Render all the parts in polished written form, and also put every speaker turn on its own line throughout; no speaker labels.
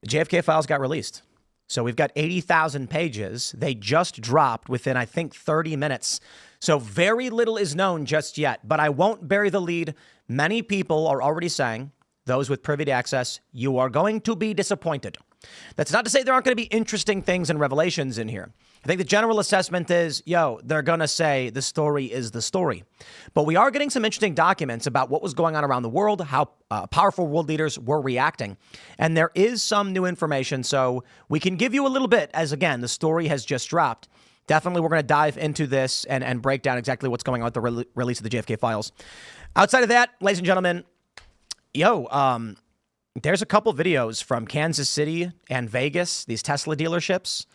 The JFK files got released. So we've got 80,000 pages. They just dropped within, I think, 30 minutes. So very little is known just yet, but I won't bury the lead. Many people are already saying, those with privy to access, you are going to be disappointed. That's not to say there aren't going to be interesting things and revelations in here. I think the general assessment is, they're going to say the story is the story. But we are getting some interesting documents about what was going on around the world, how powerful world leaders were reacting. And there is some new information, so we can give you a little bit as, again, the story has just dropped. Definitely, we're going to dive into this and break down exactly what's going on with the release of the JFK files. Outside of that, ladies and gentlemen, there's a couple videos from Kansas City and Vegas, these Tesla dealerships.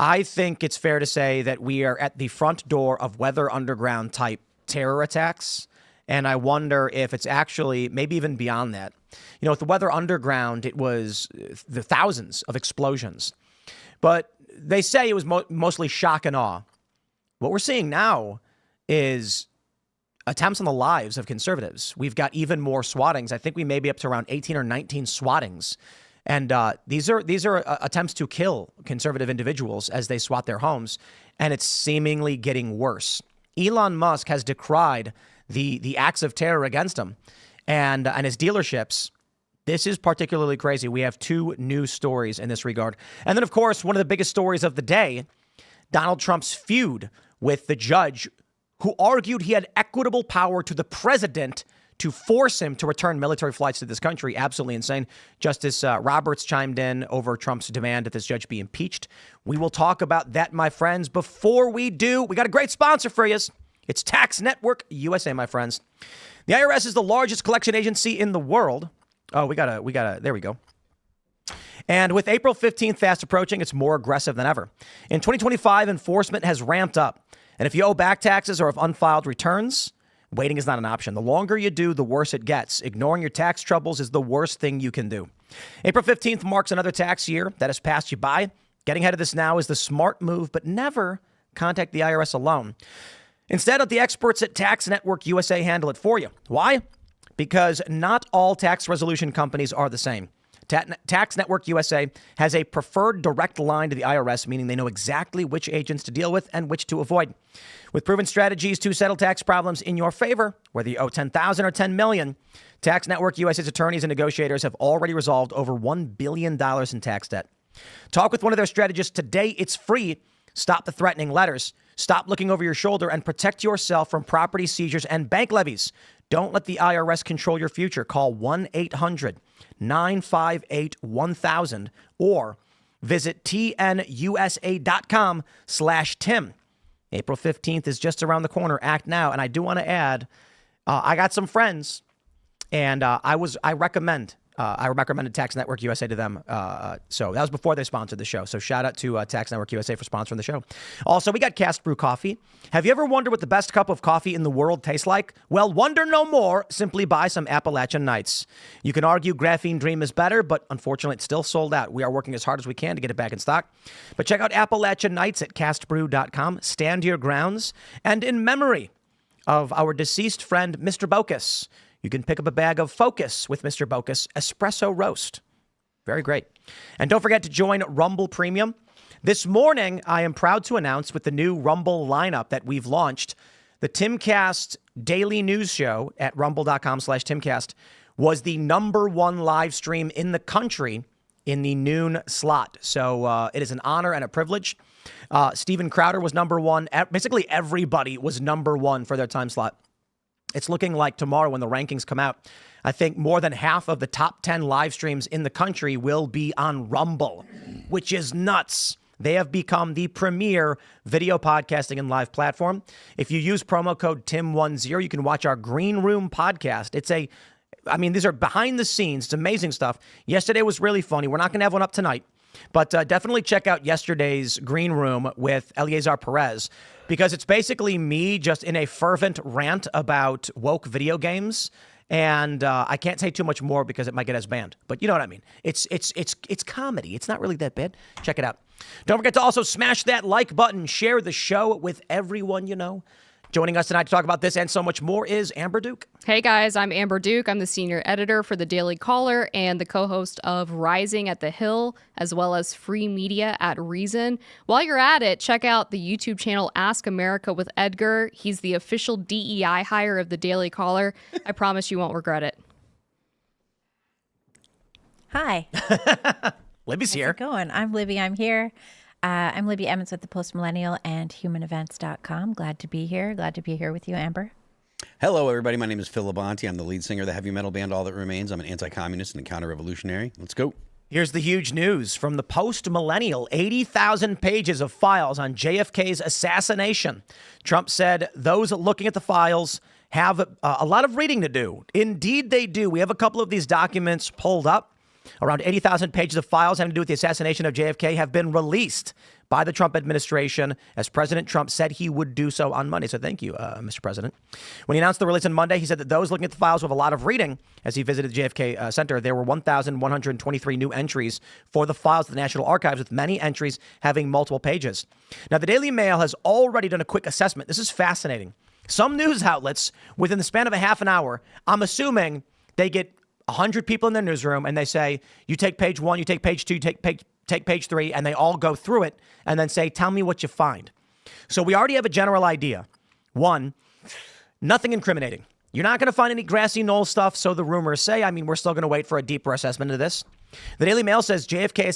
I think it's fair to say that we are at the front door of Weather Underground type terror attacks. And I wonder if it's actually maybe even beyond that. With the Weather Underground, it was the thousands of explosions. But they say it was mostly shock and awe. What we're seeing now is attempts on the lives of conservatives. We've got even more swattings. I think we may be up to around 18 or 19 swattings. And these are attempts to kill conservative individuals as they swat their homes. And it's seemingly getting worse. Elon Musk has decried the acts of terror against him and his dealerships. This is particularly crazy. We have two new stories in this regard. And then, of course, one of the biggest stories of the day, Donald Trump's feud with the judge who argued he had equitable power to the president to force him to return military flights to this country. Absolutely insane. Justice Roberts chimed in over Trump's demand that this judge be impeached. We will talk about that, my friends. Before we do, we got a great sponsor for you. It's Tax Network USA, my friends. The IRS is the largest collection agency in the world. Oh, we gotta, there we go. And with April 15th fast approaching, it's more aggressive than ever. In 2025, enforcement has ramped up. And if you owe back taxes or have unfiled returns, waiting is not an option. The longer you do, the worse it gets. Ignoring your tax troubles is the worst thing you can do. April 15th marks another tax year that has passed you by. Getting ahead of this now is the smart move, but never contact the IRS alone. Instead, let the experts at Tax Network USA handle it for you. Why? Because not all tax resolution companies are the same. Tax Network USA has a preferred direct line to the IRS, meaning they know exactly which agents to deal with and which to avoid. With proven strategies to settle tax problems in your favor, whether you owe $10,000 or $10 million, Tax Network USA's attorneys and negotiators have already resolved over $1 billion in tax debt. Talk with one of their strategists today. It's free. Stop the threatening letters. Stop looking over your shoulder and protect yourself from property seizures and bank levies. Don't let the IRS control your future. Call 1-800-958-1000 or visit tnusa.com/Tim. April 15th is just around the corner. Act now. And I do want to add, I got some friends and I recommended Tax Network USA to them. So that was before they sponsored the show. So shout out to Tax Network USA for sponsoring the show. Also, we got Cast Brew Coffee. Have you ever wondered what the best cup of coffee in the world tastes like? Well, wonder no more. Simply buy some Appalachian Nights. You can argue Graphene Dream is better, but unfortunately, it's still sold out. We are working as hard as we can to get it back in stock. But check out Appalachian Nights at castbrew.com. Stand your grounds. And in memory of our deceased friend, Mr. Bocus, you can pick up a bag of Focus with Mr. Bocus Espresso Roast. Very great. And don't forget to join Rumble Premium. This morning, I am proud to announce with the new Rumble lineup that we've launched, the Timcast daily news show at rumble.com/Timcast was the #1 live stream in the country in the noon slot. So it is an honor and a privilege. Steven Crowder was #1. Basically, everybody was #1 for their time slot. It's looking like tomorrow when the rankings come out, I think more than half of the top 10 live streams in the country will be on Rumble, which is nuts. They have become the premier video podcasting and live platform. If you use promo code TIM10, you can watch our Green Room podcast. These are behind the scenes. It's amazing stuff. Yesterday was really funny. We're not going to have one up tonight, but definitely check out yesterday's Green Room with Eleazar Perez, because it's basically me just in a fervent rant about woke video games. And I can't say too much more because it might get us banned. But you know what I mean. It's comedy. It's not really that bad. Check it out. Don't forget to also smash that like button. Share the show with everyone you know. Joining us tonight to talk about this and so much more is Amber Duke.
Hey guys, I'm Amber Duke. I'm the senior editor for the Daily Caller and the co-host of Rising at the Hill, as well as free media at Reason. While you're at it, check out the YouTube channel Ask America with Edgar. He's the official DEI hire of the Daily Caller. I promise you won't regret it.
Hi.
Libby's here.
How's it going? I'm Libby. I'm here. I'm Libby Emmons with the Post Millennial and HumanEvents.com. Glad to be here. Glad to be here with you, Amber.
Hello, everybody. My name is Phil Labonte. I'm the lead singer of the heavy metal band All That Remains. I'm an anti-communist and a counter-revolutionary. Let's go.
Here's the huge news from the Post Millennial. 80,000 pages of files on JFK's assassination. Trump said those looking at the files have a lot of reading to do. Indeed, they do. We have a couple of these documents pulled up. Around 80,000 pages of files having to do with the assassination of JFK have been released by the Trump administration, as President Trump said he would do so on Monday. So thank you, Mr. President. When he announced the release on Monday, he said that those looking at the files have a lot of reading. As he visited the JFK Center, there were 1,123 new entries for the files of the National Archives, with many entries having multiple pages. Now, the Daily Mail has already done a quick assessment. This is fascinating. Some news outlets, within the span of a half an hour, I'm assuming they get 100 people in their newsroom and they say, you take page 1, you take page 2, you take page 3, and they all go through it and then say, tell me what you find. So we already have a general idea. 1, nothing incriminating. You're not going to find any grassy knoll stuff, so the rumors say. I mean, we're still going to wait for a deeper assessment of this. The Daily Mail says JFK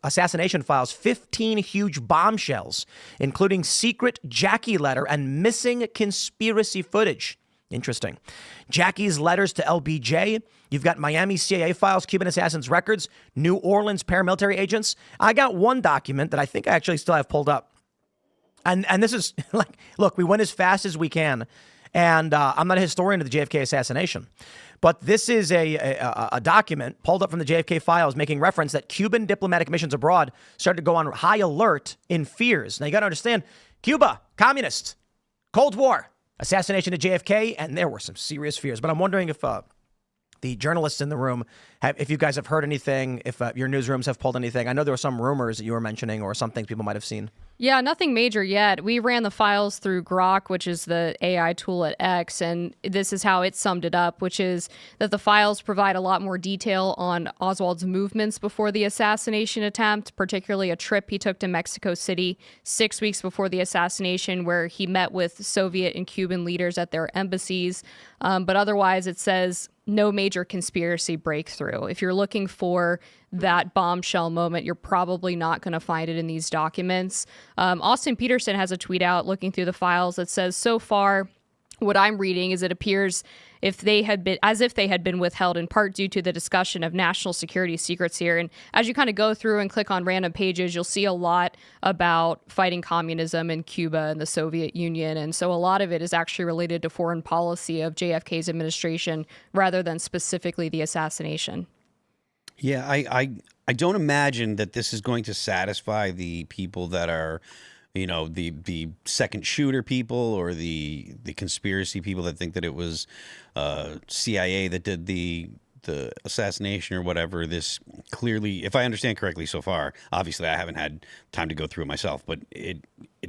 assassination files 15 huge bombshells, including secret Jackie letter and missing conspiracy footage. Interesting. Jackie's letters to LBJ. You've got Miami CIA files, Cuban assassins records, New Orleans paramilitary agents. I got one document that I think I actually still have pulled up. And this is like, look, we went as fast as we can. And I'm not a historian of the JFK assassination. But this is a document pulled up from the JFK files making reference that Cuban diplomatic missions abroad started to go on high alert in fears. Now, you got to understand, Cuba, communist, Cold War. Assassination of JFK, and there were some serious fears. But I'm wondering if the journalists in the room, if you guys have heard anything, if your newsrooms have pulled anything. I know there were some rumors that you were mentioning or some things people might have seen.
Yeah, nothing major yet. We ran the files through Grok, which is the AI tool at X, and this is how it summed it up, which is that the files provide a lot more detail on Oswald's movements before the assassination attempt, particularly a trip he took to Mexico City 6 weeks before the assassination, where he met with Soviet and Cuban leaders at their embassies. But otherwise, it says no major conspiracy breakthrough. If you're looking for that bombshell moment, you're probably not going to find it in these documents. Austin Peterson has a tweet out looking through the files that says, so far, what I'm reading is it appears if they had been withheld in part due to the discussion of national security secrets here. And as you kind of go through and click on random pages, you'll see a lot about fighting communism in Cuba and the Soviet Union. And so a lot of it is actually related to foreign policy of JFK's administration rather than specifically the assassination.
Yeah, I don't imagine that this is going to satisfy the people that are, you know, the second shooter people or the conspiracy people that think that it was CIA that did the assassination or whatever. This clearly, if I understand correctly so far, obviously I haven't had time to go through it myself, but it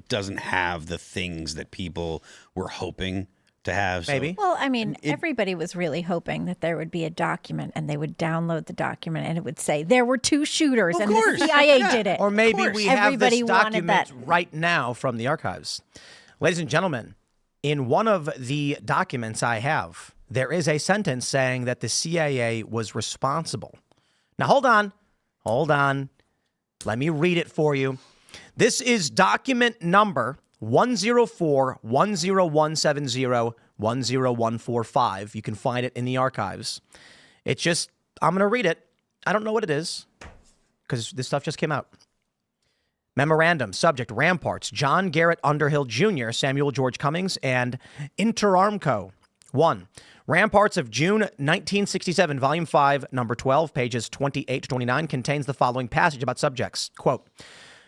doesn't have the things that people were hoping to have.
Maybe.
Well, I mean, everybody was really hoping that there would be a document and they would download the document and it would say there were 2 shooters and the CIA did it.
Or maybe we have
Everybody
this
wanted
document
that.
right now from the archives. Ladies and gentlemen, in one of the documents I have, there is a sentence saying that the CIA was responsible. Now, hold on. Let me read it for you. This is document number 104-10170-10145. You can find it in the archives. It's just, I'm going to read it. I don't know what it is because this stuff just came out. Memorandum, subject, Ramparts, John Garrett Underhill Jr., Samuel George Cummings, and Interarmco. 1. Ramparts of June 1967, Volume 5, Number 12, pages 28 to 29, contains the following passage about subjects. Quote,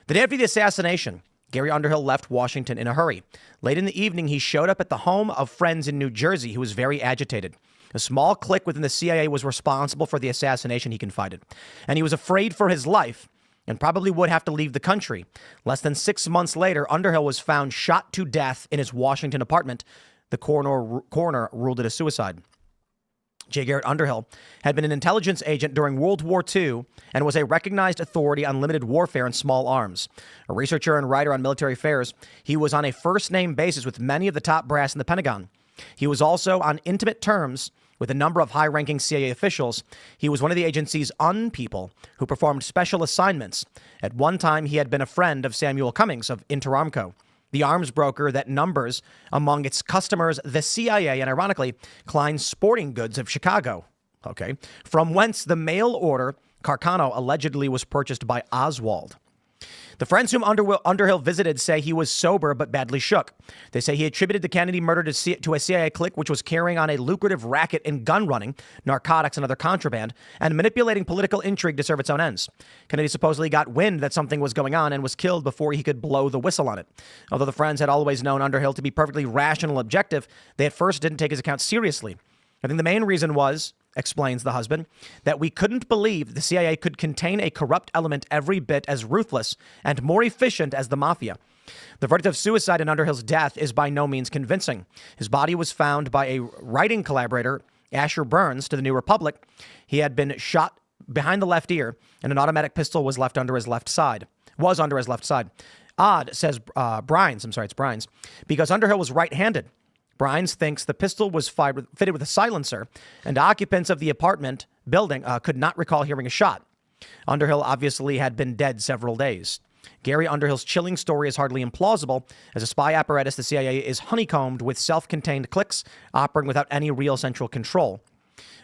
the day after the assassination, Gary Underhill left Washington in a hurry. Late in the evening, he showed up at the home of friends in New Jersey who was very agitated. A small clique within the CIA was responsible for the assassination, he confided, and he was afraid for his life and probably would have to leave the country. Less than 6 months later, Underhill was found shot to death in his Washington apartment. The coroner ruled it a suicide. J. Garrett Underhill had been an intelligence agent during World War II and was a recognized authority on limited warfare and small arms. A researcher and writer on military affairs, he was on a first-name basis with many of the top brass in the Pentagon. He was also on intimate terms with a number of high-ranking CIA officials. He was one of the agency's people who performed special assignments. At one time, he had been a friend of Samuel Cummings of Interamco, the arms broker that numbers among its customers the CIA and, ironically, Klein's Sporting Goods of Chicago. Okay, from whence the mail order Carcano allegedly was purchased by Oswald. The friends whom Underhill visited say he was sober but badly shook. They say he attributed the Kennedy murder to a CIA clique which was carrying on a lucrative racket in gun running, narcotics, and other contraband, and manipulating political intrigue to serve its own ends. Kennedy supposedly got wind that something was going on and was killed before he could blow the whistle on it. Although the friends had always known Underhill to be perfectly rational and objective, they at first didn't take his account seriously. I think the main reason was, explains the husband, that we couldn't believe the CIA could contain a corrupt element every bit as ruthless and more efficient as the mafia. The verdict of suicide in Underhill's death is by no means convincing. His body was found by a writing collaborator, Asher Burns, to the New Republic. He had been shot behind the left ear, and an automatic pistol was under his left side. Odd, says Brines, because Underhill was right-handed. Brines thinks the pistol was fitted with a silencer, and occupants of the apartment building could not recall hearing a shot. Underhill obviously had been dead several days. Gary Underhill's chilling story is hardly implausible. As a spy apparatus, the CIA is honeycombed with self-contained cliques operating without any real central control.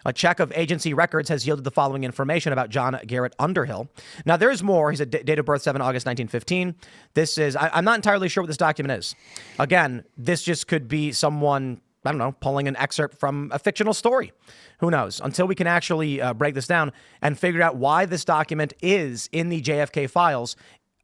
A check of agency records has yielded the following information about John Garrett Underhill. Now, there is more. He's a date of birth 7 August 1915. This is, I'm not entirely sure what this document is. Again, this just could be someone, I don't know, pulling an excerpt from a fictional story. Who knows? Until we can actually break this down and figure out why this document is in the JFK files,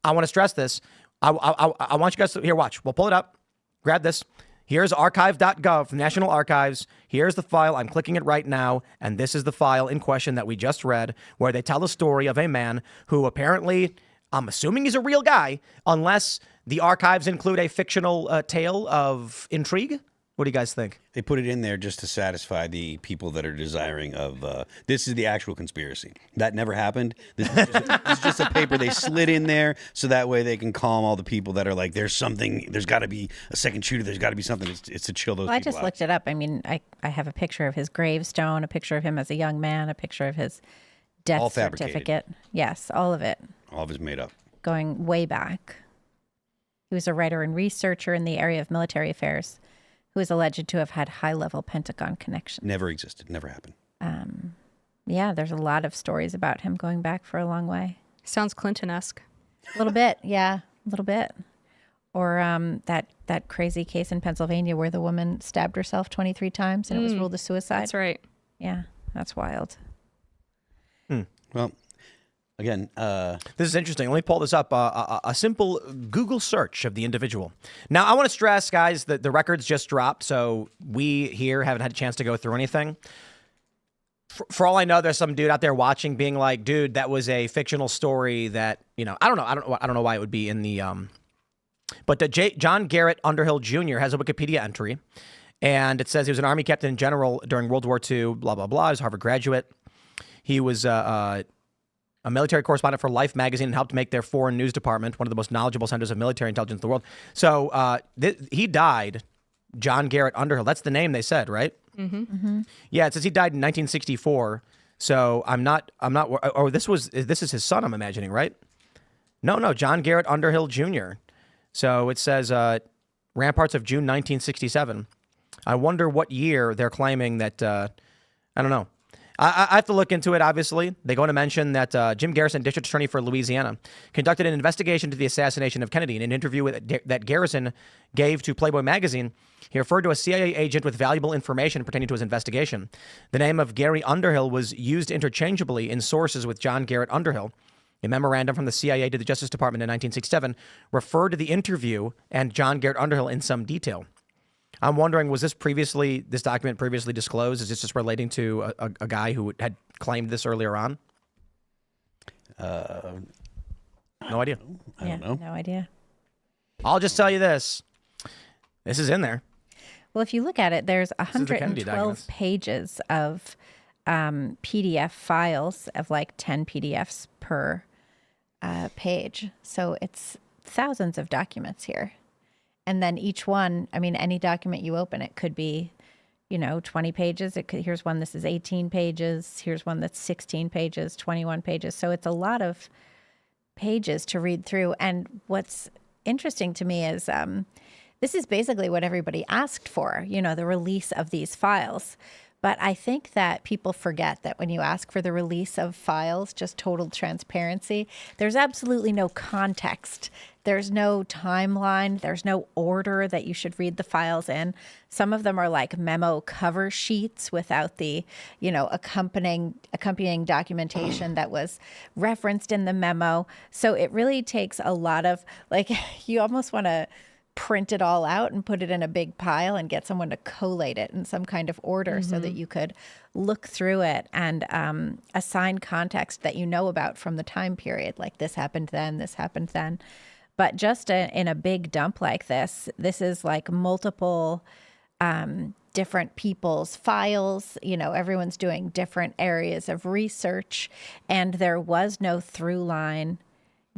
I want to stress this. I want you guys to, here, watch. We'll pull it up. Grab this. Here's archive.gov from National Archives. Here's the file. I'm clicking it right now. And this is the file in question that we just read, where they tell the story of a man who apparently, I'm assuming he's a real guy, unless the archives include a fictional tale of intrigue. What do you guys think?
They put it in there just to satisfy the people that are desiring of, this is the actual conspiracy. That never happened. This is just a paper they slid in there so that way they can calm all the people that are like, there's something, there's got to be a second shooter, there's got to be something. It's to chill those people
I just
out.
looked it up. I mean, I have a picture of his gravestone, a picture of him as a young man, a picture of his death
All fabricated.
certificate. Yes, all of it.
All of it's made up.
Going way back. He was a writer and researcher in the area of military affairs, who is alleged to have had high-level Pentagon connections.
Never existed. Never happened.
Yeah, there's a lot of stories about him going back for a long way.
Sounds Clinton-esque.
A little bit, yeah, a little bit. Or that crazy case in Pennsylvania where the woman stabbed herself 23 times and it was ruled a suicide.
That's right.
Yeah, that's wild.
Well, again,
This is interesting. Let me pull this up. A simple Google search of the individual. Now, I want to stress, guys, that the records just dropped, so we here haven't had a chance to go through anything. For all I know, there's some dude out there watching being like, dude, that was a fictional story that, you know, I don't know why it would be in the... But John Garrett Underhill Jr. has a Wikipedia entry, and it says he was an Army captain in general during World War II, blah, blah, blah. He's a Harvard graduate. He was... a military correspondent for Life magazine and helped make their foreign news department one of the most knowledgeable centers of military intelligence in the world. So he died, John Garrett Underhill. That's the name they said, right? Mm-hmm. Yeah, it says he died in 1964. So I'm not. Oh, this is his son, I'm imagining, right? No, John Garrett Underhill Jr. So it says Ramparts of June 1967. I wonder what year they're claiming that. I don't know. I have to look into it, obviously. They go on to mention that Jim Garrison, district attorney for Louisiana, conducted an investigation into the assassination of Kennedy. In an interview that Garrison gave to Playboy magazine, he referred to a CIA agent with valuable information pertaining to his investigation. The name of Gary Underhill was used interchangeably in sources with John Garrett Underhill. A memorandum from the CIA to the Justice Department in 1967 referred to the interview and John Garrett Underhill in some detail. I'm wondering, was this document previously disclosed? Is this just relating to a guy who had claimed this earlier on? No idea.
I don't know.
No idea.
I'll just tell you this. This is in there.
Well, if you look at it, there's
is the Kennedy
112
documents.
pages of PDF files of like 10 PDFs per page. So it's thousands of documents here. And then each one, I mean, any document you open, it could be, 20 pages. Here's one, this is 18 pages. Here's one that's 16 pages, 21 pages. So it's a lot of pages to read through. And what's interesting to me is this is basically what everybody asked for, the release of these files. But I think that people forget that when you ask for the release of files, just total transparency, there's absolutely no context. There's no timeline. There's no order that you should read the files in. Some of them are like memo cover sheets without the, accompanying documentation that was referenced in the memo. So it really takes a lot of, you almost want to print it all out and put it in a big pile and get someone to collate it in some kind of order so that you could look through it and assign context that you know about from the time period, like this happened then, this happened then. But just in a big dump like this is like multiple different people's files. Everyone's doing different areas of research, and there was no through line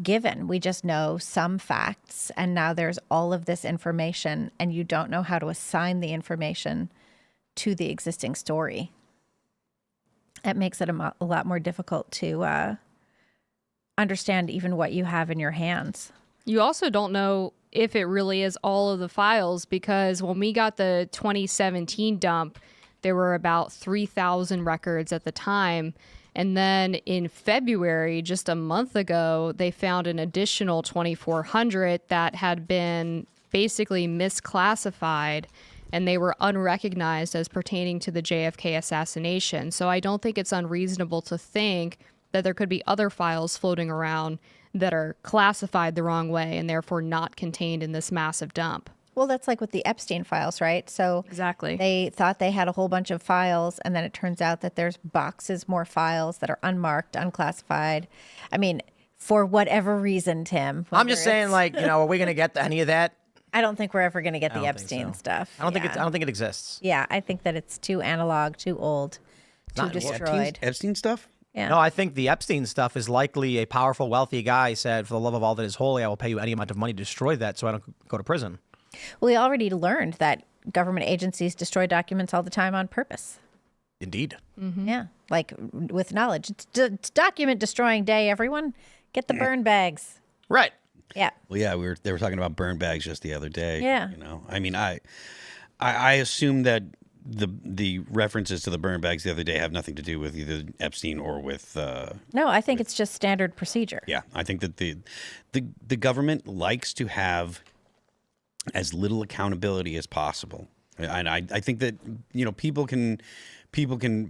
given. We just know some facts, and now there's all of this information, and you don't know how to assign the information to the existing story. It makes it a lot more difficult to understand even what you have in your hands.
You also don't know if it really is all of the files, because when we got the 2017 dump, there were about 3,000 records at the time. And then in February, just a month ago, they found an additional 2,400 that had been basically misclassified, and they were unrecognized as pertaining to the JFK assassination. So I don't think it's unreasonable to think that there could be other files floating around that are classified the wrong way and therefore not contained in this massive dump.
Well, that's like with the Epstein files, right? So
Exactly.
they thought they had a whole bunch of files, and then it turns out that there's boxes more files that are unmarked, unclassified. I mean, for whatever reason, Tim.
I'm just saying, are we going to get any of that?
I don't think we're ever going to get the
don't think
Epstein
so.
stuff.
I don't think it exists.
Yeah, I think that it's too analog, too old, too
Not-
destroyed.
Epstein stuff?
Yeah.
No, I think the Epstein stuff is likely a powerful, wealthy guy said, for the love of all that is holy, I will pay you any amount of money to destroy that so I don't go to prison.
We already learned that government agencies destroy documents all the time on purpose.
Indeed.
Yeah, like with knowledge. It's document destroying day, everyone. Get the burn bags.
Right.
Yeah.
Well, yeah, they were talking about burn bags just the other day.
Yeah.
I mean, I assume that the references to the burn bags the other day have nothing to do with either Epstein or with.
No, I think it's just standard procedure.
Yeah, I think that the government likes to have as little accountability as possible, and I think that people can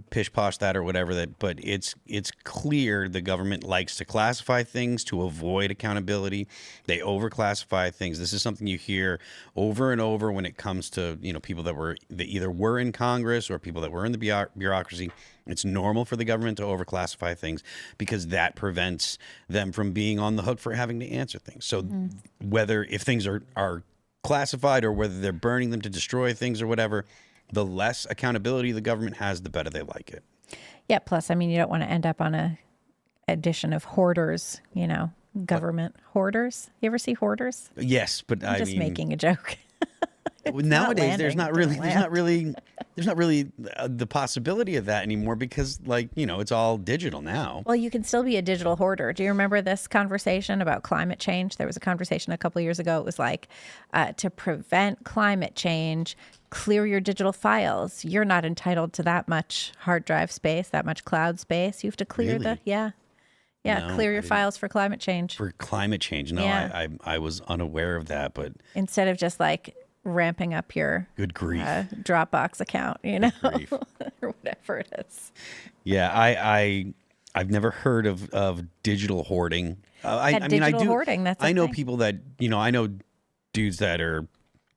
pish posh that or whatever that, but it's clear the government likes to classify things to avoid accountability. They overclassify things. This is something you hear over and over when it comes to people that either were in Congress or people that were in the bureaucracy. It's normal for the government to overclassify things because that prevents them from being on the hook for having to answer things. So whether if things are classified or whether they're burning them to destroy things or whatever, the less accountability the government has, the better they like it.
Yeah, plus, I mean, you don't want to end up on a edition of Hoarders, government hoarders. You ever see Hoarders?
Yes, but
I'm just making a joke.
Nowadays there's not really
landing.
the possibility of that anymore because it's all digital now.
Well, you can still be a digital hoarder. Do you remember this conversation about climate change? There was a conversation a couple of years ago. It was like, to prevent climate change, clear your digital files. You're not entitled to that much hard drive space, that much cloud space. You have to clear
Really? No,
clear
I
your
didn't.
files for climate change.
For climate change. No,
Yeah.
I was unaware of that, but
Instead of just ramping up your
good grief.
Dropbox account,
grief.
or whatever it is.
Yeah, I've never heard of digital hoarding.
Digital hoarding, that's a
I know
thing.
people that I know dudes that are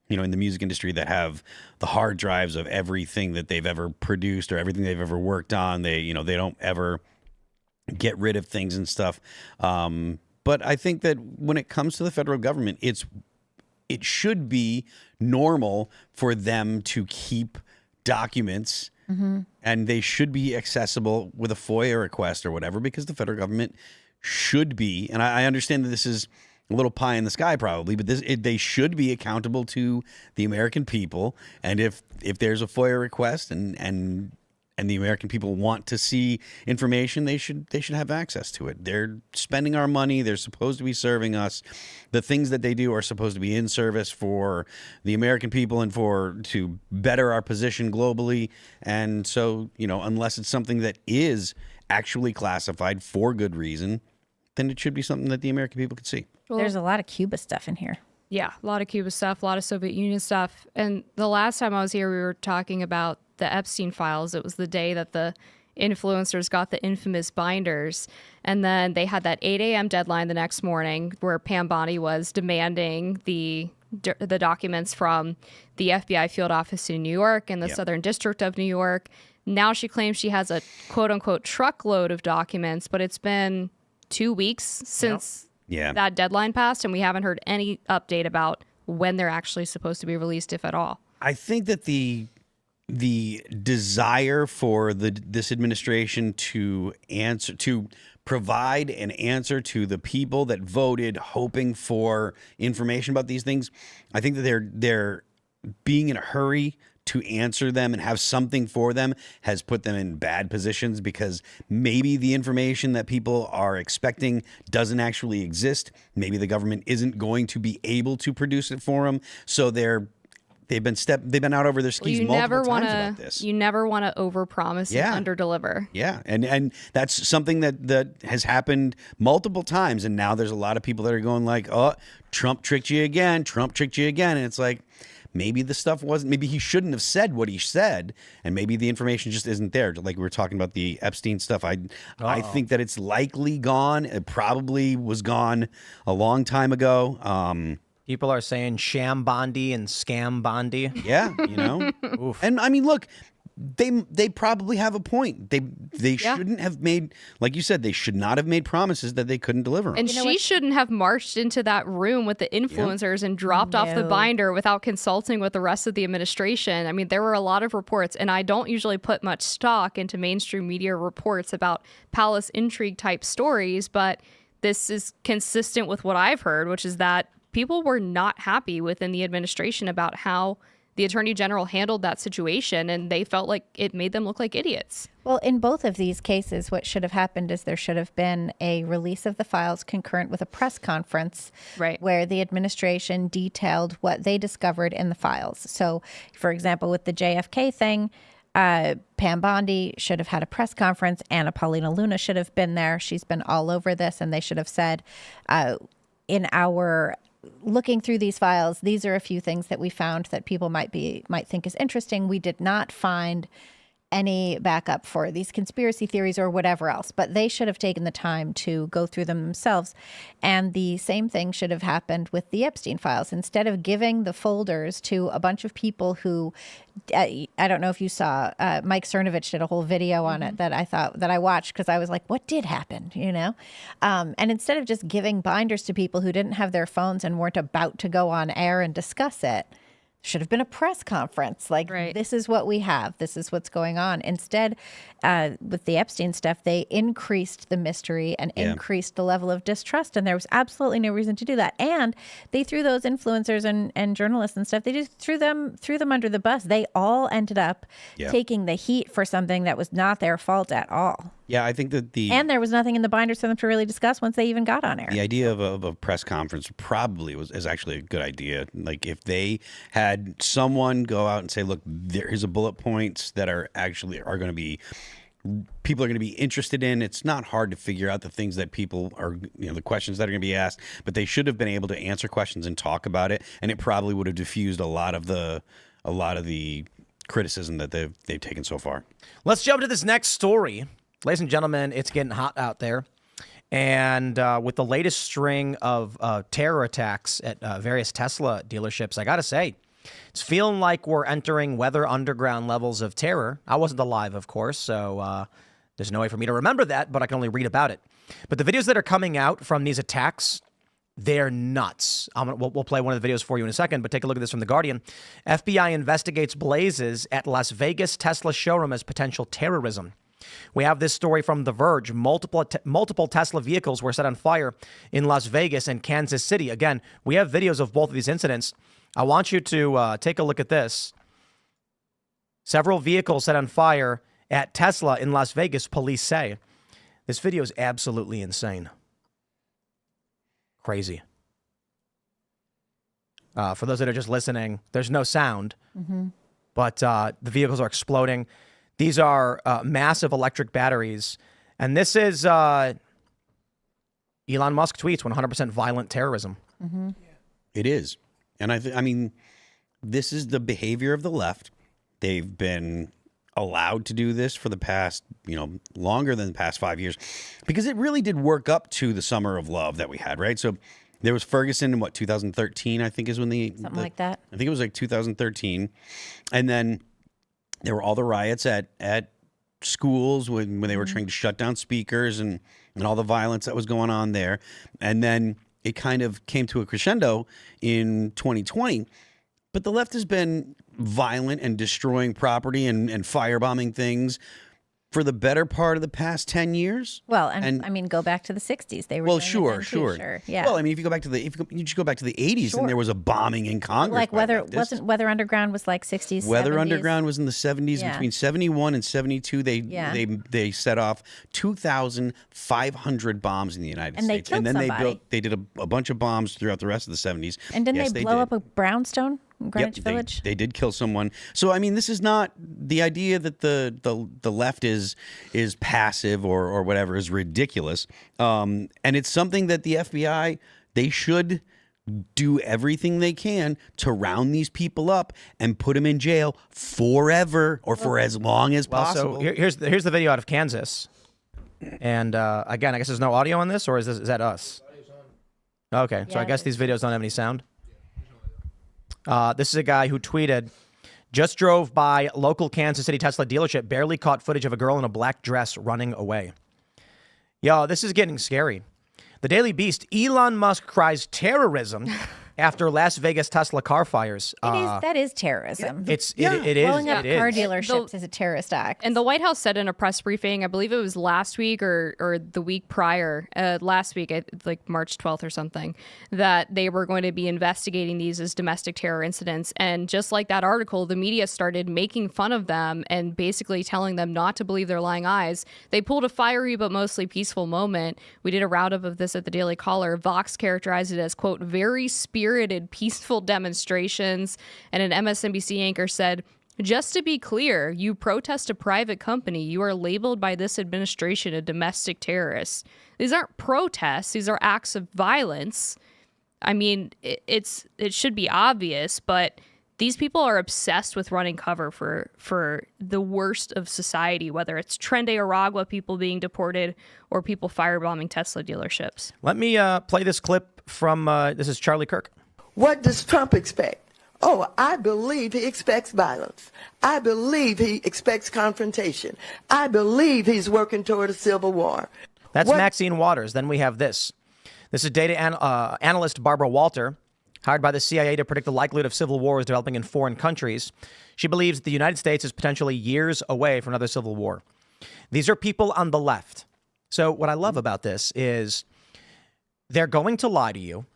in the music industry that have the hard drives of everything that they've ever produced or everything they've ever worked on. They they don't ever get rid of things and stuff. But But I think that when it comes to the federal government, it should be normal for them to keep documents and they should be accessible with a FOIA request or whatever, because the federal government should be, and I understand that this is a little pie in the sky probably, but they should be accountable to the American people. And if there's a FOIA request and the American people want to see information, they should have access to it. They're spending our money. They're supposed to be serving us. The things that they do are supposed to be in service for the American people and to better our position globally. And so, unless it's something that is actually classified for good reason, then it should be something that the American people could see.
Well,
There's a lot of Cuba stuff in here.
yeah, a lot of Cuba stuff, a lot of Soviet Union stuff. And the last time I was here, we were talking about the Epstein files. It was the day that the influencers got the infamous binders. And then they had that 8 a.m. deadline the next morning where Pam Bondi was demanding the documents from the FBI field office in New York and the Southern District of New York. Now she claims she has a quote-unquote truckload of documents, but it's been 2 weeks since that deadline passed, and we haven't heard any update about when they're actually supposed to be released, if at all.
I think that the desire for this administration to provide an answer to the people that voted, hoping for information about these things, I think that they're being in a hurry to answer them and have something for them has put them in bad positions, because maybe the information that people are expecting doesn't actually exist. Maybe the government isn't going to be able to produce it for them. So they've been out over their skis multiple times about this.
You never want to overpromise and underdeliver.
Yeah, and that's something that has happened multiple times, and now there's a lot of people that are going like, "Oh, Trump tricked you again. Trump tricked you again," and it's like, maybe the stuff wasn't, maybe he shouldn't have said what he said, and maybe the information just isn't there. Like we were talking about the Epstein stuff. I think that it's likely gone. It probably was gone a long time ago.
People are saying sham Bondi and scam Bondi.
Yeah, and I mean, look, they probably have a point. They shouldn't have made, like you said, they should not have made promises that they couldn't deliver on.
And she shouldn't have marched into that room with the influencers and dropped off the binder without consulting with the rest of the administration. I mean, there were a lot of reports, and I don't usually put much stock into mainstream media reports about palace intrigue type stories, but this is consistent with what I've heard, which is that people were not happy within the administration about how the attorney general handled that situation, and they felt like it made them look like idiots.
Well, in both of these cases, what should have happened is there should have been a release of the files concurrent with a press conference,
right,
where the administration detailed what they discovered in the files. So, for example, with the JFK thing, Pam Bondi should have had a press conference. Anna Paulina Luna should have been there. She's been all over this, and they should have said, in our looking through these files, these are a few things that we found that people might think is interesting. We did not find any backup for these conspiracy theories or whatever else, but they should have taken the time to go through them themselves. And the same thing should have happened with the Epstein files. Instead of giving the folders to a bunch of people who, I don't know if you saw, Mike Cernovich did a whole video on it that I watched because I was like, what did happen, And instead of just giving binders to people who didn't have their phones and weren't about to go on air and discuss it, should have been a press conference. Like, This is what we have. This is what's going on. Instead, with the Epstein stuff, they increased the mystery and increased the level of distrust. And there was absolutely no reason to do that. And they threw those influencers and journalists and stuff, they just threw them under the bus. They all ended up taking the heat for something that was not their fault at all.
Yeah, I think that
and there was nothing in the binders for them to really discuss once they even got on air.
The idea of a press conference probably is actually a good idea. Like if they had someone go out and say, "Look, here's a bullet points that are going to be people are going to be interested in." It's not hard to figure out the things that people are, the questions that are going to be asked. But they should have been able to answer questions and talk about it, and it probably would have diffused a lot of the criticism that they've taken so far.
Let's jump to this next story. Ladies and gentlemen, it's getting hot out there. And with the latest string of terror attacks at various Tesla dealerships, I got to say, it's feeling like we're entering Weather Underground levels of terror. I wasn't alive, of course, so there's no way for me to remember that, but I can only read about it. But the videos that are coming out from these attacks, they're nuts. We'll play one of the videos for you in a second, but take a look at this from The Guardian. FBI investigates blazes at Las Vegas Tesla showroom as potential terrorism. We have this story from The Verge. Multiple Tesla vehicles were set on fire in Las Vegas and Kansas City. Again, we have videos of both of these incidents. I want you to take a look at this. Several vehicles set on fire at Tesla in Las Vegas, police say. This video is absolutely insane. Crazy. For those that are just listening, there's no sound, but the vehicles are exploding. These are massive electric batteries. And this is Elon Musk tweets 100% violent terrorism.
It is. And I mean, this is the behavior of the left. They've been allowed to do this for the past, longer than the past 5 years, because it really did work up to the summer of love that we had, right? So there was Ferguson in 2013, I think is when something
like that.
I think it was like 2013. And then there were all the riots at schools when they were trying to shut down speakers and all the violence that was going on there. And then it kind of came to a crescendo in 2020. But the left has been violent and destroying property and firebombing things for the better part of the past 10 years.
Well, and I mean, go back to the 60s. They were
sure.
Yeah.
Well, I mean, if you go back to you just go back to the 80s, and there was a bombing in Congress.
Like Weather Underground was like 60s.
Weather
70s.
Underground was in the 70s.
Yeah.
Between 71 and 72, they set off 2,500 bombs in the United States,
and then
they did a bunch of bombs throughout the rest of the 70s.
And didn't they blow up a brownstone? Greenwich Village.
They did kill someone. So I mean, this is not the idea that the left is passive or whatever is ridiculous. And it's something that the FBI, they should do everything they can to round these people up and put them in jail forever or for as long as possible.
So here's the video out of Kansas. And again, I guess there's no audio on this, or is that us? Okay, so I guess these videos don't have any sound. This is a guy who tweeted, just drove by local Kansas City Tesla dealership, barely caught footage of a girl in a black dress running away. Yo, this is getting scary. The Daily Beast, Elon Musk cries terrorism after Las Vegas Tesla car fires.
That is terrorism.
It is.
Blowing up
it
car
is.
dealerships is a terrorist act.
And the White House said in a press briefing, I believe it was last week or the week prior, last week, like March 12th or something, that they were going to be investigating these as domestic terror incidents. And just like that article, the media started making fun of them and basically telling them not to believe their lying eyes. They pulled a fiery but mostly peaceful moment. We did a roundup of this at the Daily Caller. Vox characterized it as, quote, very spirited, peaceful demonstrations. And an MSNBC anchor said, just to be clear, you protest a private company, you are labeled by this administration a domestic terrorist. These aren't protests. These are acts of violence. I mean, it should be obvious, but these people are obsessed with running cover for the worst of society, whether it's Trende Aragua people being deported or people firebombing Tesla dealerships.
Let me play this clip from, this is Charlie Kirk.
What does Trump expect? Oh, I believe he expects violence. I believe he expects confrontation. I believe he's working toward a civil war.
That's Maxine Waters. Then we have this. This is data analyst Barbara Walter, hired by the CIA to predict the likelihood of civil wars developing in foreign countries. She believes the United States is potentially years away from another civil war. These are people on the left. So what I love about this is they're going to lie to you.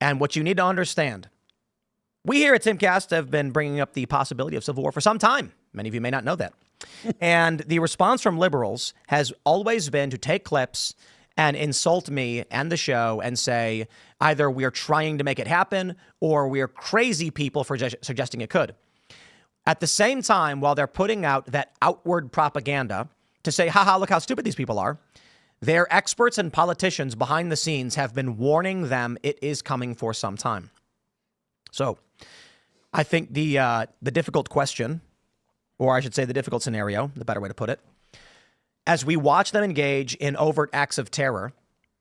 And what you need to understand, we here at Timcast have been bringing up the possibility of civil war for some time. Many of you may not know that. And the response from liberals has always been to take clips and insult me and the show and say either we're trying to make it happen or we're crazy people for suggesting it could. At the same time, while they're putting out that outward propaganda to say, haha, look how stupid these people are, their experts and politicians behind the scenes have been warning them it is coming for some time. So I think the difficult question, or I should say the difficult scenario, the better way to put it, as we watch them engage in overt acts of terror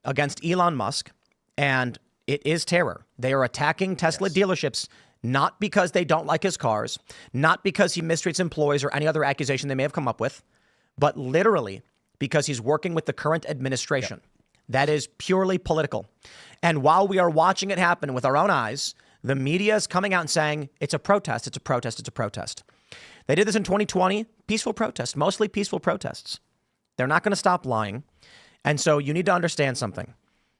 against Elon Musk, and it is terror. They are attacking Tesla dealerships, not because they don't like his cars, not because he mistreats employees or any other accusation they may have come up with, but literally because he's working with the current administration. That is purely political. And while we are watching it happen with our own eyes, the media is coming out and saying, it's a protest, it's a protest, it's a protest. They did this in 2020, peaceful protests, mostly peaceful protests. They're not going to stop lying. And so you need to understand something.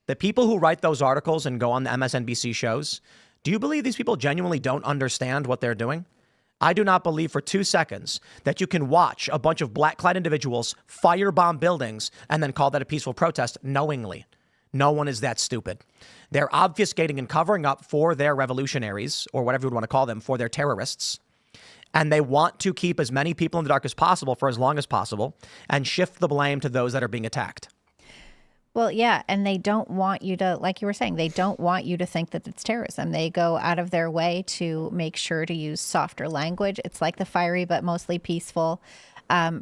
The people who write those articles and go on the MSNBC shows, do you believe these people genuinely don't understand what they're doing? I do not believe for 2 seconds that you can watch a bunch of black-clad individuals firebomb buildings and then call that a peaceful protest knowingly. No one is that stupid. They're obfuscating and covering up for their revolutionaries, or whatever you would want to call them, for their terrorists. And they want to keep as many people in the dark as possible for as long as possible and shift the blame to those that are being attacked.
Well, yeah, and they don't want you to, like you were saying, they don't want you to think that it's terrorism. They go out of their way to make sure to use softer language. It's like the fiery but mostly peaceful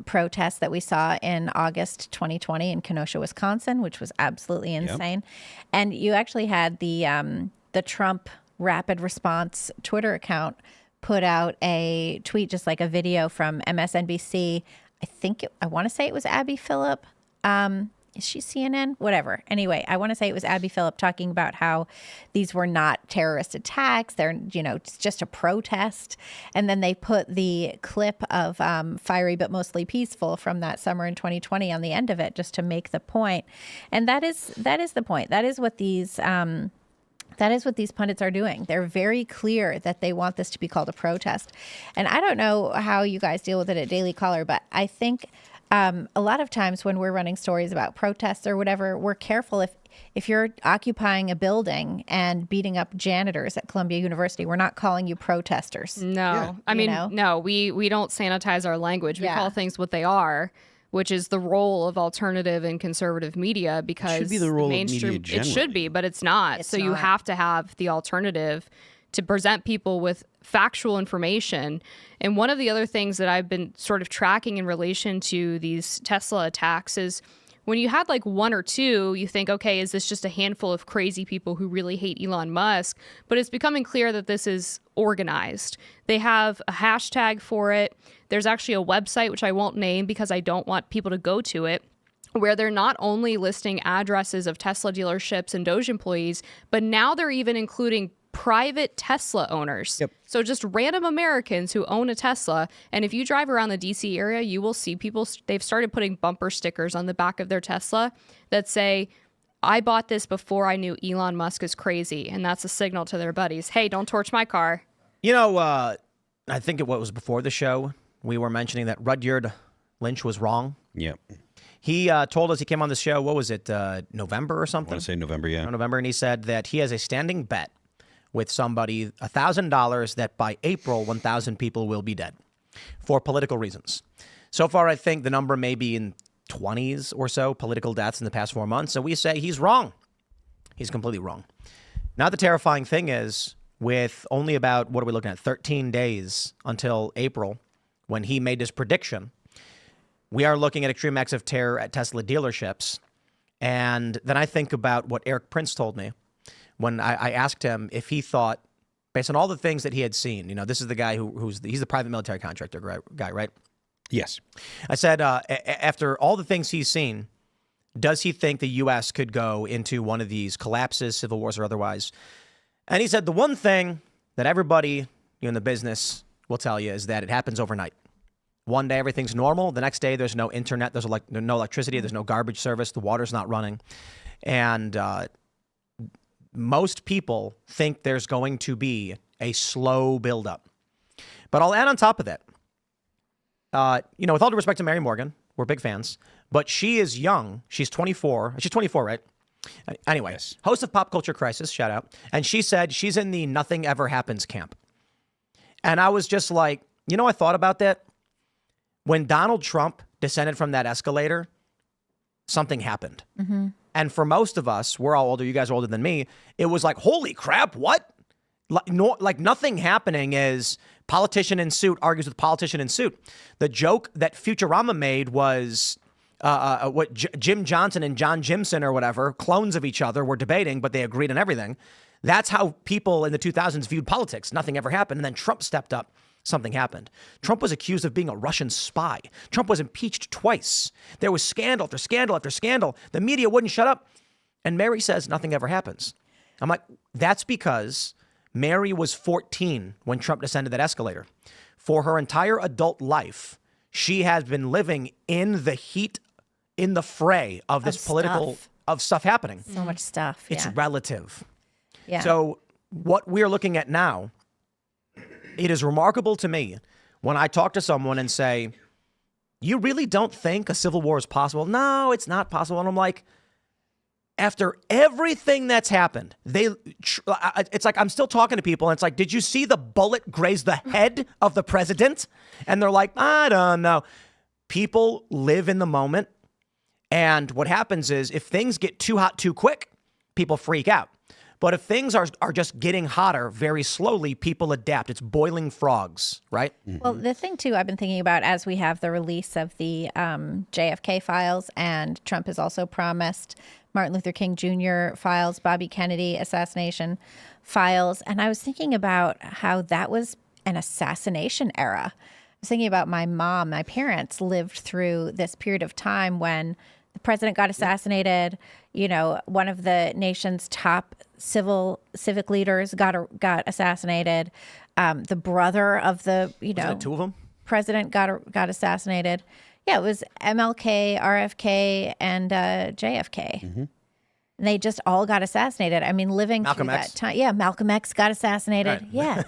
protests that we saw in August 2020 in Kenosha, Wisconsin, which was absolutely insane. Yep. And you actually had the Trump Rapid Response Twitter account put out a tweet, just like a video from MSNBC. I want to say it was Abby Phillip. Is she CNN? Whatever. Anyway, I want to say it was Abby Phillip talking about how these were not terrorist attacks. They're, it's just a protest. And then they put the clip of fiery but mostly peaceful from that summer in 2020 on the end of it, just to make the point. And that is the point. That is what these pundits are doing. They're very clear that they want this to be called a protest. And I don't know how you guys deal with it at Daily Caller, but I think a lot of times when we're running stories about protests or whatever, we're careful if you're occupying a building and beating up janitors at Columbia University, we're not calling you protesters.
No. Yeah. I mean, no, we don't sanitize our language. We call things what they are, which is the role of alternative and conservative media, because
it should be the role
mainstream,
of media
it should be, but it's not. So you have to have the alternative to present people with factual information. And one of the other things that I've been sort of tracking in relation to these Tesla attacks is when you had like one or two, you think, okay, is this just a handful of crazy people who really hate Elon Musk? But it's becoming clear that this is organized. They have a hashtag for it. There's actually a website, which I won't name because I don't want people to go to it, where they're not only listing addresses of Tesla dealerships and Doge employees, but now they're even including private Tesla owners. Yep. So just random Americans who own a Tesla. And if you drive around the DC area, you will see people, they've started putting bumper stickers on the back of their Tesla that say, I bought this before I knew Elon Musk is crazy. And that's a signal to their buddies. Hey, don't torch my car.
I think what was before the show, we were mentioning that Rudyard Lynch was wrong.
Yep.
He told us, he came on the show, what was it, November or something?
I want to say November, yeah.
November, and he said that he has a standing bet with somebody, $1,000, that by April, 1,000 people will be dead for political reasons. So far, I think the number may be in 20s or so political deaths in the past 4 months. So we say he's wrong. He's completely wrong. Now, the terrifying thing is, with only about, 13 days until April, when he made this prediction, we are looking at extreme acts of terror at Tesla dealerships. And then I think about what Eric Prince told me when I asked him if he thought, based on all the things that he had seen, this is the guy he's the private military contractor guy, right?
Yes.
I said, after all the things he's seen, does he think the U.S. could go into one of these collapses, civil wars or otherwise? And he said the one thing that everybody in the business will tell you is that it happens overnight. One day everything's normal. The next day there's no internet, there's no electricity, there's no garbage service, the water's not running. And most people think there's going to be a slow buildup. But I'll add on top of that, with all due respect to Mary Morgan, we're big fans, but she is young. She's 24. She's 24, right? Anyway, yes. Host of Pop Culture Crisis, shout out. And she said she's in the nothing ever happens camp. And I was just like, I thought about that. When Donald Trump descended from that escalator, something happened. Mm-hmm. And for most of us, we're all older, you guys are older than me, it was like, holy crap, what? Like nothing happening is politician in suit argues with politician in suit. The joke that Futurama made was Jim Johnson and John Jimson or whatever, clones of each other, were debating, but they agreed on everything. That's how people in the 2000s viewed politics. Nothing ever happened. And then Trump stepped up. Something happened. Trump was accused of being a Russian spy. Trump was impeached twice. There was scandal after scandal after scandal. The media wouldn't shut up. And Mary says nothing ever happens. I'm like, that's because Mary was 14 when Trump descended that escalator. For her entire adult life, she has been living in the heat, in the fray of this stuff happening.
So much stuff.
It's
yeah.
relative.
Yeah.
So what we're looking at now, it is remarkable to me when I talk to someone and say, you really don't think a civil war is possible? No, it's not possible. And I'm like, after everything that's happened, it's like I'm still talking to people, and it's like, did you see the bullet graze the head of the president? And they're like, I don't know. People live in the moment, and what happens is if things get too hot too quick, people freak out. But if things are just getting hotter very slowly, people adapt. It's boiling frogs, right?
Well, the thing, too, I've been thinking about as we have the release of the JFK files, and Trump has also promised Martin Luther King Jr. files, Bobby Kennedy assassination files. And I was thinking about how that was an assassination era. I was thinking about my mom. My parents lived through this period of time when the president got assassinated. You know, one of the nation's top civic leaders got assassinated. The brother of the,
Two of them?
president got assassinated. Yeah, it was MLK, RFK, and JFK.
Mm-hmm.
And they just all got assassinated. I mean, living
Malcolm
through
X.
that time. Yeah, Malcolm X got assassinated.
Right.
Yeah.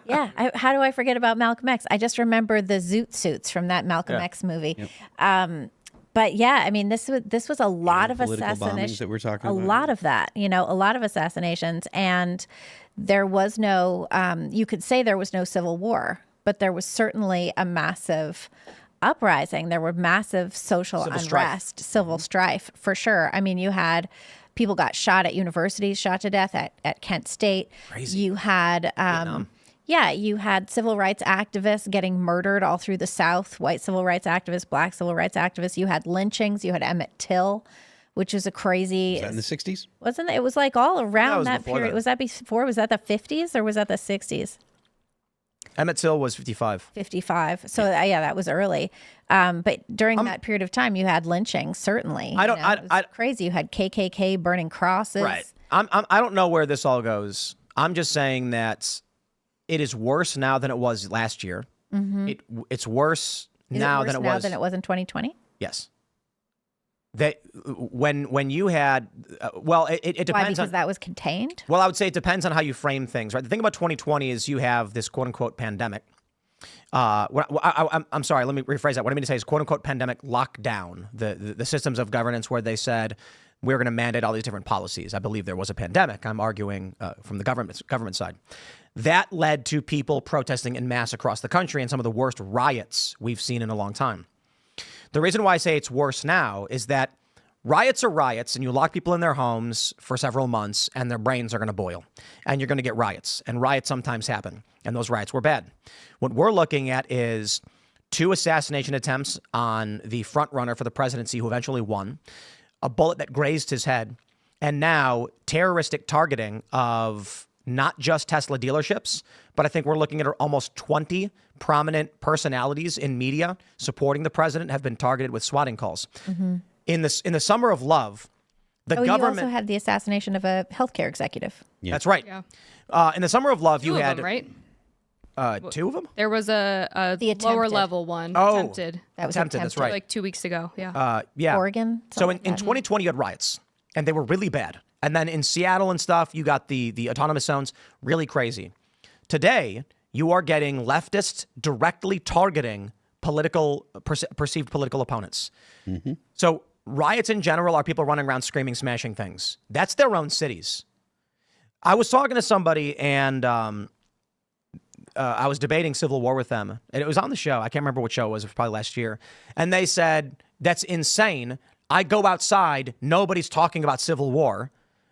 Yeah. How do I forget about Malcolm X? I just remember the zoot suits from that Malcolm X movie.
Yep.
But yeah, I mean, this was a lot of
political bombings
assassinations.
that we're talking
a
about.
lot of that, a lot of assassinations. And there was no, you could say there was no civil war, but there was certainly a massive uprising. There were massive social unrest, civil strife, for sure. I mean, you had people got shot at universities, shot to death at Kent State.
Crazy.
You had, you had civil rights activists getting murdered all through the South, white civil rights activists, black civil rights activists. You had lynchings. You had Emmett Till, which was a crazy.
Was that in the 60s?
Wasn't it? It was like all around that
before
period.
that.
Was that before? Was that the 50s or was that the 60s?
Emmett Till was 55.
55. So yeah, that was early. But during that period of time, you had lynching. Certainly, it was crazy. You had KKK burning crosses.
Right. I don't know where this all goes. I'm just saying that it is worse now than it was last year. Mm-hmm. It's worse now than it was
in 2020.
Yes. That when you had it depends.
Why? Because that was contained.
Well, I would say it depends on how you frame things, right? The thing about 2020 is you have this quote unquote pandemic. I'm sorry. Let me rephrase that. What I mean to say is quote unquote pandemic lockdown. The systems of governance where they said we're going to mandate all these different policies. I believe there was a pandemic. I'm arguing from the government side. That led to people protesting en masse across the country and some of the worst riots we've seen in a long time. The reason why I say it's worse now is that riots are riots, and you lock people in their homes for several months, and their brains are going to boil, and you're going to get riots, and riots sometimes happen, and those riots were bad. What we're looking at is 2 assassination attempts on the front runner for the presidency who eventually won, a bullet that grazed his head, and now terroristic targeting of not just Tesla dealerships, but I think we're looking at almost 20 prominent personalities in media supporting the president have been targeted with swatting calls. Mm-hmm. In the summer of love, the government...
You also had the assassination of a healthcare executive.
Yeah. That's right. Yeah. In the summer of love, you had...
Them, right?
2 of them?
There was a lower level one attempted.
That was
attempted. That's right.
Like 2 weeks ago. Yeah.
Yeah.
Oregon.
So in 2020, you had riots, and they were really bad. And then in Seattle and stuff, you got the autonomous zones, really crazy. Today, you are getting leftists directly targeting perceived political opponents. Mm-hmm. So riots in general are people running around screaming, smashing things. That's their own cities. I was talking to somebody, and I was debating civil war with them, and it was on the show. I can't remember what show it was probably last year. And they said, that's insane. I go outside, nobody's talking about civil war.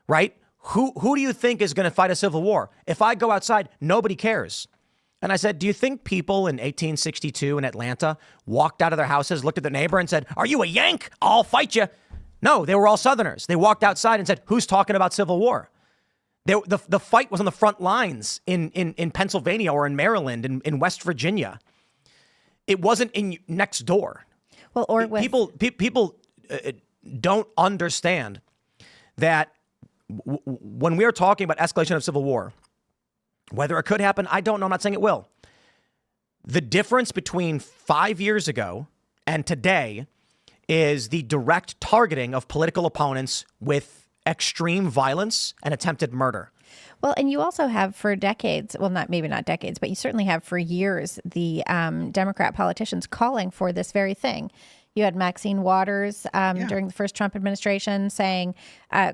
Right? Who do you think is going to fight a civil war? If I go outside, nobody cares. And I said, do you think people in 1862 in Atlanta walked out of their houses, looked at their neighbor and said, are you a Yank? I'll fight you. No, they were all Southerners. They walked outside and said, who's talking about civil war? The fight was on the front lines in Pennsylvania or in Maryland, in West Virginia. It wasn't in next door.
Well, or
people don't understand that when we are talking about escalation of civil war, whether it could happen, I don't know. I'm not saying it will. The difference between 5 years ago and today is the direct targeting of political opponents with extreme violence and attempted murder.
Well, and you also have for decades, well, maybe not decades, but you certainly have for years, the Democrat politicians calling for this very thing. You had Maxine Waters during the first Trump administration saying,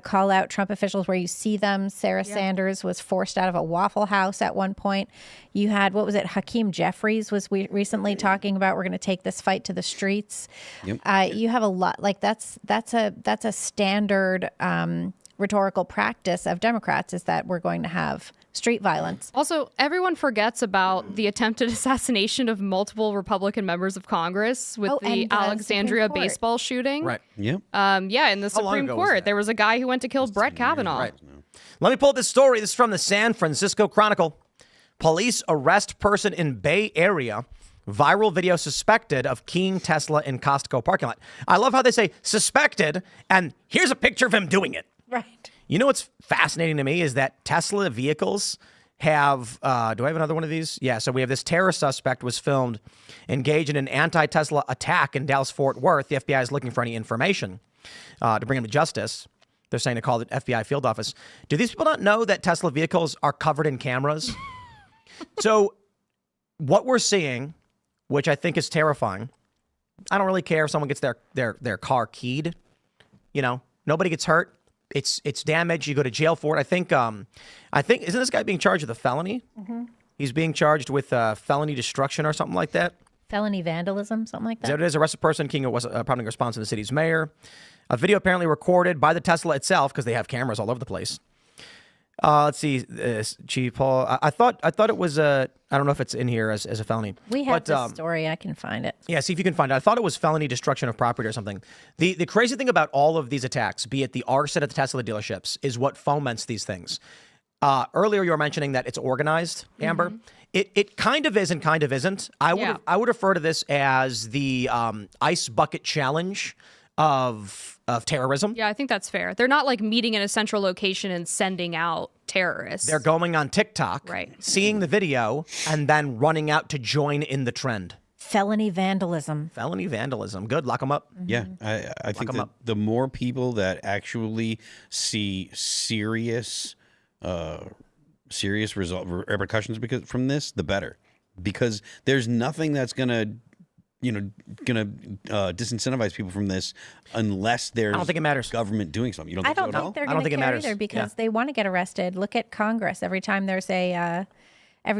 call out Trump officials where you see them. Sarah Sanders was forced out of a Waffle House at one point. You had, what was it? Hakeem Jeffries was recently talking about, we're going to take this fight to the streets. Yep. You have a lot, like that's a standard rhetorical practice of Democrats, is that we're going to have street violence.
Also, everyone forgets about the attempted assassination of multiple Republican members of Congress with the Alexandria baseball shooting.
Right. Yeah.
In the Supreme Court, there was a guy who went to kill Brett Kavanaugh.
Right. Let me pull up this story. This is from the San Francisco Chronicle. Police arrest person in Bay Area. Viral video suspected of keying Tesla in Costco parking lot. I love how they say suspected, and here's a picture of him doing it.
Right.
You know what's fascinating to me is that Tesla vehicles have, do I have another one of these? Yeah, so we have this terror suspect was filmed engaged in an anti-Tesla attack in Dallas-Fort Worth. The FBI is looking for any information to bring him to justice. They're saying to call the FBI field office. Do these people not know that Tesla vehicles are covered in cameras? So what we're seeing, which I think is terrifying, I don't really care if someone gets their car keyed. You know, nobody gets hurt. It's damage. You go to jail for it. I think isn't this guy being charged with a felony? Mm-hmm. He's being charged with felony destruction or something like that.
Felony vandalism, something like that.
Is that what it is? Arrested person keying was prompting a response to the city's mayor. A video apparently recorded by the Tesla itself, because they have cameras all over the place. Let's see, Chief Paul. I thought it was I don't know if it's in here as a felony.
We have this story. I can find it.
Yeah, see if you can find it. I thought it was felony destruction of property or something. The crazy thing about all of these attacks, be it the arson at the Tesla dealerships, is what foments these things. Earlier you were mentioning that it's organized, Amber. Mm-hmm. It kind of is and kind of isn't. I would refer to this as the ice bucket challenge of terrorism.
Yeah, I think that's fair. They're not like meeting in a central location and sending out terrorists.
They're going on TikTok,
right,
seeing the video, and then running out to join in the trend.
Felony vandalism.
Felony vandalism. Good. Lock them up.
Yeah, I think that the more people that actually see serious repercussions from this, the better. Because there's nothing that's gonna disincentivize people from this unless there's
I don't think it matters.
Government doing something. You don't
I
think
don't
so at all?
think they're going to care either, because they want to get arrested. Look at Congress. Every time there's a
they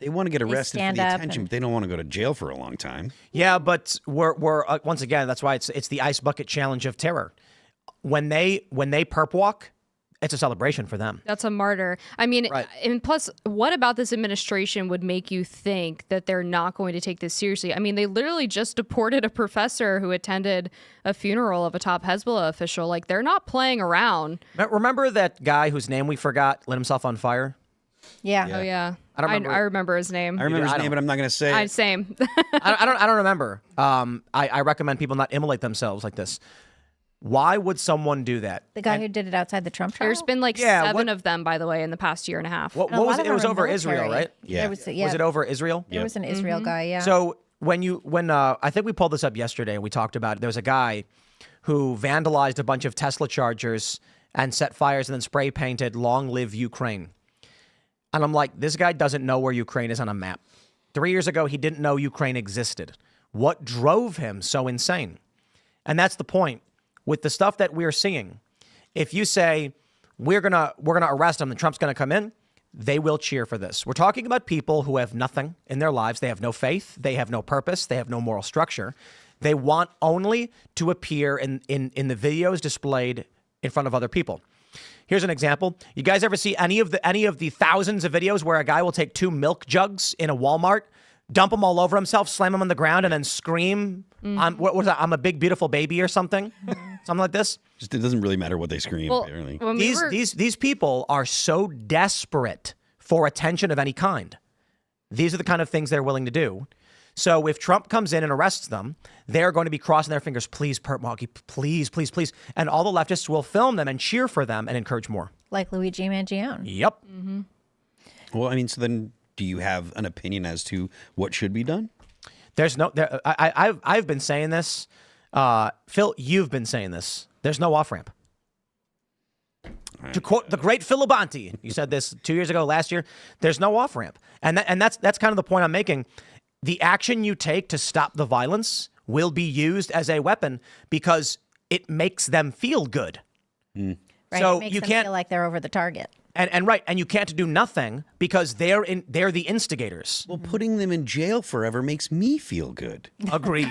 want to get arrested for the attention, but they don't want to go to jail for a long time.
Yeah, but we're once again, that's why it's the ice bucket challenge of terror. When they perp walk, it's a celebration for them.
That's a martyr. I mean,
right.
And plus, what about this administration would make you think that they're not going to take this seriously? I mean, they literally just deported a professor who attended a funeral of a top Hezbollah official. Like, they're not playing around.
Remember that guy whose name we forgot lit himself on fire?
Yeah.
Oh, yeah.
I
remember his name.
I remember his name, but I'm not going to say it.
Same.
I don't remember. I recommend people not immolate themselves like this. Why would someone do that?
The guy who did it outside the Trump trial?
There's been like 7 of them, by the way, in the past year and a half.
What was it? It was over Israel, right?
Yeah.
Was it over Israel?
There was an Israel guy, yeah.
So when I think we pulled this up yesterday and we talked about it, there was a guy who vandalized a bunch of Tesla chargers and set fires and then spray painted "Long Live Ukraine." And I'm like, this guy doesn't know where Ukraine is on a map. 3 years ago, he didn't know Ukraine existed. What drove him so insane? And that's the point. With the stuff that we're seeing, if you say we're gonna arrest him and Trump's gonna come in, they will cheer for this. We're talking about people who have nothing in their lives. They have no faith. They have no purpose. They have no moral structure. They want only to appear in the videos displayed in front of other people. Here's an example. You guys ever see any of the thousands of videos where a guy will take 2 milk jugs in a Walmart, dump them all over himself, slam them on the ground, and then scream, what was that? I'm a big, beautiful baby or something? Something like this?
Just, it doesn't really matter what they scream.
Well,
apparently.
These people are so desperate for attention of any kind. These are the kind of things they're willing to do. So if Trump comes in and arrests them, they're going to be crossing their fingers, please, Pert Monkey, please, please, please. And all the leftists will film them and cheer for them and encourage more.
Like Luigi Mangione.
Yep.
Well, I mean, so then do you have an opinion as to what should be done?
There's no, I've been saying this. Phil, you've been saying this. There's no off-ramp. To quote the great Phil Labonte, you said this 2 years ago, last year, there's no off-ramp. And that's kind of the point I'm making. The action you take to stop the violence will be used as a weapon because it makes them feel good.
Right.
So
it makes
you
them
can't
feel like they're over the target.
and you can't do nothing because they're the instigators.
Well, putting them in jail forever makes me feel good.
Agreed.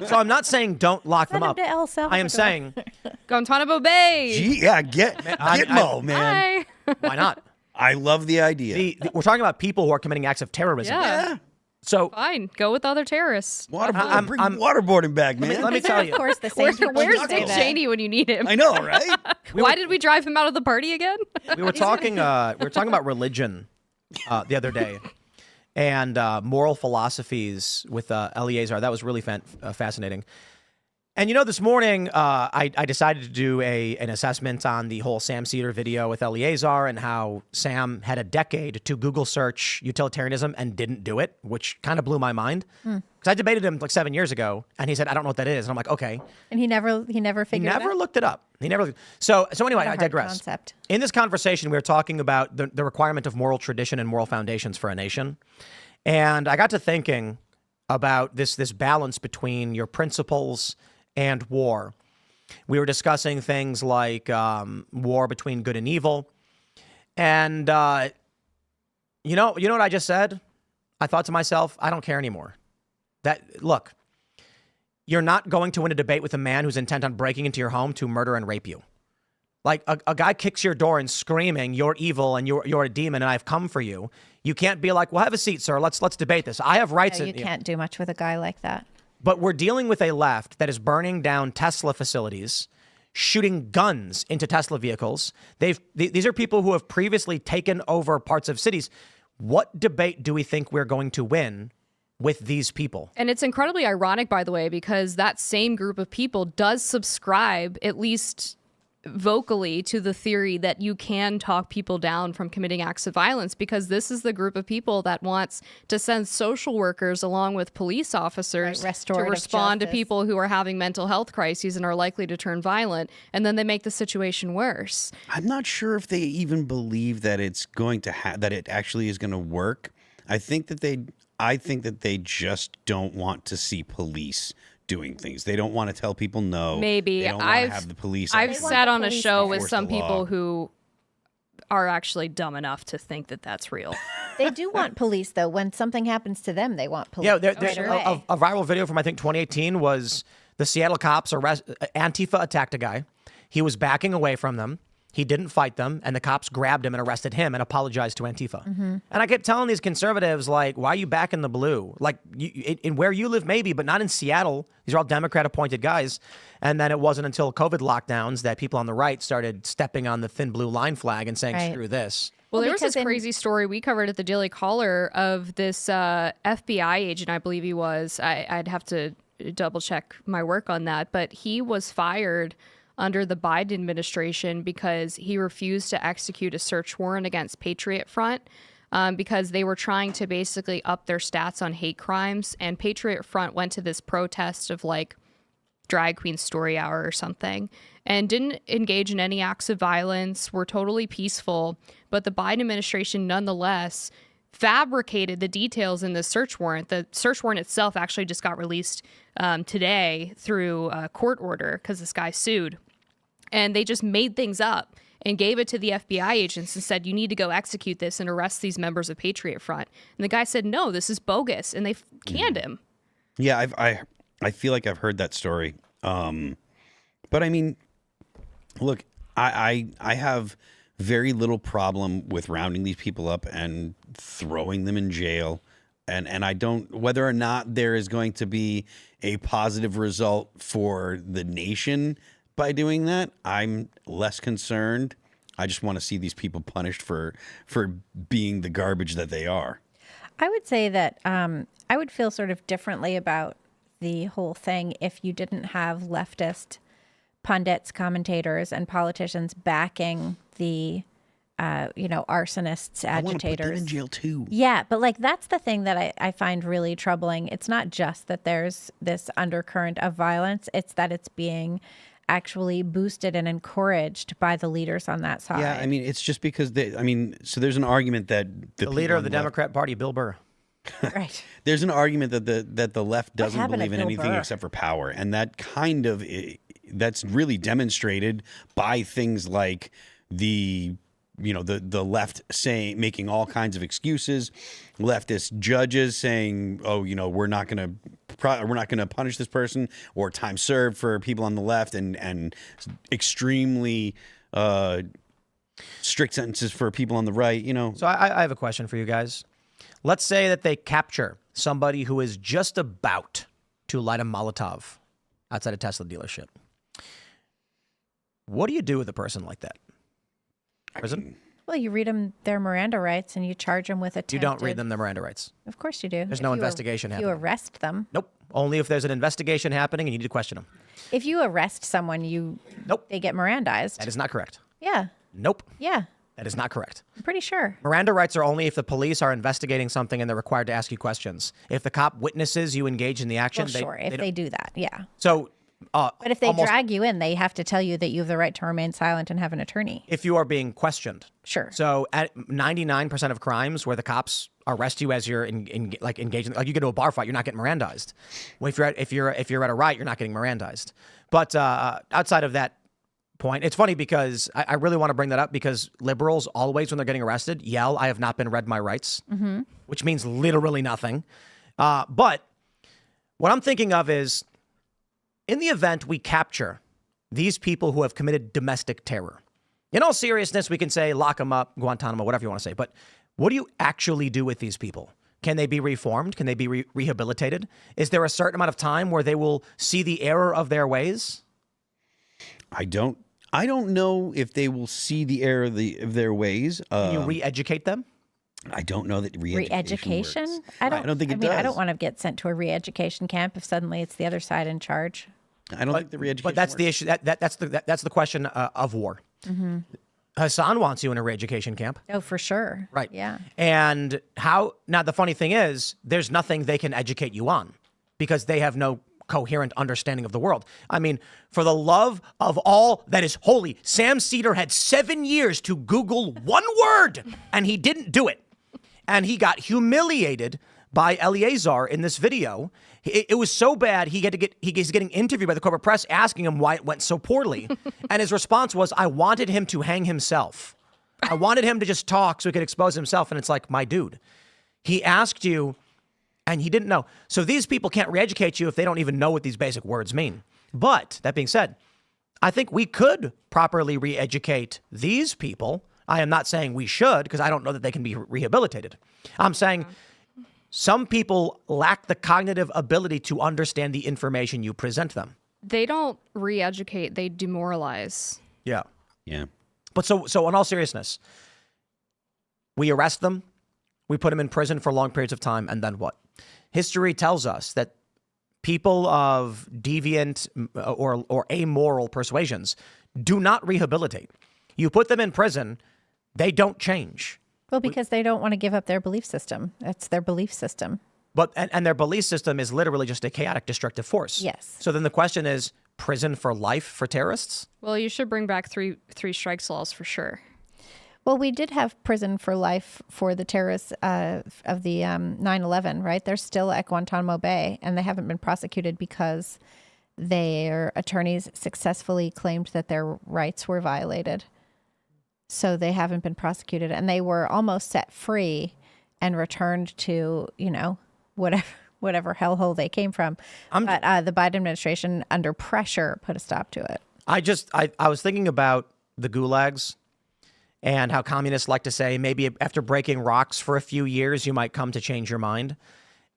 So I'm not saying don't lock them up.
to El Salvador.
I am saying
Guantanamo Bay.
Gee, yeah, get Mo, man.
Hi.
why not?
I love the idea.
We're talking about people who are committing acts of terrorism.
Yeah.
So
Fine. Go with other terrorists.
Bring waterboarding back, man.
let me tell
Of
you.
course, the same people
Where's
who say
Dick
that.
Cheney when you need him?
I know, right?
Why did we drive him out of the party again?
We were talking about religion the other day and moral philosophies with Eleazar. That was really fascinating. And this morning I decided to do an assessment on the whole Sam Cedar video with Eleazar and how Sam had a decade to Google search utilitarianism and didn't do it, which kind of blew my mind. Because I debated him like 7 years ago, and he said, "I don't know what that is." And I'm like, "Okay."
And he never
He
figured it
never
out.
looked it up. He never. So anyway,
What a
I
hard
digress.
concept.
In this conversation, we were talking about the requirement of moral tradition and moral foundations for a nation, and I got to thinking about this balance between your principles and war. We were discussing things like war between good and evil, and you know what I just said? I thought to myself, I don't care anymore. Look, you're not going to win a debate with a man who's intent on breaking into your home to murder and rape you. Like a guy kicks your door and screaming, "You're evil and you're a demon and I've come for you." You can't be like, "Well, have a seat, sir. Let's debate this. I have rights."
No, you can't do much with a guy like that.
But we're dealing with a left that is burning down Tesla facilities, shooting guns into Tesla vehicles. These are people who have previously taken over parts of cities. What debate do we think we're going to win with these people?
And it's incredibly ironic, by the way, because that same group of people does subscribe, at least vocally, to the theory that you can talk people down from committing acts of violence, because this is the group of people that wants to send social workers along with police officers
Right,
to
restorative
respond to
justice.
people who are having mental health crises and are likely to turn violent, and then they make the situation worse.
I'm not sure if they even believe that it's going to that it actually is going to work. I think that they just don't want to see police doing things. They don't want to tell people no.
Maybe.
They don't want to have the police.
I've
want
sat
the
on a
police
show
to
with
enforce
some
the law.
people who are actually dumb enough to think that that's real.
They do want police, though. When something happens to them, they want police.
Yeah,
right
there's
away.
a viral video from I think 2018 was the Seattle cops Antifa attacked a guy. He was backing away from them. He didn't fight them, and the cops grabbed him and arrested him and apologized to Antifa. And I kept telling these conservatives, like, why are you back in the blue? Like, in where you live, maybe, but not in Seattle. These are all Democrat-appointed guys. And then it wasn't until COVID lockdowns that people on the right started stepping on the thin blue line flag and saying,
Right.
screw this.
Well, there was
because
this crazy story we covered at the Daily Caller of this FBI agent, I believe he was. I'd have to double check my work on that, but he was fired under the Biden administration because he refused to execute a search warrant against Patriot Front because they were trying to basically up their stats on hate crimes. And Patriot Front went to this protest of like Drag Queen Story Hour or something and didn't engage in any acts of violence, were totally peaceful. But the Biden administration nonetheless fabricated the details in the search warrant. The search warrant itself actually just got released today through a court order because this guy sued. And they just made things up and gave it to the FBI agents and said, you need to go execute this and arrest these members of Patriot Front. And the guy said, no, this is bogus. And they canned him.
Yeah, I feel like I've heard that story. But I mean, look, I have very little problem with rounding these people up and throwing them in jail. And I don't, whether or not there is going to be a positive result for the nation by doing that, I'm less concerned. I just want to see these people punished for being the garbage that they are.
I would say that I would feel sort of differently about the whole thing if you didn't have leftist pundits, commentators, and politicians backing the, arsonists,
I want to put them
agitators.
in jail too.
Yeah, but like that's the thing that I find really troubling. It's not just that there's this undercurrent of violence, it's that it's being actually boosted and encouraged by the leaders on that side.
Yeah, I mean, it's just because so there's an argument that
The leader of the Democrat Party, Bill Burr.
Right.
there's an argument that the left doesn't
happened to
believe in
Bill
anything
Burr?
except for power, and that kind of that's really demonstrated by things like the left making all kinds of excuses, leftist judges saying, oh, we're not going to punish this person, or time served for people on the left, and extremely strict sentences for people on the right.
So I have a question for you guys. Let's say that they capture somebody who is just about to light a Molotov outside a Tesla dealership. What do you do with a person like that? Prison?
Well, you read them their Miranda rights and you charge them with attempted.
You don't read them the Miranda rights.
Of course you do.
There's
If
no
you
investigation
if
happening.
You arrest them.
Nope. Only if there's an investigation happening and you need to question them.
If you arrest someone,
Nope.
they get Mirandized.
That is not correct.
Yeah.
Nope.
Yeah.
That is not correct.
I'm pretty sure.
Miranda rights are only if the police are investigating something and they're required to ask you questions. If the cop witnesses you engage in the action,
Well, sure. If they do that, yeah.
So,
But if they
almost-
drag you in, they have to tell you that you have the right to remain silent and have an attorney.
if you are being questioned.
Sure.
So at 99% of crimes where the cops arrest you as you're engaging, like you get to a bar fight, you're not getting Mirandized. Well, if you're at a riot, you're not getting Mirandized. But outside of that point, it's funny because I really want to bring that up because liberals always, when they're getting arrested, yell, "I have not been read my rights," which means literally nothing. But what I'm thinking of is, in the event we capture these people who have committed domestic terror, in all seriousness, we can say lock them up, Guantanamo, whatever you want to say. But what do you actually do with these people? Can they be reformed? Can they be rehabilitated? Is there a certain amount of time where they will see the error of their ways?
I don't know if they will see the error of their ways.
Can you re-educate them?
I don't know that
Re-education?
works.
I
don't think it does.
I don't want to get sent to a re-education camp if suddenly it's the other side in charge.
I don't think the re-education
But that's
works.
the issue. That's the question of war. Hassan wants you in a re-education camp.
Oh, for sure.
Right.
Yeah.
And now the funny thing is, there's nothing they can educate you on because they have no coherent understanding of the world. I mean, for the love of all that is holy, Sam Cedar had 7 years to Google one word and he didn't do it. And he got humiliated by Eleazar in this video. It was so bad, he's getting interviewed by the corporate press asking him why it went so poorly. And his response was, I wanted him to hang himself. I wanted him to just talk so he could expose himself. And it's like, my dude, he asked you and he didn't know. So these people can't re-educate you if they don't even know what these basic words mean. But that being said, I think we could properly re-educate these people. I am not saying we should because I don't know that they can be rehabilitated. I'm saying some people lack the cognitive ability to understand the information you present them.
They don't re-educate, they demoralize.
Yeah.
Yeah.
But so in all seriousness, we arrest them, we put them in prison for long periods of time, and then what? History tells us that people of deviant or amoral persuasions do not rehabilitate. You put them in prison, they don't change.
Well, because they don't want to give up their belief system. That's their belief system.
But and their belief system is literally just a chaotic, destructive force.
Yes.
So then the question is, prison for life for terrorists?
Well, you should bring back three strikes laws for sure.
Well, we did have prison for life for the terrorists of the 9/11, right? They're still at Guantanamo Bay, and they haven't been prosecuted because their attorneys successfully claimed that their rights were violated. So they haven't been prosecuted, and they were almost set free and returned to, whatever hellhole they came from. But the Biden administration, under pressure, put a stop to it.
I was thinking about the gulags and how communists like to say maybe after breaking rocks for a few years, you might come to change your mind.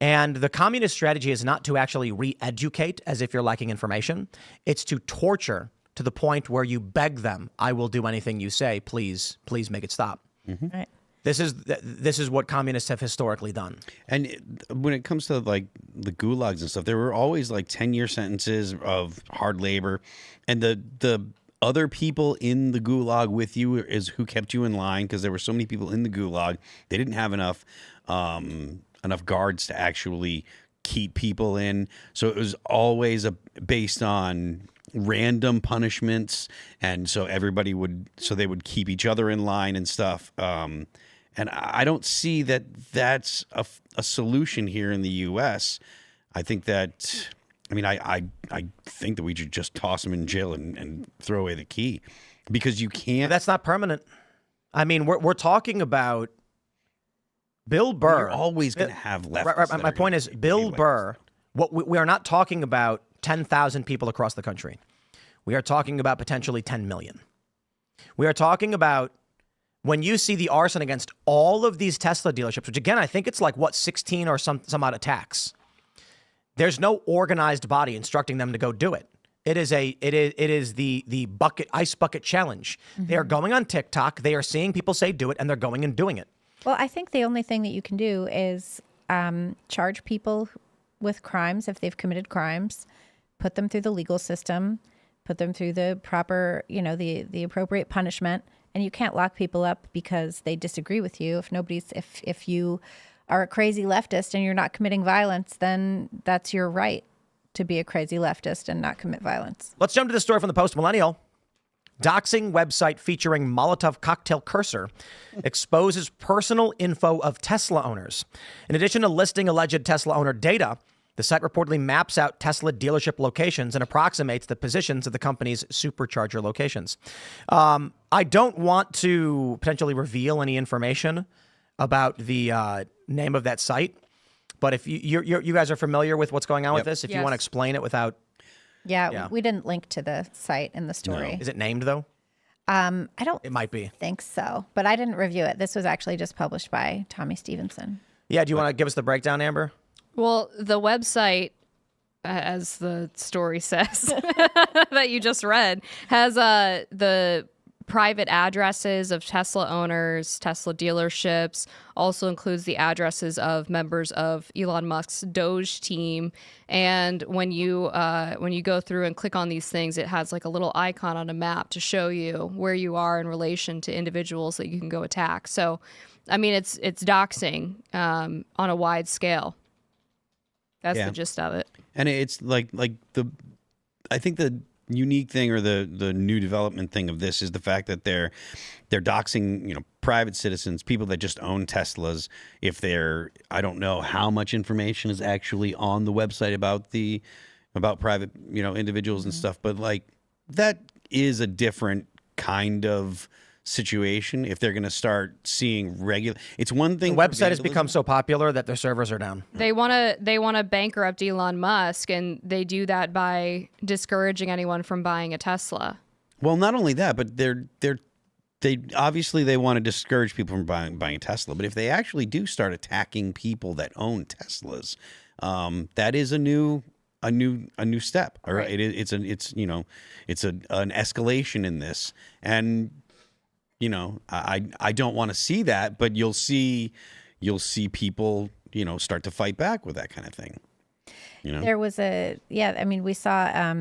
And the communist strategy is not to actually re-educate as if you're lacking information. It's to torture to the point where you beg them, I will do anything you say. Please make it stop.
Right.
This is what communists have historically done.
And when it comes to like the gulags and stuff, there were always like 10-year sentences of hard labor, and the other people in the gulag with you is who kept you in line, because there were so many people in the gulag. They didn't have enough guards to actually keep people in, so it was always based on random punishments, and so they would keep each other in line and stuff. And I don't see that that's a solution here in the U.S. I think that, I mean, I think that we should just toss them in jail and throw away the key, because you can't.
That's not permanent. I mean, we're talking about Bill Burr.
You're always going to have left.
Right. My point is, Bill Burr. We are not talking about 10,000 people across the country. We are talking about potentially 10 million. We are talking about, when you see the arson against all of these Tesla dealerships, which again, I think it's like, 16 or some odd attacks. There's no organized body instructing them to go do it. It is the ice bucket challenge. Mm-hmm. They are going on TikTok. They are seeing people say do it, and they're going and doing it.
Well, I think the only thing that you can do is charge people with crimes if they've committed crimes, put them through the legal system, put them through the proper, the appropriate punishment. And you can't lock people up because they disagree with you. If you are a crazy leftist and you're not committing violence, then that's your right to be a crazy leftist and not commit violence.
Let's jump to the story from the Post Millennial. Doxing website featuring Molotov cocktail cursor exposes personal info of Tesla owners. In addition to listing alleged Tesla owner data, the site reportedly maps out Tesla dealership locations and approximates the positions of the company's supercharger locations. I don't want to potentially reveal any information about the name of that site, but if you guys are familiar with what's going on with this, if you want to explain it without...
Yeah, we didn't link to the site in the story.
No. Is it named, though?
I don't
It might be.
think so, but I didn't review it. This was actually just published by Tommy Stevenson.
Yeah, do you want to give us the breakdown, Amber?
Well, the website, as the story says, that you just read, has the private addresses of Tesla owners, Tesla dealerships, also includes the addresses of members of Elon Musk's Doge team. And when you go through and click on these things, it has like a little icon on a map to show you where you are in relation to individuals that you can go attack. So, I mean, it's doxing on a wide scale. That's the gist of it.
And it's I think the unique thing, or the new development thing of this, is the fact that they're doxing, private citizens, people that just own Teslas. If I don't know how much information is actually on the website about private, individuals and stuff, but like that is a different kind of situation. If they're going to start seeing it's one thing.
The website has become so popular that their servers are down.
They want to bankrupt Elon Musk, and they do that by discouraging anyone from buying a Tesla.
Well, not only that, but they obviously want to discourage people from buying a Tesla. But if they actually do start attacking people that own Teslas, that is a new step. All right, it's an escalation in this. And I don't want to see that, but you'll see people, start to fight back with that kind of thing.
There was we saw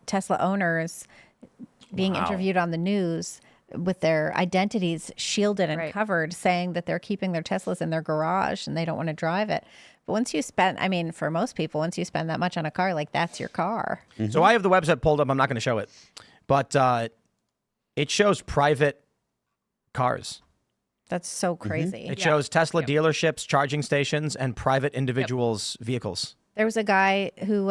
Tesla owners being interviewed on the news with their identities shielded and covered, saying that they're keeping their Teslas in their garage and they don't want to drive it. But for most people, once you spend that much on a car, like, that's your car.
Mm-hmm. So I have the website pulled up. I'm not going to show it, but it shows private cars.
That's so crazy.
Mm-hmm. It shows Tesla dealerships, charging stations, and private individuals' vehicles.
There was a guy who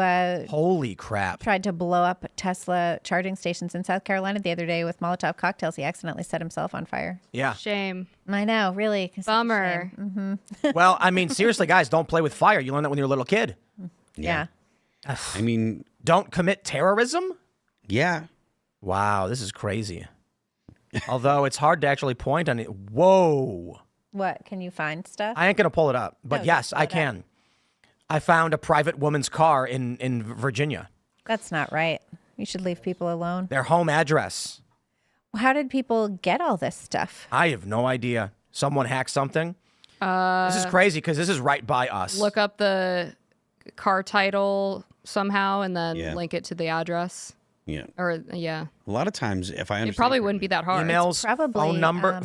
holy crap,
tried to blow up Tesla charging stations in South Carolina the other day with Molotov cocktails. He accidentally set himself on fire.
Yeah.
Shame.
I know, really.
Bummer.
Mm-hmm.
Well, I mean, seriously, guys, don't play with fire. You learn that when you're a little kid.
Yeah.
I mean,
don't commit terrorism?
Yeah.
Wow, this is crazy. Although it's hard to actually point on it. Whoa.
What? Can you find stuff?
I ain't going to pull it up, but yes, I can. I found a private woman's car in Virginia.
That's not right. You should leave people alone.
Their home address.
How did people get all this stuff?
I have no idea. someone hacked something. This is crazy because this is right by us.
Look up the car title somehow and then
Yeah.
link it to the address.
Yeah.
Or yeah,
A lot of times, if I understand,
it probably wouldn't be that hard.
Emails,
probably,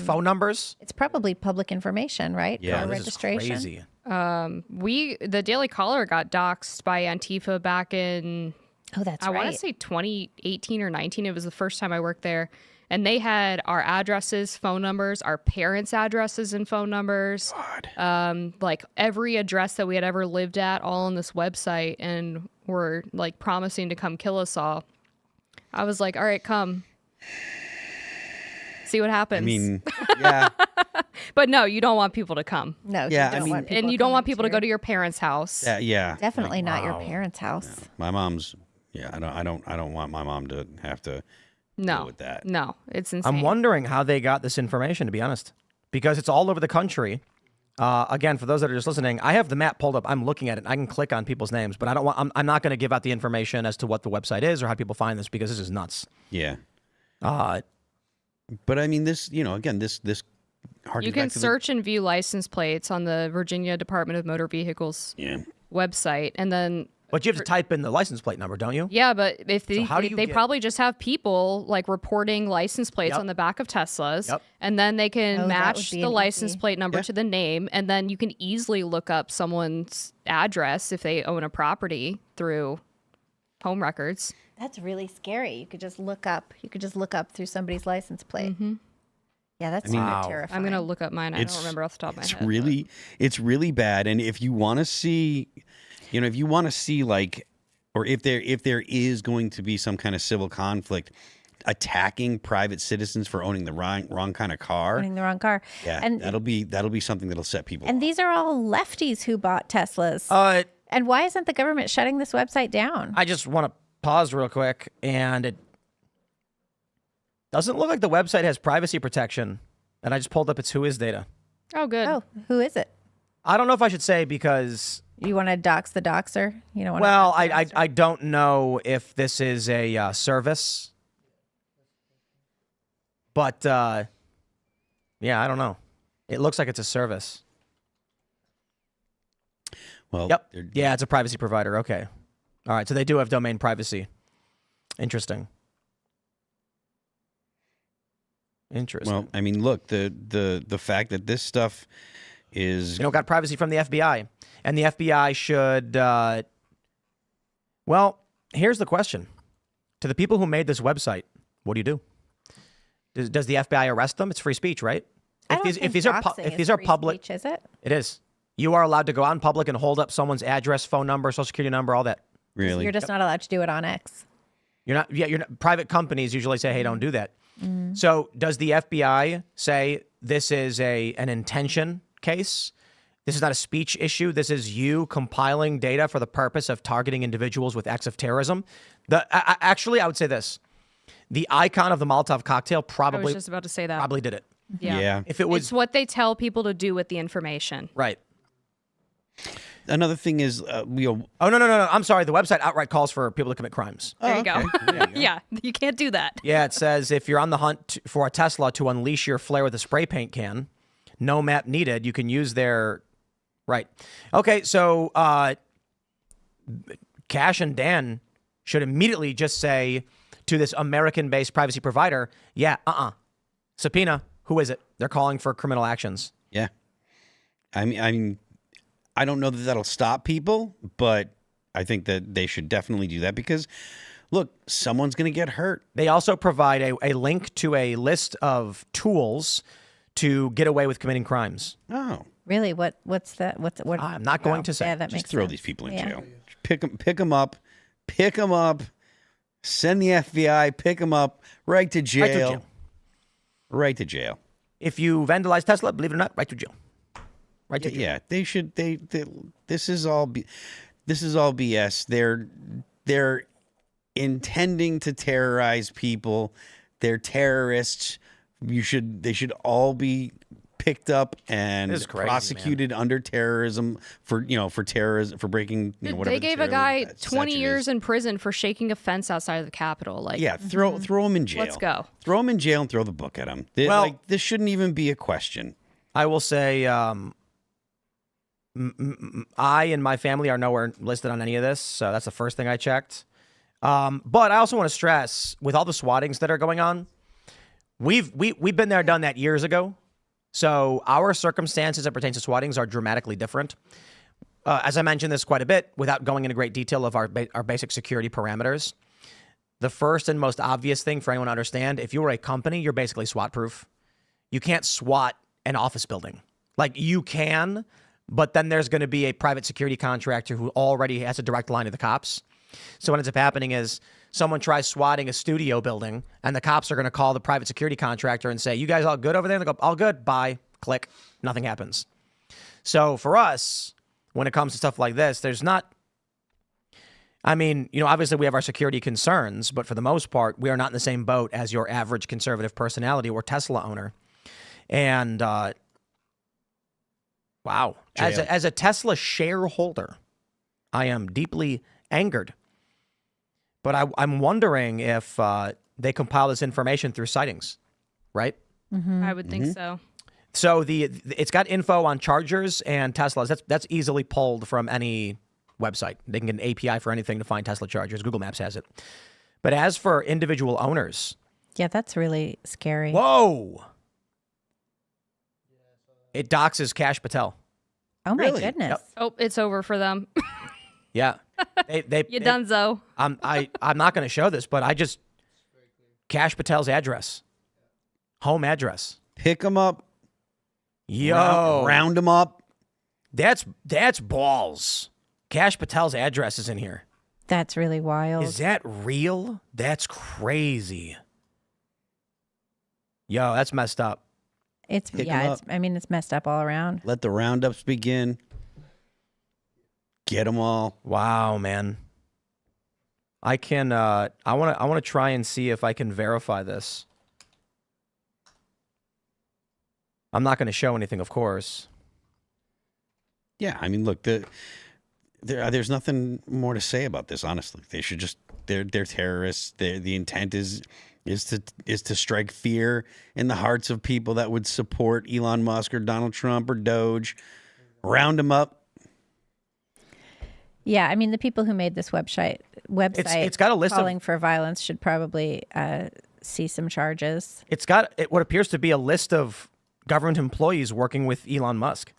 phone numbers.
It's probably public information, right?
Yeah.
For
This is
registration.
crazy.
The Daily Caller got doxxed by Antifa back in
Oh, that's
I
right.
want to say 2018 or 19. It was the first time I worked there. And they had our addresses, phone numbers, our parents' addresses and phone numbers.
God.
Like every address that we had ever lived at, all on this website, and were like promising to come kill us all. I was like, all right, come. See what happens.
I mean, yeah.
but no, you don't want people to come.
No,
Yeah,
you don't
I mean-
want people
And you don't want
coming
people to go to your parents' house.
Yeah.
Definitely not your
wow.
parents' house.
My mom's. Yeah, I don't want my mom to have to
No,
deal with that.
no, it's insane.
I'm wondering how they got this information, to be honest, because it's all over the country. Again, for those that are just listening, I have the map pulled up. I'm looking at it. I can click on people's names, but I don't want. I'm not going to give out the information as to what the website is or how people find this because this is nuts.
Yeah.
Uh,
But I mean, this. Again, this. Harkens
You can
back to
search and view license plates on the Virginia Department of Motor Vehicles
Yeah.
website, and then
but you have to type in the license plate number, don't you?
yeah, but if they
how do you
they
get-
probably just have people like reporting license plates
Yep.
on the back of Teslas,
Yep.
and then they can
Oh, that
match
would be
the
an
license
easy-
plate number
Yeah.
to the name, and then you can easily look up someone's address if they own a property through home records.
That's really scary. You could just look up. You could just look up through somebody's license plate. Yeah, that's
mean-
super
Wow.
terrifying.
I'm gonna look up mine. I
It's-
don't remember off the top of my
It's
head.
really, it's really bad. And if you want to see, if you want to see like, or if there is going to be some kind of civil conflict, attacking private citizens for owning the wrong kind of car,
owning the wrong car.
yeah,
and
that'll be something that'll set people.
and
off.
these are all lefties who bought Teslas. And why isn't the government shutting this website down?
I just want to pause real quick, and it doesn't look like the website has privacy protection. And I just pulled up its who is data.
Oh, good.
Oh, who is it?
I don't know if I should say because,
You want to dox the doxer? You don't want
well,
to
I don't know if this is a service, but yeah, I don't know. It looks like it's a service.
Well,
Yep.
they're-
Yeah, it's a privacy provider. Okay. All right. So they do have domain privacy. Interesting. Interesting.
Well, I mean, look, the fact that this stuff is
got privacy from the FBI, and the FBI should. Well, here's the question: to the people who made this website, what do you do? Does the FBI arrest them? It's free speech, right?
I don't think
if these are
doxing
if
is
these are
free
public,
speech, is it?
it is. You are allowed to go out in public and hold up someone's address, phone number, social security number, all that.
really.
You're just not allowed to do it on X.
You're not. Yeah, you're not. Private companies usually say, "Hey, don't do that." So, does the FBI say this is an intention case? This is not a speech issue. This is you compiling data for the purpose of targeting individuals with acts of terrorism. Actually, I would say this: the icon of the Molotov cocktail
I was
probably
just about to say that.
probably did it.
Yeah.
If it was
It's what they tell people to do with the information.
right.
Another thing is,
Oh no. I'm sorry. The website outright calls for people to commit crimes.
There you go. Yeah, you can't do that.
Yeah, it says if you're on the hunt for a Tesla to unleash your flare with a spray paint can, no map needed. You can use their right. Okay, so Cash and Dan should immediately just say to this American-based privacy provider, yeah, subpoena. Who is it? They're calling for criminal actions.
yeah. I mean, I don't know that that'll stop people, but I think that they should definitely do that because, look, someone's going to get hurt.
They also provide a link to a list of tools to get away with committing crimes.
Oh,
Really? What's that? What?
I'm not going to say.
Yeah, that
just
makes
throw
sense.
these people in
Yeah.
jail. Pick them up, send the FBI, pick them up, right to jail. Right to jail.
If you vandalize Tesla, believe it or not, right to jail. Right to jail.
Yeah, they should. This is all BS. They're intending to terrorize people. They're terrorists. They should all be picked up and
This is crazy,
prosecuted under terrorism for terrorism for breaking whatever.
They
the
gave a
terror
guy
statute
20 years
is.
in prison for shaking a fence outside of the Capitol. Like,
Yeah, throw him in jail.
Let's go.
Throw him in jail and throw the book at him.
Well-
This shouldn't even be a question.
I will say I and my family are nowhere listed on any of this, so that's the first thing I checked. But I also want to stress, with all the swattings that are going on, we've been there, done that years ago. So our circumstances that pertain to swattings are dramatically different. As I mentioned this quite a bit, without going into great detail of our basic security parameters, the first and most obvious thing for anyone to understand, if you were a company, you're basically SWAT-proof. You can't SWAT an office building. Like, you can, but then there's going to be a private security contractor who already has a direct line to the cops. So what ends up happening is someone tries swatting a studio building, and the cops are going to call the private security contractor and say, "You guys all good over there?" And they go, "All good, bye." Click. Nothing happens. So for us, when it comes to stuff like this, there's not... I mean, obviously we have our security concerns, but for the most part, we are not in the same boat as your average conservative personality or Tesla owner. And, wow. As a Tesla shareholder, I am deeply angered. But I'm wondering if they compile this information through sightings, right?
Mm-hmm.
I would think so.
So it's got info on Chargers and Teslas. That's easily pulled from any website. They can get an API for anything to find Tesla chargers. Google Maps has it. But as for individual owners...
Yeah, that's really scary.
Whoa! It doxes Kash Patel.
Oh, my
Really?
goodness.
Yep.
Oh, it's over for them.
Yeah.
You donezo.
I'm not going to show this, but Kash Patel's address. Home address.
Pick them up.
Yo.
Round them up.
That's balls. Kash Patel's address is in here.
That's really wild.
Is that real? That's crazy. Yo, that's messed up.
It's
Pick 'em
yeah.
up.
It's messed up all around.
Let the roundups begin. Get them all.
Wow, man. I can. I want to try and see if I can verify this. I'm not going to show anything, of course.
Yeah, I mean, look, there's nothing more to say about this. Honestly, they should just they're terrorists. The intent is to strike fear in the hearts of people that would support Elon Musk or Donald Trump or Doge. Round them up.
Yeah, I mean, the people who made this website
It's got a list of-
calling for violence should probably see some charges.
It's got what appears to be a list of government employees working with Elon Musk.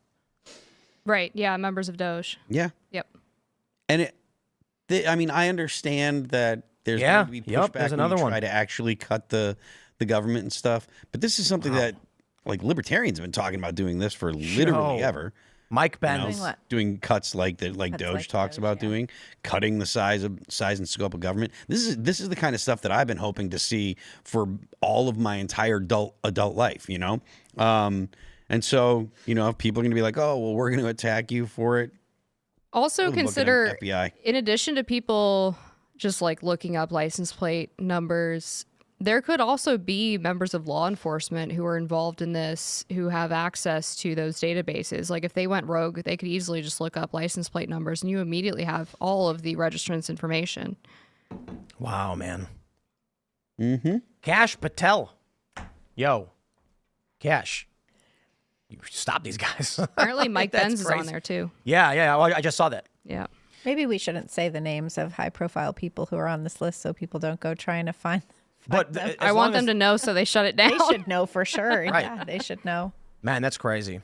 Right. Yeah. Members of Doge.
Yeah,
Yep.
and I mean, I understand that there's
Yeah,
going to be
yep,
pushback
there's
when
another
you
one.
try to actually cut the government and stuff. But this is something that, like, libertarians have been talking about doing this for literally
Yo.
ever.
Mike
You know,
Benz.
Doing what?
doing cuts like Doge
like
talks
Doge,
about
yeah.
doing, cutting the size and scope of government. This is the kind of stuff that I've been hoping to see for all of my entire adult life, And so, if people are going to be like, "Oh, well, we're going to attack you for it."
Also
Look at
consider,
FBI.
in addition to people just like looking up license plate numbers, there could also be members of law enforcement who are involved in this, who have access to those databases. Like, if they went rogue, they could easily just look up license plate numbers and you immediately have all of the registrants' information.
Wow, man.
Mm-hmm.
Kash Patel. Yo. Kash. You stop these guys.
Apparently Mike
That's
Benz is on
crazy.
there too.
Yeah. Well, I just saw that.
Yeah.
Maybe we shouldn't say the names of high-profile people who are on this list, so people don't go trying to find.
But
them.
I want them to know so they shut it down.
They should know for sure.
Right.
Yeah, they should know.
Man, that's crazy.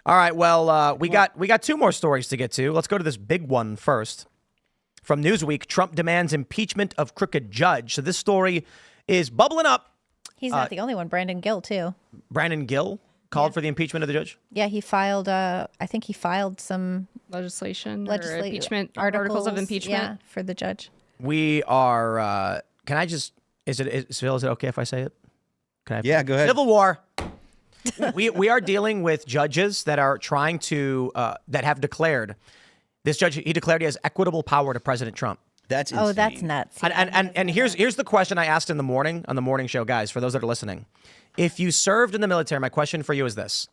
All right, well, we got two more stories to get to. Let's go to this big one first. From Newsweek, Trump demands impeachment of crooked judge. So this story is bubbling up.
He's not the only one. Brandon Gill too.
Brandon Gill called for the impeachment of the judge.
Yeah, he filed. I think he filed some
Legislation or
legislative
impeachment articles of impeachment.
Yeah, for the judge.
We are. Can I just? Phil? Is it okay if I say it? Can I?
Yeah, go ahead.
Civil War. we are dealing with judges that are trying to that have declared. This judge, he declared he has equitable power to President Trump.
That's insane.
Oh, that's nuts.
And here's the question I asked in the morning on the morning show, guys. For those that are listening, if you served in the military, my question for you is this: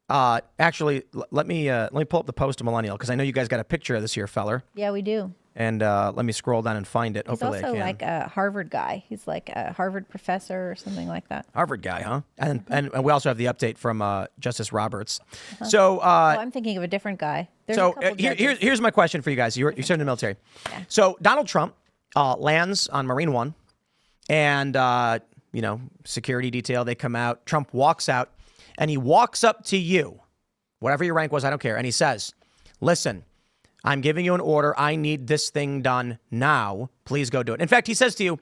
Actually, let me pull up the post of Millennial because I know you guys got a picture of this here feller.
Yeah, we do.
And let me scroll down and find it.
He's
Hopefully
also
I can.
like a Harvard guy. He's like a Harvard professor or something like that.
Harvard guy, huh? And we also have the update from Justice Roberts. So
I'm thinking of a different guy. There's a couple judges.
here's my question for you guys. You're serving in the military. Yeah. So Donald Trump lands on Marine One, and security detail, they come out. Trump walks out, and he walks up to you, whatever your rank was, I don't care, and he says, "Listen, I'm giving you an order. I need this thing done now. Please go do it." In fact, he says to you,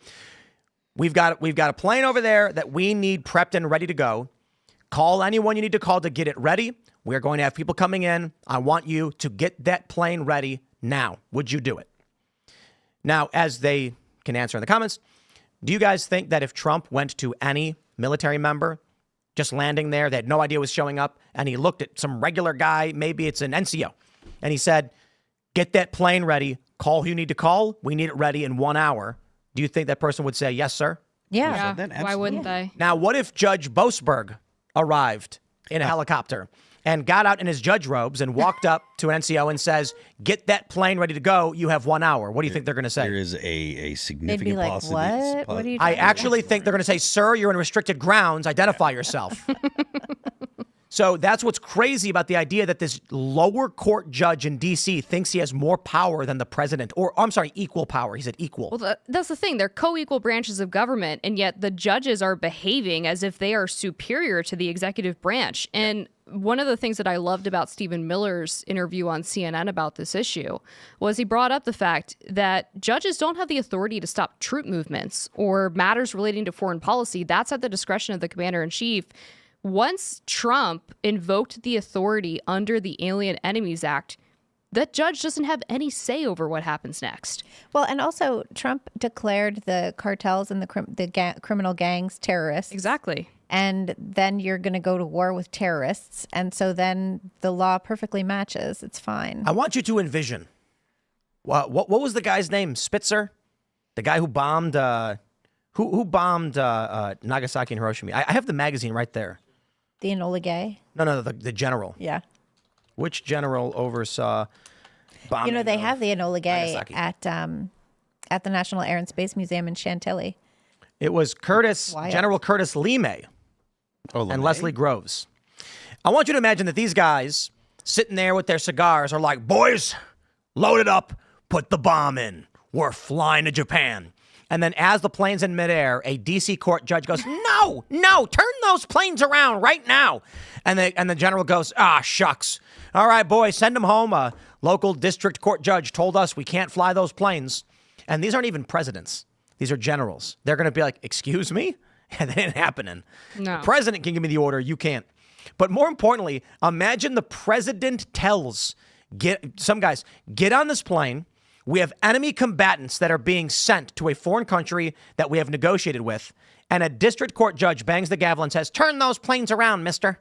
We've got a plane over there that we need prepped and ready to go. Call anyone you need to call to get it ready. We're going to have people coming in. I want you to get that plane ready now. Would you do it? Now, as they can answer in the comments, do you guys think that if Trump went to any military member just landing there, they had no idea was showing up, and he looked at some regular guy, maybe it's an NCO, and he said, "Get that plane ready. Call who you need to call. We need it ready in 1 hour." Do you think that person would say, "Yes, sir"?
Yeah.
Why wouldn't they?
Now, what if Judge Boasberg arrived in a helicopter and got out in his judge robes and walked up to an NCO and says, "Get that plane ready to go. You have 1 hour." What do you think they're going to say?
There is a significant
They'd be like,
possibility.
what are you
I
talking
actually think they're going to say, "Sir, you're in restricted grounds. Identify yourself." So that's what's crazy about the idea that this lower court judge in D.C. thinks he has more power than the president, or I'm sorry, equal power. He said equal.
Well, that's the thing. They're co-equal branches of government, and yet the judges are behaving as if they are superior to the executive branch. And one of the things that I loved about Stephen Miller's interview on CNN about this issue was he brought up the fact that judges don't have the authority to stop troop movements or matters relating to foreign policy. That's at the discretion of the commander-in-chief. Once Trump invoked the authority under the Alien Enemies Act, that judge doesn't have any say over what happens next.
Well, and also Trump declared the cartels and the criminal gangs terrorists.
Exactly.
And then you're going to go to war with terrorists. And so then the law perfectly matches. It's fine.
I want you to envision. What was the guy's name? Spitzer? The guy who bombed who bombed Nagasaki and Hiroshima? I have the magazine right there.
The Enola Gay?
No, the general.
Yeah.
Which general oversaw bombing?
They have the Enola Gay
Nagasaki.
at the National Air and Space Museum in Chantilly.
It was General Curtis LeMay and Leslie Groves. I want you to imagine that these guys sitting there with their cigars are like, "Boys, load it up, put the bomb in. We're flying to Japan." And then as the plane's in midair, a D.C. court judge goes, no, turn those planes around right now. And the general goes, shucks. All right, boys, send them home. A local district court judge told us we can't fly those planes. And these aren't even presidents. These are generals. They're going to be like, "Excuse me?" And that ain't happening.
No.
The president can give me the order. You can't. But more importantly, imagine the president tells some guys, "Get on this plane. We have enemy combatants that are being sent to a foreign country that we have negotiated with." And a district court judge bangs the gavel and says, "Turn those planes around, mister."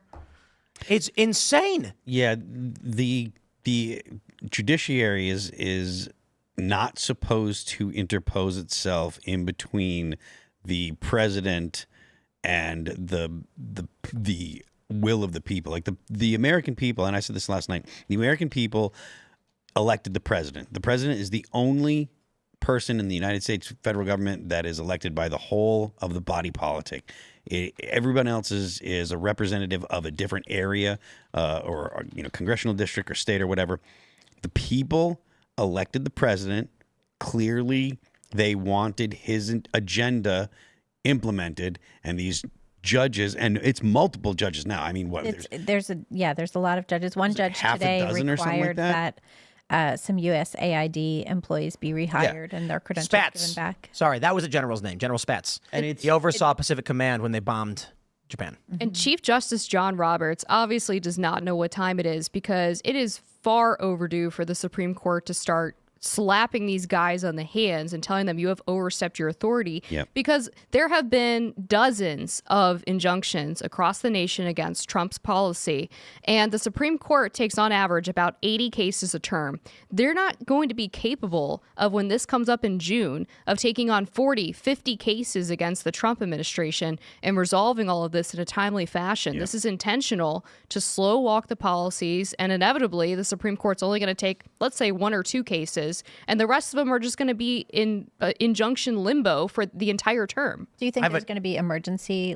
It's insane.
Yeah, the judiciary is not supposed to interpose itself in between the president and the will of the people. Like the American people, and I said this last night, the American people elected the president. The president is the only person in the United States federal government that is elected by the whole of the body politic. Everyone else is a representative of a different area or congressional district or state or whatever. The people elected the president. Clearly, they wanted his agenda implemented, and these judges, and it's multiple judges now. I mean, what?
There's a lot of judges. One judge today required that some USAID employees be rehired and their credentials given back.
Sorry, that was the general's name, General Spatz. And he oversaw Pacific Command when they bombed Japan.
And Chief Justice John Roberts obviously does not know what time it is because it is far overdue for the Supreme Court to start slapping these guys on the hands and telling them you have overstepped your authority.
Yep.
Because there have been dozens of injunctions across the nation against Trump's policy, and the Supreme Court takes on average about 80 cases a term. They're not going to be capable of, when this comes up in June, of taking on 40, 50 cases against the Trump administration and resolving all of this in a timely fashion.
Yep.
This is intentional to slow walk the policies, and inevitably the Supreme Court's only going to take, let's say, 1 or 2 cases, and the rest of them are just going to be in injunction limbo for the entire term.
Do you think there's going to be emergency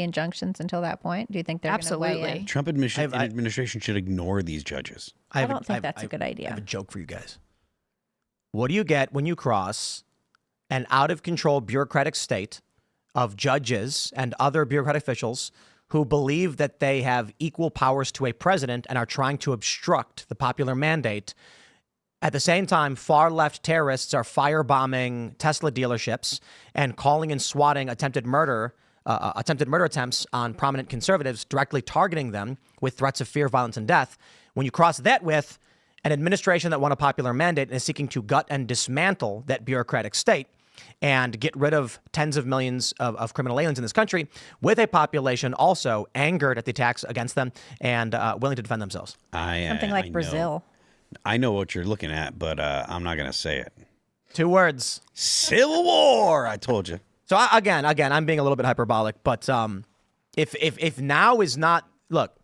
injunctions until that point? Do you think they're going to weigh in?
Trump administration should ignore these judges.
I don't think that's a good idea.
I have a joke for you guys. What do you get when you cross an out-of-control bureaucratic state of judges and other bureaucratic officials who believe that they have equal powers to a president and are trying to obstruct the popular mandate? At the same time, far-left terrorists are firebombing Tesla dealerships and calling and swatting attempted murder attempts on prominent conservatives, directly targeting them with threats of fear, violence, and death. When you cross that with an administration that won a popular mandate and is seeking to gut and dismantle that bureaucratic state and get rid of tens of millions of criminal aliens in this country, with a population also angered at the attacks against them and willing to defend themselves.
Something like Brazil.
I know what you're looking at, but I'm not going to say it.
2 words.
Civil war, I told you.
So again, I'm being a little bit hyperbolic, but if now is not, look,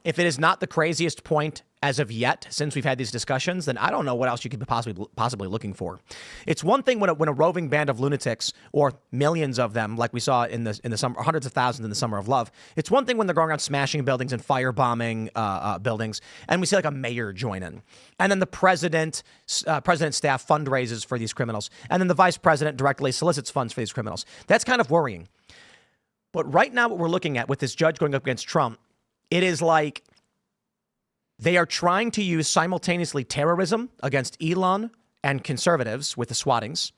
if it is not the craziest point as of yet since we've had these discussions, then I don't know what else you could be possibly looking for. It's one thing when a roving band of lunatics, or millions of them, like we saw in the summer, hundreds of thousands in the Summer of Love. It's one thing when they're going around smashing buildings and firebombing buildings, and we see like a mayor join in, and then the president's staff fundraises for these criminals, and then the vice president directly solicits funds for these criminals. That's kind of worrying. But right now, what we're looking at with this judge going up against Trump, it is like they are trying to use simultaneously terrorism against Elon and conservatives with the swattings,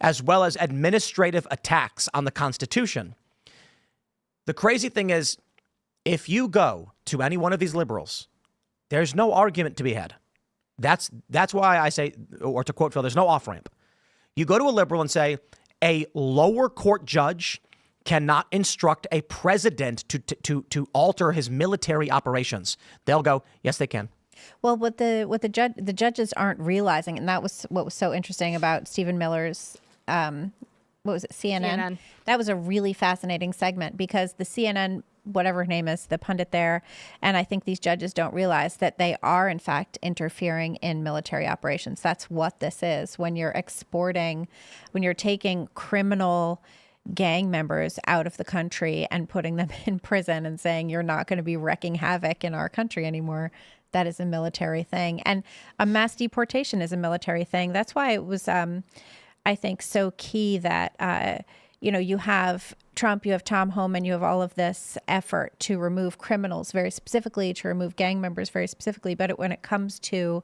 as well as administrative attacks on the Constitution. The crazy thing is, if you go to any one of these liberals, there's no argument to be had. That's why I say, or to quote Phil, there's no off-ramp. You go to a liberal and say, a lower court judge cannot instruct a president to alter his military operations. They'll go, yes, they can.
Well, what the judges aren't realizing, and that was what was so interesting about Stephen Miller's, what was it, CNN? That was a really fascinating segment, because the CNN, whatever her name is, the pundit there, and I think these judges don't realize that they are, in fact, interfering in military operations. That's what this is. When you're taking criminal gang members out of the country and putting them in prison and saying you're not going to be wrecking havoc in our country anymore, that is a military thing. And a mass deportation is a military thing. That's why it was, I think, so key that, you have Trump, you have Tom Homan, you have all of this effort to remove criminals very specifically, to remove gang members very specifically. But when it comes to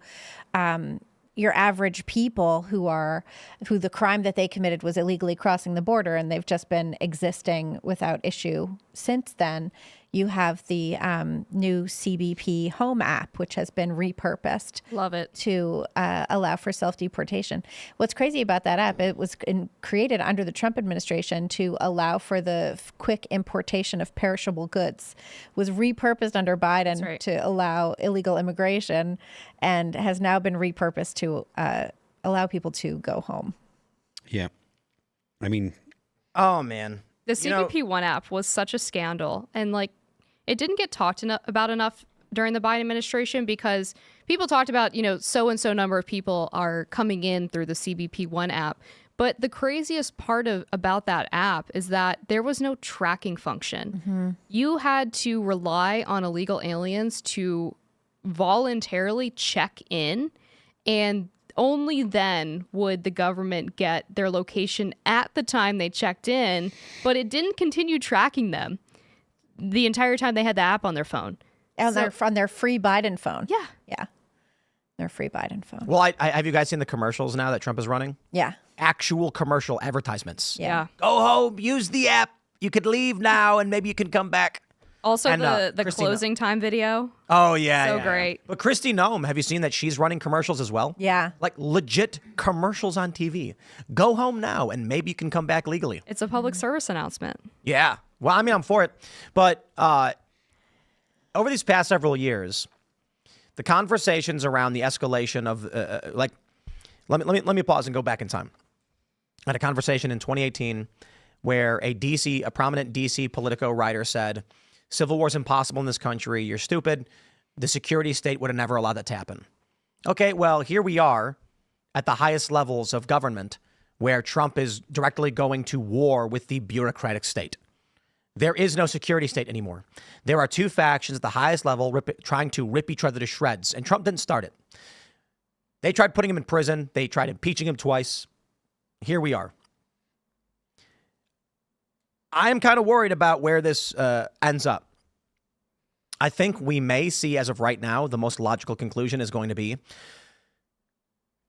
your average people who the crime that they committed was illegally crossing the border, and they've just been existing without issue since then, you have the new CBP Home app, which has been repurposed.
Love it.
To allow for self-deportation. What's crazy about that app, it was created under the Trump administration to allow for the quick importation of perishable goods. Was repurposed under Biden to allow illegal immigration, and has now been repurposed to allow people to go home.
Yeah. I mean,
oh, man.
The CBP One app was such a scandal, and it didn't get talked about enough during the Biden administration, because people talked about, so-and-so number of people are coming in through the CBP One app. But the craziest part about that app is that there was no tracking function. Mm-hmm. You had to rely on illegal aliens to voluntarily check in, and only then would the government get their location at the time they checked in, but it didn't continue tracking them the entire time they had the app on their phone.
On their free Biden phone.
Yeah.
Yeah. Their free Biden phone.
Well, I have you guys seen the commercials now that Trump is running?
Yeah.
Actual commercial advertisements.
Yeah.
Go home, use the app. You could leave now and maybe you can come back.
Also,
And,
the
Christy
closing time video.
Oh, yeah.
So
yeah.
great.
But Christy Nome, have you seen that she's running commercials as well?
Yeah.
Like legit commercials on TV. Go home now and maybe you can come back legally.
It's a public service announcement.
Yeah. Well, I mean, I'm for it. But over these past several years, the conversations around the escalation of, let me pause and go back in time. I had a conversation in 2018 where a prominent DC Politico writer said, civil war is impossible in this country. You're stupid. The security state would have never allowed that to happen. Okay, well, here we are at the highest levels of government where Trump is directly going to war with the bureaucratic state. There is no security state anymore. There are two factions at the highest level trying to rip each other to shreds, and Trump didn't start it. They tried putting him in prison. They tried impeaching him twice. Here we are. I am kind of worried about where this ends up. I think we may see, as of right now, the most logical conclusion is going to be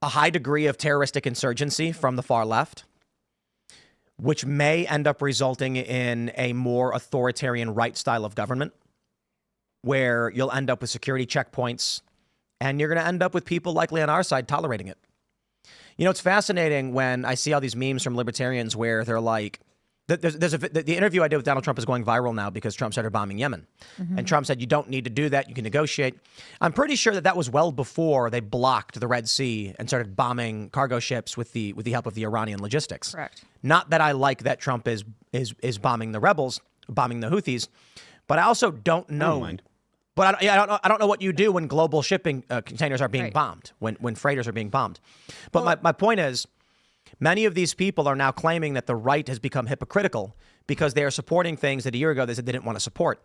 a high degree of terroristic insurgency from the far left, which may end up resulting in a more authoritarian right style of government, where you'll end up with security checkpoints, and you're going to end up with people likely on our side tolerating it. You know, it's fascinating when I see all these memes from libertarians where they're like, the interview I did with Donald Trump is going viral now because Trump started bombing Yemen. And Trump said, you don't need to do that. You can negotiate. I'm pretty sure that was well before they blocked the Red Sea and started bombing cargo ships with the help of the Iranian logistics.
Correct.
Not that I like that Trump is bombing the rebels, bombing the Houthis, but I also don't know. But I don't know what you do when global shipping containers are being bombed, when freighters are being bombed. But my point is, many of these people are now claiming that the right has become hypocritical because they are supporting things that a year ago they said they didn't want to support.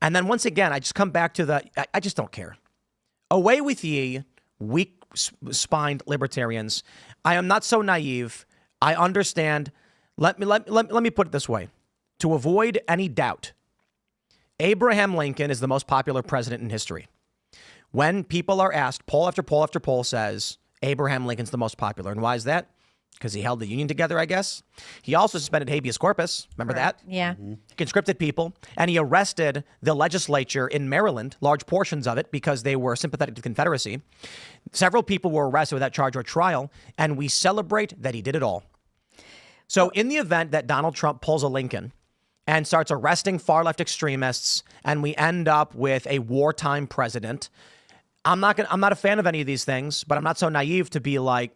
And then once again, I just come back to I just don't care. Away with ye, weak-spined libertarians. I am not so naive. I understand. Let me put it this way. To avoid any doubt, Abraham Lincoln is the most popular president in history. When people are asked, poll after poll after poll says Abraham Lincoln's the most popular. And why is that? Because he held the Union together, I guess. He also suspended habeas corpus. Remember that?
Yeah.
Conscripted people. And he arrested the legislature in Maryland, large portions of it, because they were sympathetic to the Confederacy. Several people were arrested without charge or trial. And we celebrate that he did it all. So in the event that Donald Trump pulls a Lincoln and starts arresting far-left extremists, and we end up with a wartime president, I'm not a fan of any of these things, but I'm not so naive to be like,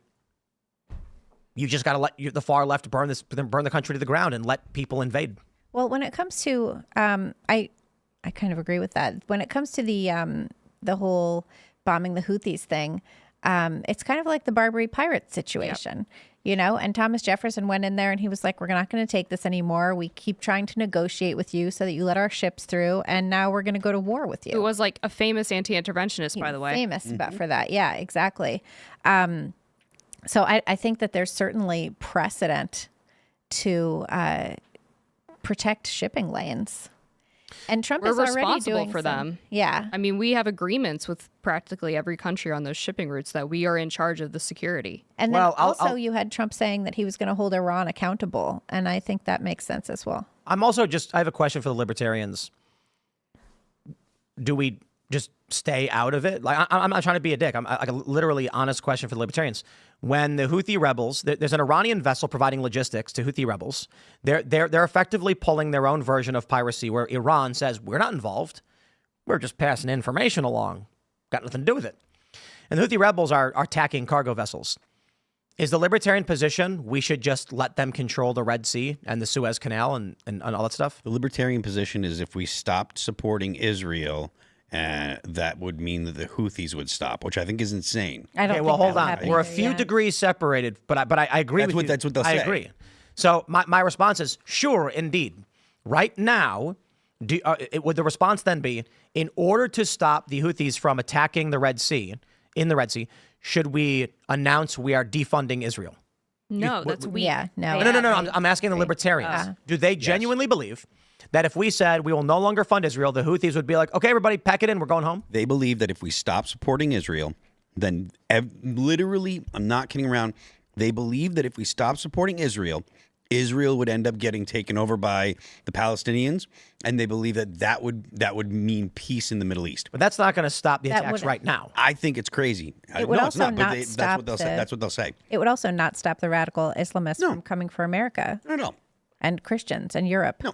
you just got to let the far left burn the country to the ground and let people invade.
Well, when it comes to, I kind of agree with that. When it comes to the whole bombing the Houthis thing, it's kind of like the Barbary pirate situation, you know. And Thomas Jefferson went in there and he was like, "We're not going to take this anymore. We keep trying to negotiate with you so that you let our ships through, and now we're going to go to war with you."
It was like a famous anti-interventionist, by the way.
Famous about for that, yeah, exactly. So I think that there's certainly precedent to protect shipping lanes. And Trump
We're
is already
responsible
doing
for them.
Yeah.
I mean, we have agreements with practically every country on those shipping routes that we are in charge of the security.
And then
Well,
you had Trump saying that he was going to hold Iran accountable. And I think that makes sense as well.
I have a question for the libertarians. Do we just stay out of it? Like, I'm not trying to be a dick. I'm like a literally honest question for the libertarians. When the Houthi rebels, there's an Iranian vessel providing logistics to Houthi rebels. They're effectively pulling their own version of piracy, where Iran says, we're not involved. We're just passing information along. Got nothing to do with it. And the Houthi rebels are attacking cargo vessels. Is the libertarian position we should just let them control the Red Sea and the Suez Canal and all that stuff?
The libertarian position is if we stopped supporting Israel, that would mean that the Houthis would stop, which I think is insane.
I don't
Okay, well,
think
hold
that would
on.
happen
We're a
either,
few
yeah.
degrees separated, but I agree with you.
That's what they'll
I
say.
agree. So my response is, sure, indeed. Right now, would the response then be, in order to stop the Houthis from attacking the Red Sea, should we announce we are defunding Israel?
No, that's weak.
Yeah, no.
No. I'm asking the libertarians. Do they genuinely believe that if we said we will no longer fund Israel, the Houthis would be like, okay, everybody, pack it in, we're going home?
They believe that if we stop supporting Israel, then literally, I'm not kidding around, they believe that if we stop supporting Israel, Israel would end up getting taken over by the Palestinians, and they believe that would mean peace in the Middle East.
But that's not going to stop the
That
attacks
would-
right now.
I think it's crazy.
It would
no,
also
it's not.
not
That's
stop
what they'll say. That's what they'll say.
It would also not stop the radical Islamists from coming for America
Not at all.
and Christians and Europe.
No,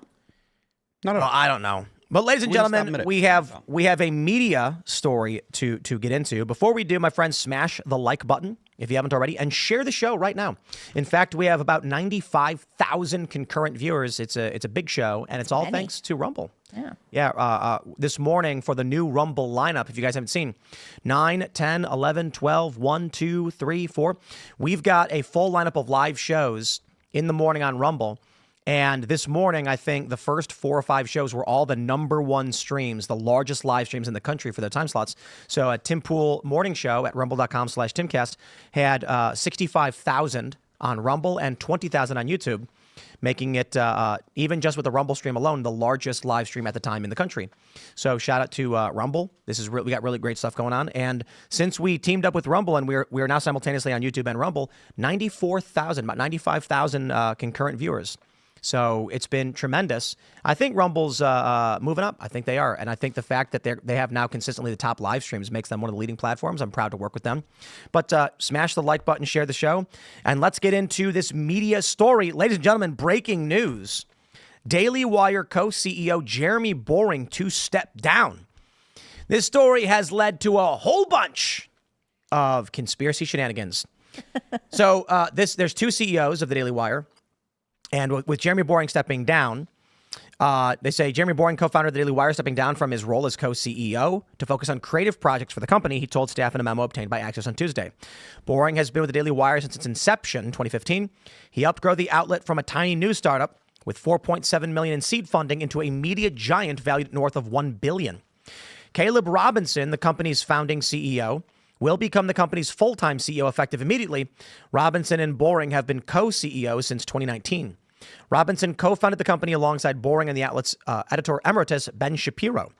not at
Well,
all.
I don't know. But ladies and
We'll just stop a
gentlemen,
minute.
we have a media story to get into. Before we do, my friends, smash the like button if you haven't already, and share the show right now. In fact, we have about 95,000 concurrent viewers. It's a big show, and it's all
Many.
thanks to Rumble.
Yeah.
Yeah, this morning for the new Rumble lineup, if you guys haven't seen, 9, 10, 11, 12, 1, 2, 3, 4. We've got a full lineup of live shows in the morning on Rumble. And this morning, I think the first 4 or 5 shows were all the #1 streams, the largest live streams in the country for their time slots. So a Tim Pool morning show at rumble.com/Timcast had 65,000 on Rumble and 20,000 on YouTube, making it, even just with the Rumble stream alone, the largest live stream at the time in the country. So shout out to Rumble. This is we got really great stuff going on. And since we teamed up with Rumble and we are now simultaneously on YouTube and Rumble, 94,000, about 95,000 concurrent viewers. So it's been tremendous. I think Rumble's moving up. I think they are. And I think the fact that they have now consistently the top live streams makes them one of the leading platforms. I'm proud to work with them. But smash the like button, share the show, and let's get into this media story. Ladies and gentlemen, breaking news. Daily Wire co-CEO Jeremy Boring to step down. This story has led to a whole bunch of conspiracy shenanigans. So there's 2 CEOs of the Daily Wire. And with Jeremy Boring stepping down, they say Jeremy Boring, co-founder of the Daily Wire, stepping down from his role as co-CEO to focus on creative projects for the company, he told staff in a memo obtained by Access on Tuesday. Boring has been with the Daily Wire since its inception in 2015. He helped grow the outlet from a tiny news startup with $4.7 million in seed funding into a media giant valued at north of $1 billion. Caleb Robinson, the company's founding CEO, will become the company's full-time CEO effective immediately. Robinson and Boring have been co-CEOs since 2019. Robinson co-founded the company alongside Boring and the outlet's editor emeritus, Ben Shapiro.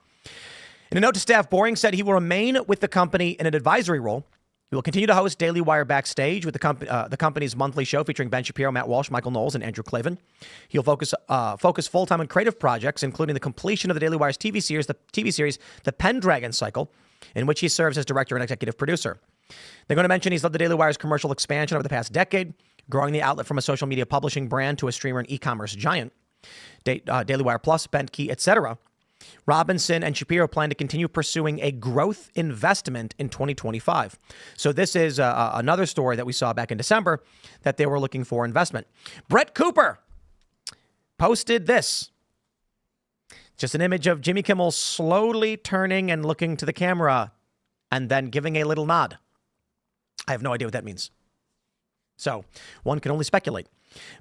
In a note to staff, Boring said he will remain with the company in an advisory role. He will continue to host Daily Wire Backstage with the company's monthly show featuring Ben Shapiro, Matt Walsh, Michael Knowles, and Andrew Klavan. He'll focus full-time on creative projects, including the completion of the Daily Wire's TV series, The Pendragon Cycle, in which he serves as director and executive producer. They're going to mention he's led the Daily Wire's commercial expansion over the past decade, growing the outlet from a social media publishing brand to a streamer and e-commerce giant. Daily Wire Plus, BentKey, etc. Robinson and Shapiro plan to continue pursuing a growth investment in 2025. So this is another story that we saw back in December, that they were looking for investment. Brett Cooper posted this. Just an image of Jimmy Kimmel slowly turning and looking to the camera and then giving a little nod. I have no idea what that means. So one can only speculate.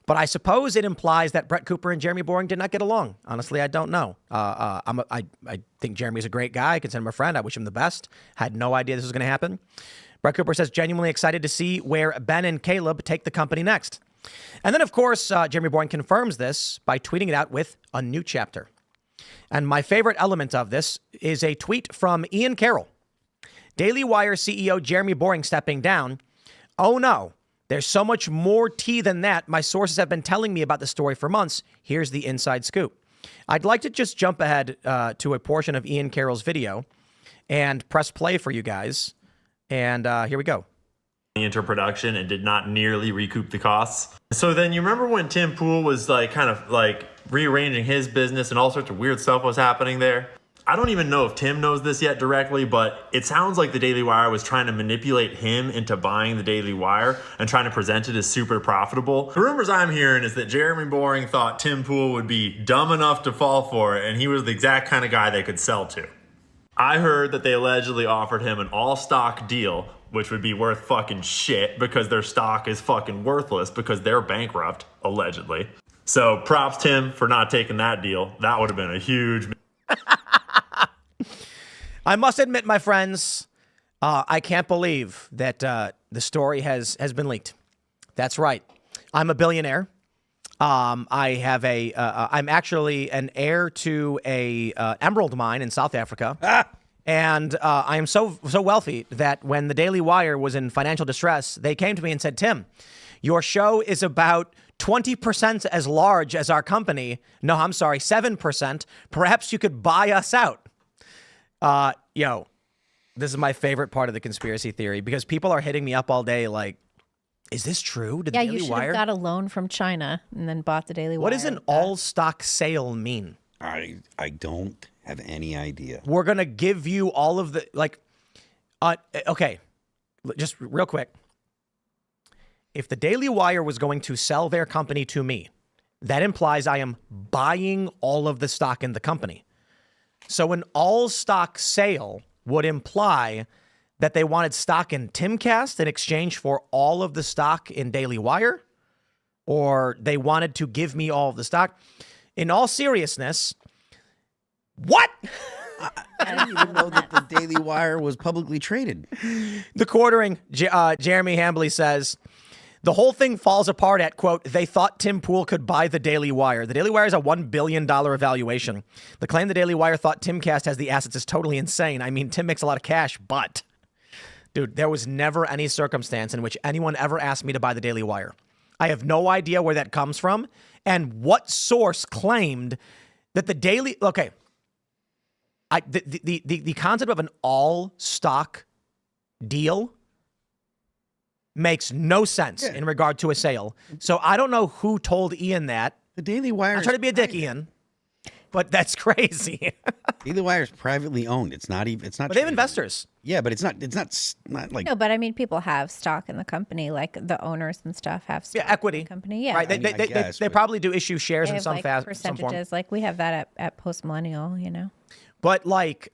But I suppose it implies that Brett Cooper and Jeremy Boring did not get along. Honestly, I don't know. I think Jeremy's a great guy. I consider him a friend. I wish him the best. Had no idea this was going to happen. Brett Cooper says, genuinely excited to see where Ben and Caleb take the company next. And then, of course, Jeremy Boring confirms this by tweeting it out with a new chapter. And my favorite element of this is a tweet from Ian Carroll. Daily Wire CEO Jeremy Boring stepping down. Oh no, there's so much more tea than that. My sources have been telling me about the story for months. Here's the inside scoop. I'd like to just jump ahead to a portion of Ian Carroll's video and press play for you guys. And here we go.
Into production and did not nearly recoup the costs. So then you remember when Tim Pool was kind of rearranging his business and all sorts of weird stuff was happening there? I don't even know if Tim knows this yet directly, but it sounds like the Daily Wire was trying to manipulate him into buying the Daily Wire and trying to present it as super profitable. The rumors I'm hearing is that Jeremy Boring thought Tim Pool would be dumb enough to fall for it, and he was the exact kind of guy they could sell to. I heard that they allegedly offered him an all-stock deal, which would be worth fucking shit because their stock is fucking worthless because they're bankrupt, allegedly. So props Tim for not taking that deal. That would have been a huge...
I must admit, my friends, I can't believe that the story has been leaked. That's right. I'm a billionaire. I have I'm actually an heir to a emerald mine in South Africa. And I am so wealthy that when the Daily Wire was in financial distress, they came to me and said, Tim, your show is about 20% as large as our company. No, I'm sorry, 7%. Perhaps you could buy us out. This is my favorite part of the conspiracy theory because people are hitting me up all day like, is this true? Did the
Yeah,
Daily
you should
Wire?
have got a loan from China and then bought the Daily Wire.
What does an
with that.
all-stock sale mean?
I don't have any idea.
We're going to give you all of the, okay, just real quick. If the Daily Wire was going to sell their company to me, that implies I am buying all of the stock in the company. So an all-stock sale would imply that they wanted stock in Timcast in exchange for all of the stock in Daily Wire, or they wanted to give me all of the stock. In all seriousness, what?
I didn't even know that the Daily Wire was publicly traded.
The quartering, Jeremy Hambley says, the whole thing falls apart at, quote, they thought Tim Pool could buy the Daily Wire. The Daily Wire is a $1 billion valuation. The claim the Daily Wire thought Timcast has the assets is totally insane. I mean, Tim makes a lot of cash, but, dude, there was never any circumstance in which anyone ever asked me to buy the Daily Wire. I have no idea where that comes from and what source claimed that the Daily, okay, the concept of an all-stock deal makes no sense in regard to a sale. So I don't know who told Ian that.
The Daily Wire.
I'm trying to be a dick, Ian, but that's crazy.
Daily Wire is privately owned. It's not even. It's not.
But they have
traded.
investors.
Yeah, but it's not like.
No, but I mean, people have stock in the company, like the owners and stuff have stock
Equity.
in the company. Yeah,
Right.
I mean, I guess,
They
but-
probably do issue shares
they
in
have
some
like
some form.
percentages. Like we have that at Post Millennial, you know.
But like,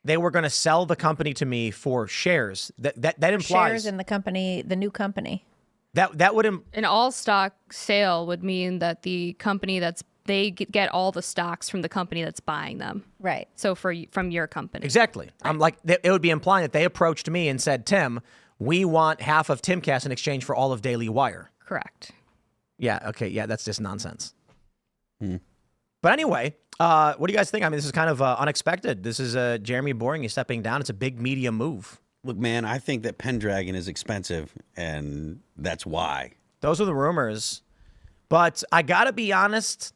they were going to sell the company to me for shares. That implies
Shares in the company, the new company.
that would
An all stock sale would mean that the company they get all the stocks from the company that's buying them.
Right.
So from your company.
exactly. I'm like, it would be implying that they approached me and said, Tim, we want half of Timcast in exchange for all of Daily Wire.
Correct.
Yeah. Okay. Yeah. That's just nonsense. But anyway, what do you guys think? I mean, this is kind of unexpected. This is Jeremy Boring. He's stepping down. It's a big media move.
Look, man, I think that Pendragon is expensive, and that's why.
Those are the rumors. But I got to be honest,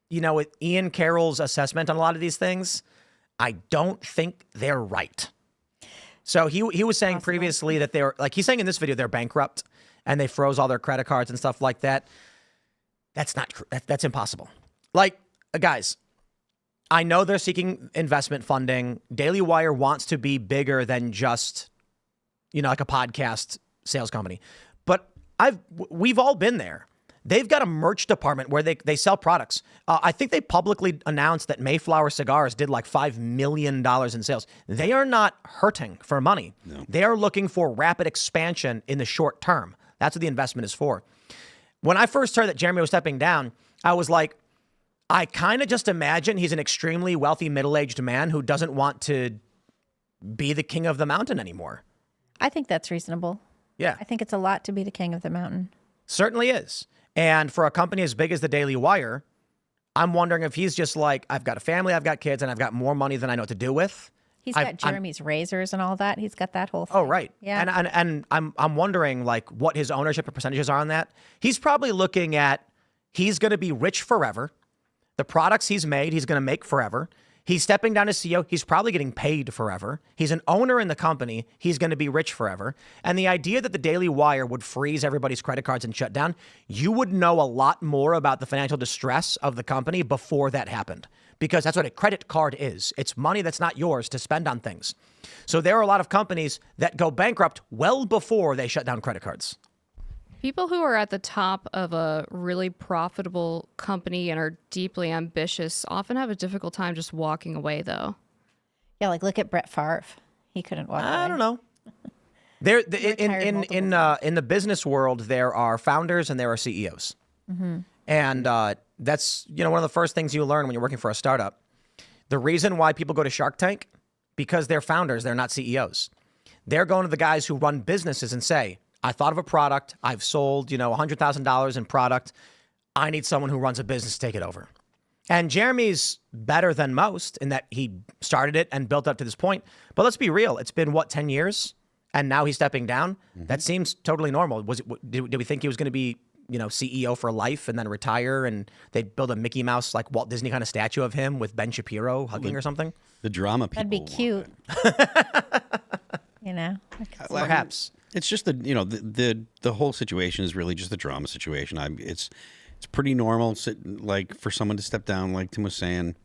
with Ian Carroll's assessment on a lot of these things, I don't think they're right. So he was saying previously that they're, like he's saying in this video, they're bankrupt and they froze all their credit cards and stuff like that. That's not true. That's impossible. Like, guys, I know they're seeking investment funding. Daily Wire wants to be bigger than just, like a podcast sales company. But we've all been there. They've got a merch department where they sell products. I think they publicly announced that Mayflower Cigars did like $5 million in sales. They are not hurting for money. No. They are looking for rapid expansion in the short term. That's what the investment is for. When I first heard that Jeremy was stepping down, I was like, I kind of just imagine he's an extremely wealthy middle-aged man who doesn't want to be the king of the mountain anymore.
I think that's reasonable.
Yeah.
I think it's a lot to be the king of the mountain.
Certainly is. And for a company as big as the Daily Wire, I'm wondering if he's just like, I've got a family, I've got kids, and I've got more money than I know what to do with.
He's got Jeremy's razors and all that. He's got that whole thing.
Oh, right.
Yeah.
And I'm wondering like what his ownership and percentages are on that. He's probably looking at, he's going to be rich forever. The products he's made, he's going to make forever. He's stepping down as CEO. He's probably getting paid forever. He's an owner in the company. He's going to be rich forever. And the idea that the Daily Wire would freeze everybody's credit cards and shut down, you would know a lot more about the financial distress of the company before that happened. Because that's what a credit card is. It's money that's not yours to spend on things. So there are a lot of companies that go bankrupt well before they shut down credit cards.
People who are at the top of a really profitable company and are deeply ambitious often have a difficult time just walking away, though.
Yeah, like look at Brett Favre. He couldn't walk away.
I don't know. In the business world, there are founders and there are CEOs. Mm-hmm. And that's one of the first things you learn when you're working for a startup. The reason why people go to Shark Tank, because they're founders, they're not CEOs. They're going to the guys who run businesses and say, I thought of a product. I've sold, $100,000 in product. I need someone who runs a business to take it over. And Jeremy's better than most in that he started it and built up to this point. But let's be real. It's been, 10 years? And now he's stepping down? Mm-hmm. That seems totally normal. Did we think he was going to be CEO for life and then retire, and they'd build a Mickey Mouse like Walt Disney kind of statue of him with Ben Shapiro hugging or something.
The drama people.
That'd be
want
cute. You know,
Perhaps.
It's just the whole situation is really just a drama situation. It's pretty normal, like for someone to step down, like Tim was saying.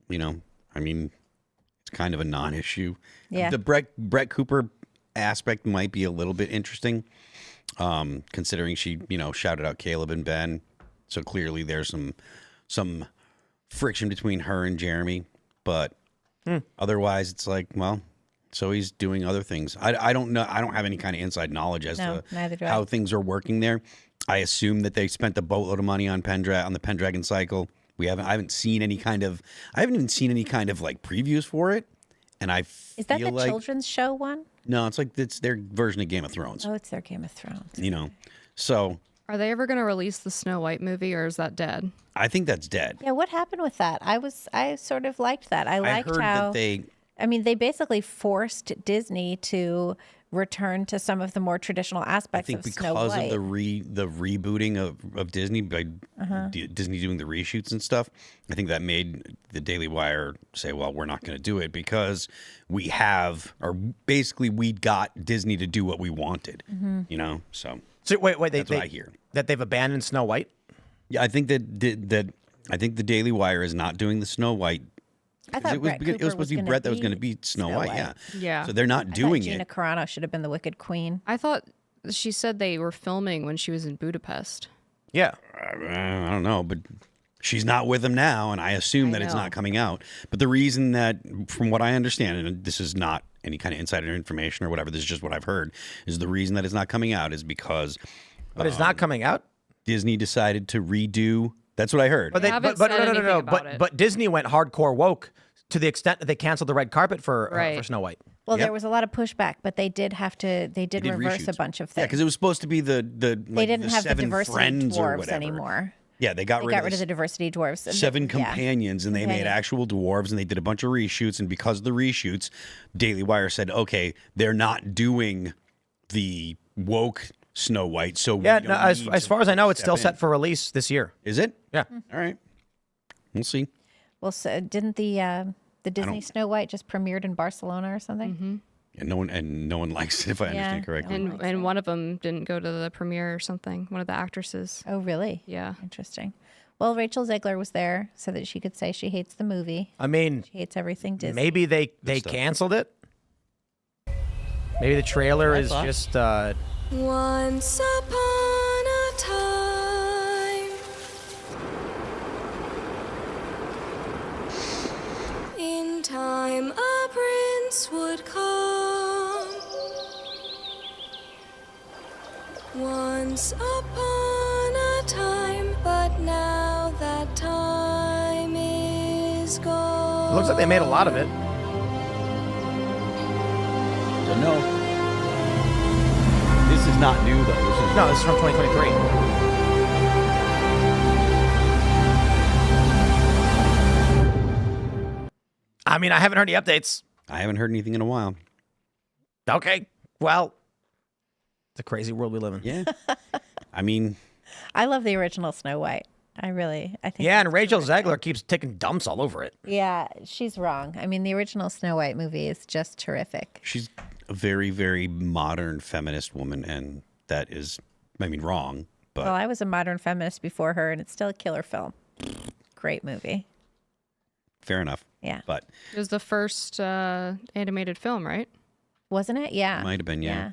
I mean, it's kind of a non-issue.
Yeah.
The Brett Cooper aspect might be a little bit interesting, considering she shouted out Caleb and Ben, so clearly there's some friction between her and Jeremy. But otherwise, it's like, well. So he's doing other things. I don't know. I don't have any kind of inside knowledge as to how things are working there. I assume that they spent a boatload of money on the Pendragon cycle. I haven't seen any kind of like previews for it. And
is that the children's show one?
No, it's their version of Game of Thrones.
Oh, it's their Game of Thrones.
So
Are they ever going to release the Snow White movie, or is that dead?
I think that's dead.
Yeah, what happened with that? I sort of liked that. I liked
heard
how
that
they basically forced Disney to return to some of the more traditional aspects of Snow White.
Because of the rebooting of Disney by Disney doing the reshoots and stuff, I think that made the Daily Wire say, well, we're not going to do it because we got Disney to do what we wanted, so
wait,
that's what I hear.
That they've abandoned Snow White?
Yeah, I think that I think the Daily Wire is not doing the Snow White.
I thought
it was supposed to be Brett that was going to be Snow White.
Yeah.
So they're not doing
Gina
it.
Carano should have been the Wicked Queen.
I thought she said they were filming when she was in Budapest.
Yeah.
I don't know, but she's not with him now, and I assume that it's not coming out. But the reason that, from what I understand, and this is not any kind of insider information or whatever, this is just what I've heard, is the reason that it's not coming out is because
But it's not coming out?
Disney decided to redo. That's what I heard.
But But Disney went hardcore woke to the extent that they canceled the red carpet for Snow White.
Well, there was a lot of pushback, but they did reverse
reshoots.
a bunch of things.
Yeah, because it was supposed to be they
didn't have the diversity dwarves anymore.
Yeah, they got rid of
the diversity dwarves.
7 companions, and they made actual dwarves, and they did a bunch of reshoots. And because of the reshoots, Daily Wire said, okay, they're not doing the woke Snow White. So
as far as I know, it's still set for release this year.
Is it?
Yeah.
All right. We'll see.
Well, so didn't the Disney Snow White just premiered in Barcelona or something?
Mm-hmm.
And no one likes it, if I understand correctly.
And one of them didn't go to the premiere or something. One of the actresses.
Oh, really?
Yeah.
Interesting. Well, Rachel Zegler was there so that she could say she hates the movie.
I mean,
she hates everything Disney.
Maybe they canceled it. Maybe the trailer is just.
Once upon a time, in time a prince would come. Once upon a time, but now that time is gone.
It looks like they made a lot of it.
Don't know. This is not new, though.
This is from 2023. I mean, I haven't heard any updates.
I haven't heard anything in a while.
Okay. Well, it's a crazy world we live in.
Yeah. I mean,
I love the original Snow White. I think.
Yeah, and Rachel Zegler keeps taking dumps all over it.
Yeah, she's wrong. I mean, the original Snow White movie is just terrific.
She's a very, very modern feminist woman, and that is, wrong. But
Well, I was a modern feminist before her, and it's still a killer film. Great movie.
fair enough.
Yeah.
But
It was the first animated film, right?
Wasn't it? Yeah.
might have been, yeah.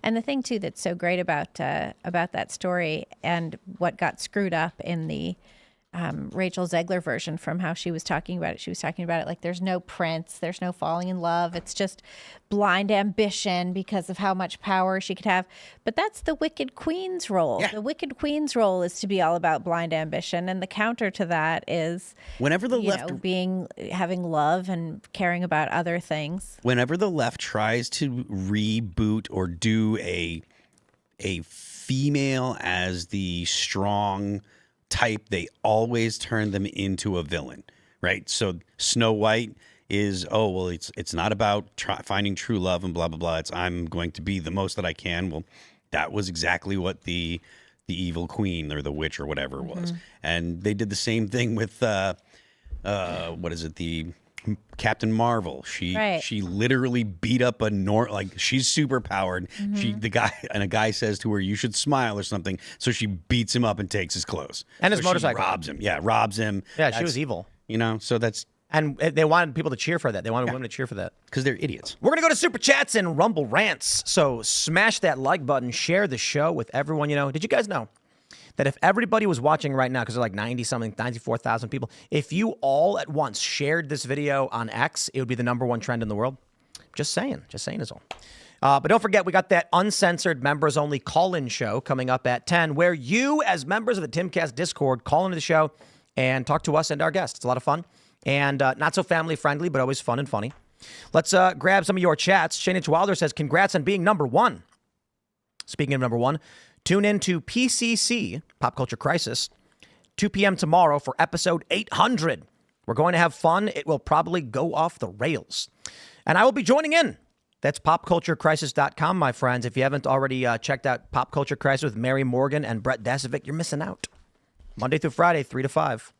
And the thing too that's so great about that story and what got screwed up in the Rachel Zegler version from how she was talking about it. She was talking about it like there's no prince, there's no falling in love. It's just blind ambition because of how much power she could have. But that's the Wicked Queen's role.
Yeah.
The Wicked Queen's role is to be all about blind ambition, and the counter to that is
Whenever the
having love and caring about other things.
Whenever the left tries to reboot or do a female as the strong type, they always turn them into a villain, right? So Snow White is, it's not about finding true love and blah, blah, blah. It's I'm going to be the most that I can. Well, that was exactly what the the evil queen or the witch or whatever it was. And they did the same thing with what is it, the Captain Marvel. She literally beat up she's super powered. A guy says to her, "You should smile" or something. So she beats him up and takes his clothes
and his motorcycle.
Robs him.
Yeah, she was evil.
So that's.
And they wanted people to cheer for that. They wanted women to cheer for that.
Because they're idiots.
We're going to go to Super Chats and Rumble Rants. So smash that like button. Share the show with everyone. Did you guys know that if everybody was watching right now, because they're like 90-something, 94,000 people, if you all at once shared this video on X, it would be the #1 trend in the world? Just saying is all. But don't forget, we got that uncensored members-only call-in show coming up at 10, where you, as members of the Timcast Discord, call into the show and talk to us and our guests. It's a lot of fun. And not so family-friendly, but always fun and funny. Let's grab some of your chats. Shane H. Wilder says, congrats on being #1. Speaking of #1, tune in to PCC, Pop Culture Crisis, 2 p.m. tomorrow for episode 800. We're going to have fun. It will probably go off the rails. And I will be joining in. That's popculturecrisis.com, my friends. If you haven't already checked out Pop Culture Crisis with Mary Morgan and Brett Dasovic, you're missing out. Monday through Friday, 3 to 5.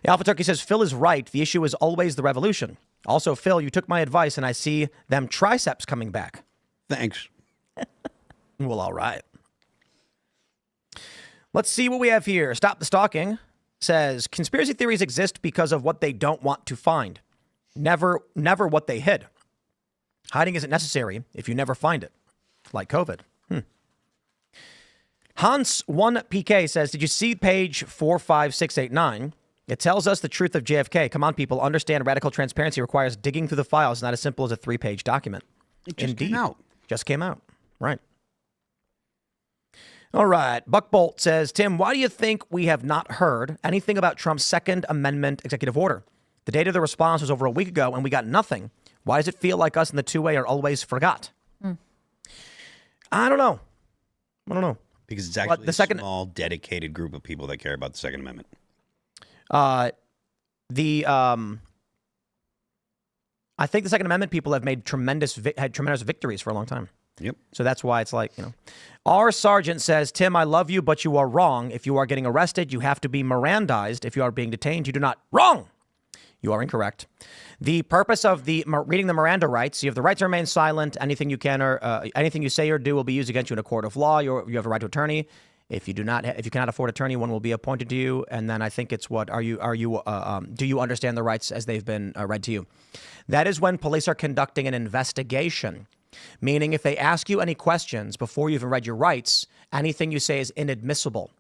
Alpha Turkey says, Phil is right. The issue is always the revolution. Also, Phil, you took my advice, and I see them triceps coming back.
Thanks.
Well, all right. Let's see what we have here. Stop the Stalking says, conspiracy theories exist because of what they don't want to find. Never what they hid. Hiding isn't necessary if you never find it. Like COVID. Hans1PK says, did you see page 45689? It tells us the truth of JFK. Come on, people. Understand radical transparency requires digging through the files, not as simple as a 3-page document.
It just came out.
Just came out. Right. All right. Buck Bolt says, Tim, why do you think we have not heard anything about Trump's Second Amendment executive order? The date of the response was over a week ago, and we got nothing. Why does it feel like us in the two-way are always forgot? I don't know.
Because it's actually a small, dedicated group of people that care about the Second Amendment.
I think the Second Amendment people have made tremendous victories for a long time.
Yep.
So that's why it's like, Our Sergeant says, Tim, I love you, but you are wrong. If you are getting arrested, you have to be Mirandized. If you are being detained, you do not. Wrong. You are incorrect. The purpose of reading the Miranda rights, you have the right to remain silent. Anything you can or anything you say or do will be used against you in a court of law. You have a right to attorney. If you cannot afford attorney, one will be appointed to you. And then I think it's do you understand the rights as they've been read to you? That is when police are conducting an investigation, meaning if they ask you any questions before you even read your rights, anything you say is inadmissible.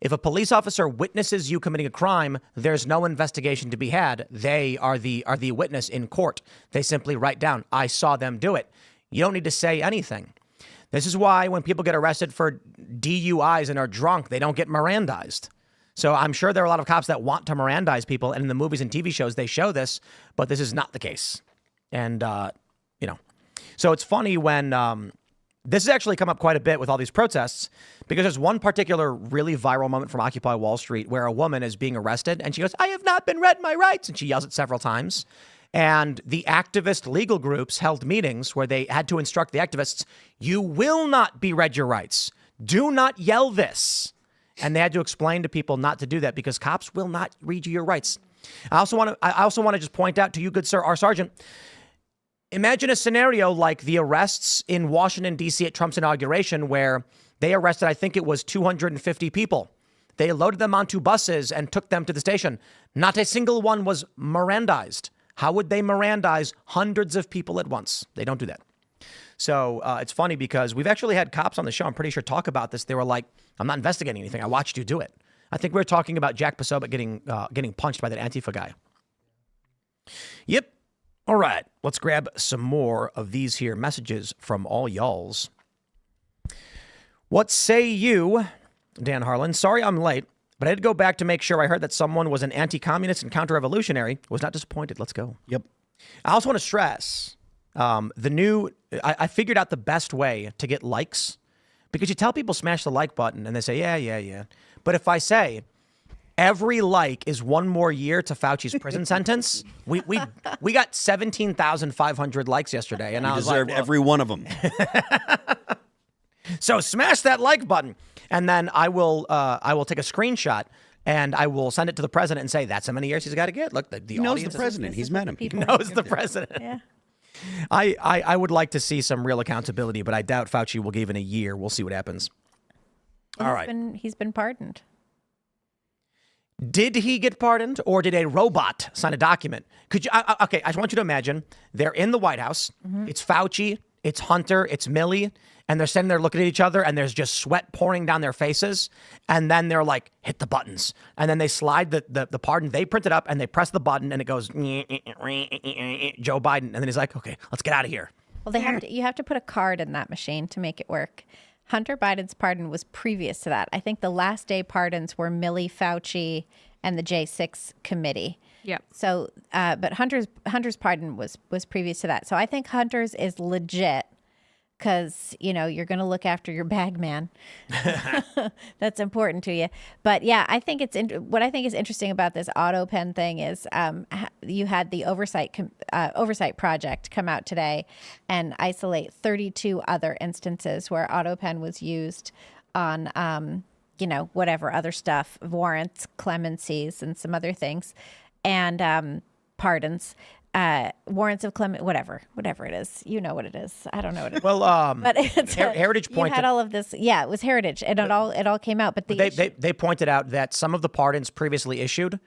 If a police officer witnesses you committing a crime, there's no investigation to be had. They are the witness in court. They simply write down, I saw them do it. You don't need to say anything. This is why when people get arrested for DUIs and are drunk, they don't get Mirandized. So I'm sure there are a lot of cops that want to Mirandize people, and in the movies and TV shows, they show this, but this is not the case. And, so it's funny when this has actually come up quite a bit with all these protests, because there's one particular really viral moment from Occupy Wall Street where a woman is being arrested and she goes, I have not been read my rights. And she yells it several times. And the activist legal groups held meetings where they had to instruct the activists, you will not be read your rights. Do not yell this. And they had to explain to people not to do that because cops will not read you your rights. I also want to just point out to you, good sir, our sergeant, imagine a scenario like the arrests in Washington, D.C. at Trump's inauguration where they arrested, I think it was 250 people. They loaded them onto buses and took them to the station. Not a single one was Mirandized. How would they Mirandize hundreds of people at once? They don't do that. So it's funny because we've actually had cops on the show, I'm pretty sure, talk about this. They were like, I'm not investigating anything. I watched you do it. I think we were talking about Jack Posobiec getting punched by that Antifa guy. Yep. All right. Let's grab some more of these here messages from all y'alls. What say you, Dan Harlan? Sorry I'm late, but I had to go back to make sure I heard that someone was an anti-communist and counter-revolutionary. Was not disappointed. Let's go.
Yep.
I also want to stress I figured out the best way to get likes, because you tell people smash the like button and they say, yeah. But if I say every like is one more year to Fauci's prison sentence, we got 17,500 likes yesterday. And I was
deserved
like, well,
every one of them.
So smash that like button, and then I will take a screenshot and I will send it to the president and say that's how many years he's got to get. Look, the
He knows
audience
the president. He's met him.
He knows the president.
Yeah.
I would like to see some real accountability, but I doubt Fauci will give in a year. We'll see what happens. All right.
He's been pardoned.
Did he get pardoned, or did a robot sign a document? Could you? Okay, I just want you to imagine they're in the White House. It's Fauci, it's Hunter, it's Milley, and they're sitting there looking at each other, and there's just sweat pouring down their faces. And then they're like, hit the buttons, and then they slide the pardon. They print it up, and they press the button, and it goes Joe Biden, and then he's like, okay, let's get out of here.
Well, you have to put a card in that machine to make it work. Hunter Biden's pardon was previous to that. I think the last day pardons were Milley, Fauci, and the J6 committee.
Yep.
So, but Hunter's pardon was previous to that. So I think Hunter's is legit because, you're going to look after your bag man. That's important to you. But yeah, I think what I think is interesting about this auto pen thing is you had the oversight project come out today and isolate 32 other instances where auto pen was used on, whatever other stuff, warrants, clemencies, and some other things, and pardons. Warrants of whatever it is. You know what it is. I don't know what it is.
Well,
but it's
Heritage pointed.
You had all of this. Yeah, it was Heritage, and it all came out. But
they pointed out that some of the pardons previously issued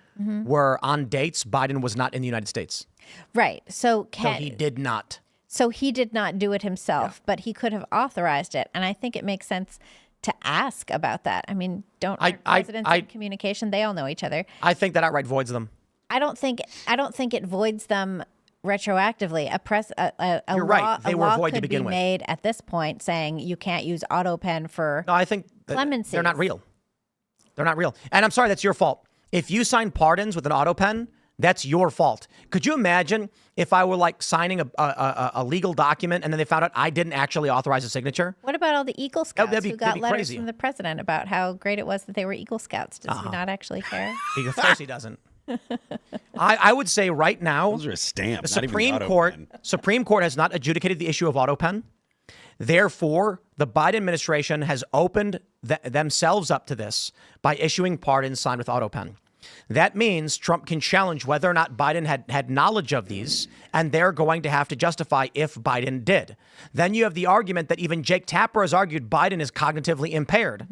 were on dates Biden was not in the United States.
Right. So
he did not.
So he did not do it himself, but he could have authorized it, and I think it makes sense to ask about that. I mean, presidents in communication? They all know each other.
I think that outright voids them.
I don't think it voids them retroactively.
You're right. They were void to begin with.
Made at this point saying you can't use auto pen for
No, I think
clemency.
They're not real. They're not real. And I'm sorry, that's your fault. If you sign pardons with an auto pen, that's your fault. Could you imagine if I were like signing a legal document and then they found out I didn't actually authorize a signature?
What about all the Eagle Scouts who got letters
crazy.
from the president about how great it was that they were Eagle Scouts? Does he not actually care?
Of course he doesn't. I would say right now,
those are a stamp.
The Supreme Court has not adjudicated the issue of auto pen. Therefore, the Biden administration has opened themselves up to this by issuing pardons signed with auto pen. That means Trump can challenge whether or not Biden had knowledge of these, and they're going to have to justify if Biden did. Then you have the argument that even Jake Tapper has argued Biden is cognitively impaired.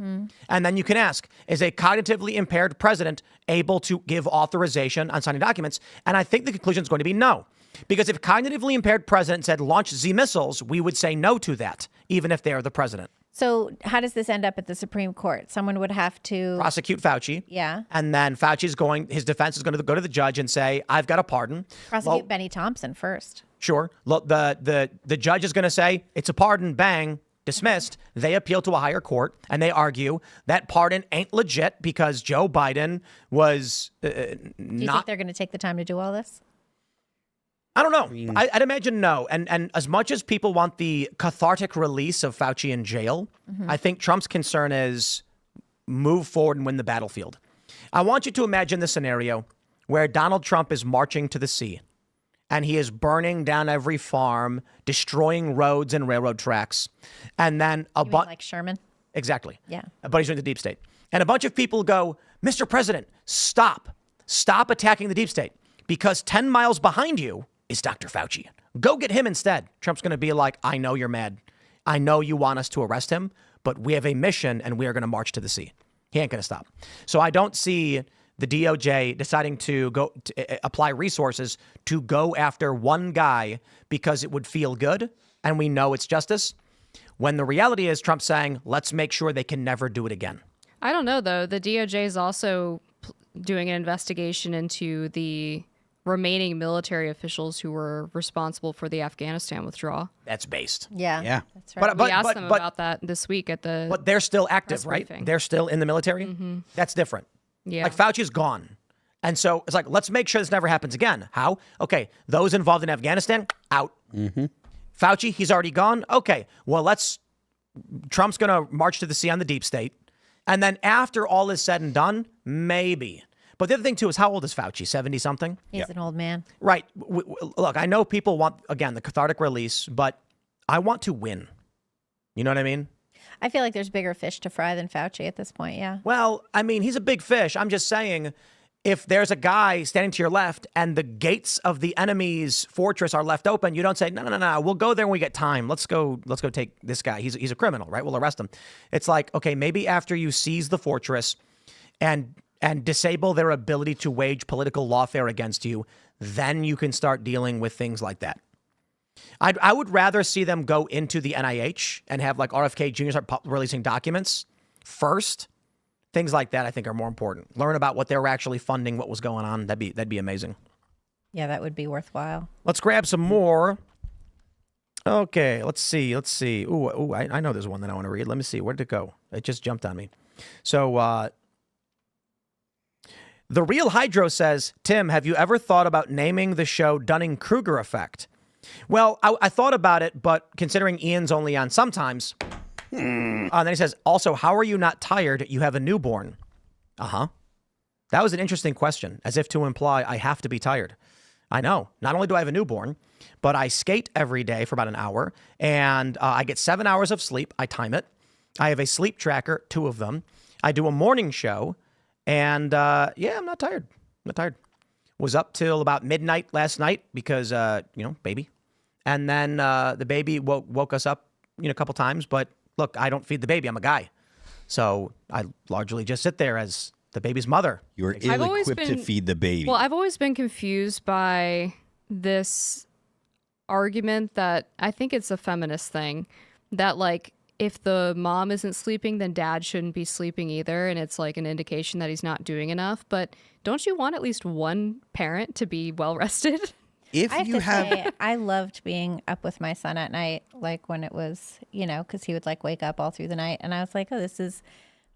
And then you can ask, is a cognitively impaired president able to give authorization on signing documents? And I think the conclusion is going to be no. Because if cognitively impaired president said launch Z missiles, we would say no to that, even if they are the president.
So how does this end up at the Supreme Court? Someone would have to
prosecute Fauci.
Yeah.
And then his defense is going to go to the judge and say, I've got a pardon.
Prosecute Benny Thompson first.
Sure. Look, the judge is going to say, it's a pardon, bang, dismissed. They appeal to a higher court and they argue that pardon ain't legit because Joe Biden was
Do you think they're going to take the time to do all this?
I don't know. I'd imagine no. And as much as people want the cathartic release of Fauci in jail, I think Trump's concern is move forward and win the battlefield. I want you to imagine the scenario where Donald Trump is marching to the sea and he is burning down every farm, destroying roads and railroad tracks. And then
like Sherman?
Exactly.
Yeah.
But he's doing the deep state. And a bunch of people go, Mr. President, stop attacking the deep state because 10 miles behind you is Dr. Fauci. Go get him instead. Trump's going to be like, I know you're mad. I know you want us to arrest him, but we have a mission and we are going to march to the sea. He ain't going to stop. So I don't see the DOJ deciding to go to apply resources to go after one guy because it would feel good and we know it's justice. When the reality is Trump saying, let's make sure they can never do it again.
I don't know, though. The DOJ is also doing an investigation into the remaining military officials who were responsible for the Afghanistan withdrawal.
That's based.
Yeah. That's right.
We asked them about that this week at the
But they're still active, right?
briefing.
They're still in the military? That's different.
Yeah.
Like Fauci's gone. And so it's like, let's make sure this never happens again. How? Okay, those involved in Afghanistan, out. Fauci, he's already gone. Okay, well, Trump's going to march to the sea on the deep state. And then after all is said and done, maybe. But the other thing, too, is how old is Fauci? 70-something?
He's an old man.
Right. Look, I know people want, again, the cathartic release, but I want to win. You know what I mean?
I feel like there's bigger fish to fry than Fauci at this point. Yeah.
Well, I mean, he's a big fish. I'm just saying, if there's a guy standing to your left and the gates of the enemy's fortress are left open, you don't say, no, we'll go there when we get time. Let's go take this guy. He's a criminal, right? We'll arrest him. It's like, okay, maybe after you seize the fortress and disable their ability to wage political lawfare against you, then you can start dealing with things like that. I would rather see them go into the NIH and have like RFK Jr. start releasing documents first. Things like that, I think, are more important. Learn about what they were actually funding, what was going on. That'd be amazing.
Yeah, that would be worthwhile.
Let's grab some more. Okay, let's see. Ooh, I know there's one that I want to read. Let me see. Where did it go? It just jumped on me. So, The Real Hydro says, Tim, have you ever thought about naming the show Dunning-Kruger Effect? Well, I thought about it, but considering Ian's only on sometimes... And then he says, also, how are you not tired? You have a newborn. Uh-huh. That was an interesting question, as if to imply I have to be tired. I know. Not only do I have a newborn, but I skate every day for about an hour, and I get 7 hours of sleep. I time it. I have a sleep tracker, 2 of them. I do a morning show, and yeah, I'm not tired. Was up till about midnight last night because, baby. And then the baby woke us up, a couple times, but look, I don't feed the baby. I'm a guy. So I largely just sit there as the baby's mother.
You're ill-equipped to feed the baby.
Well, I've always been confused by this argument that I think it's a feminist thing that, like, if the mom isn't sleeping, then dad shouldn't be sleeping either. And it's like an indication that he's not doing enough. But don't you want at least one parent to be well rested?
If
I have
you
to
have,
say, I loved being up with my son at night, like when it was, because he would like wake up all through the night. And I was like, oh, this is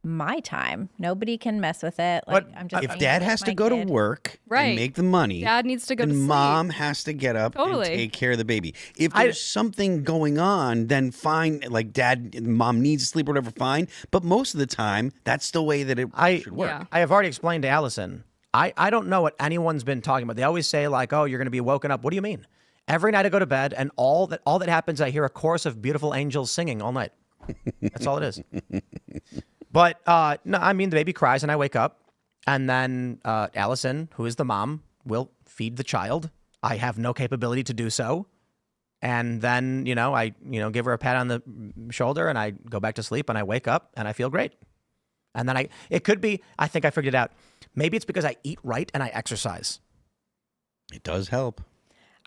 my time. Nobody can mess with it. Like,
But
I'm just
if dad has to go to work
Right.
and make the money,
Dad needs to go to
then
sleep.
mom has to get up
Totally.
and take care of the baby. If there's something going on, then fine. Like mom needs to sleep or whatever, fine. But most of the time, that's the way that it should work.
Yeah.
I have already explained to Allison, I don't know what anyone's been talking about. They always say like, oh, you're going to be woken up. What do you mean? Every night I go to bed and all that happens, I hear a chorus of beautiful angels singing all night. That's all it is. But no, I mean, the baby cries and I wake up and then Allison, who is the mom, will feed the child. I have no capability to do so. And then, I give her a pat on the shoulder and I go back to sleep and I wake up and I feel great. And then it could be, I think I figured it out. Maybe it's because I eat right and I exercise.
It does help.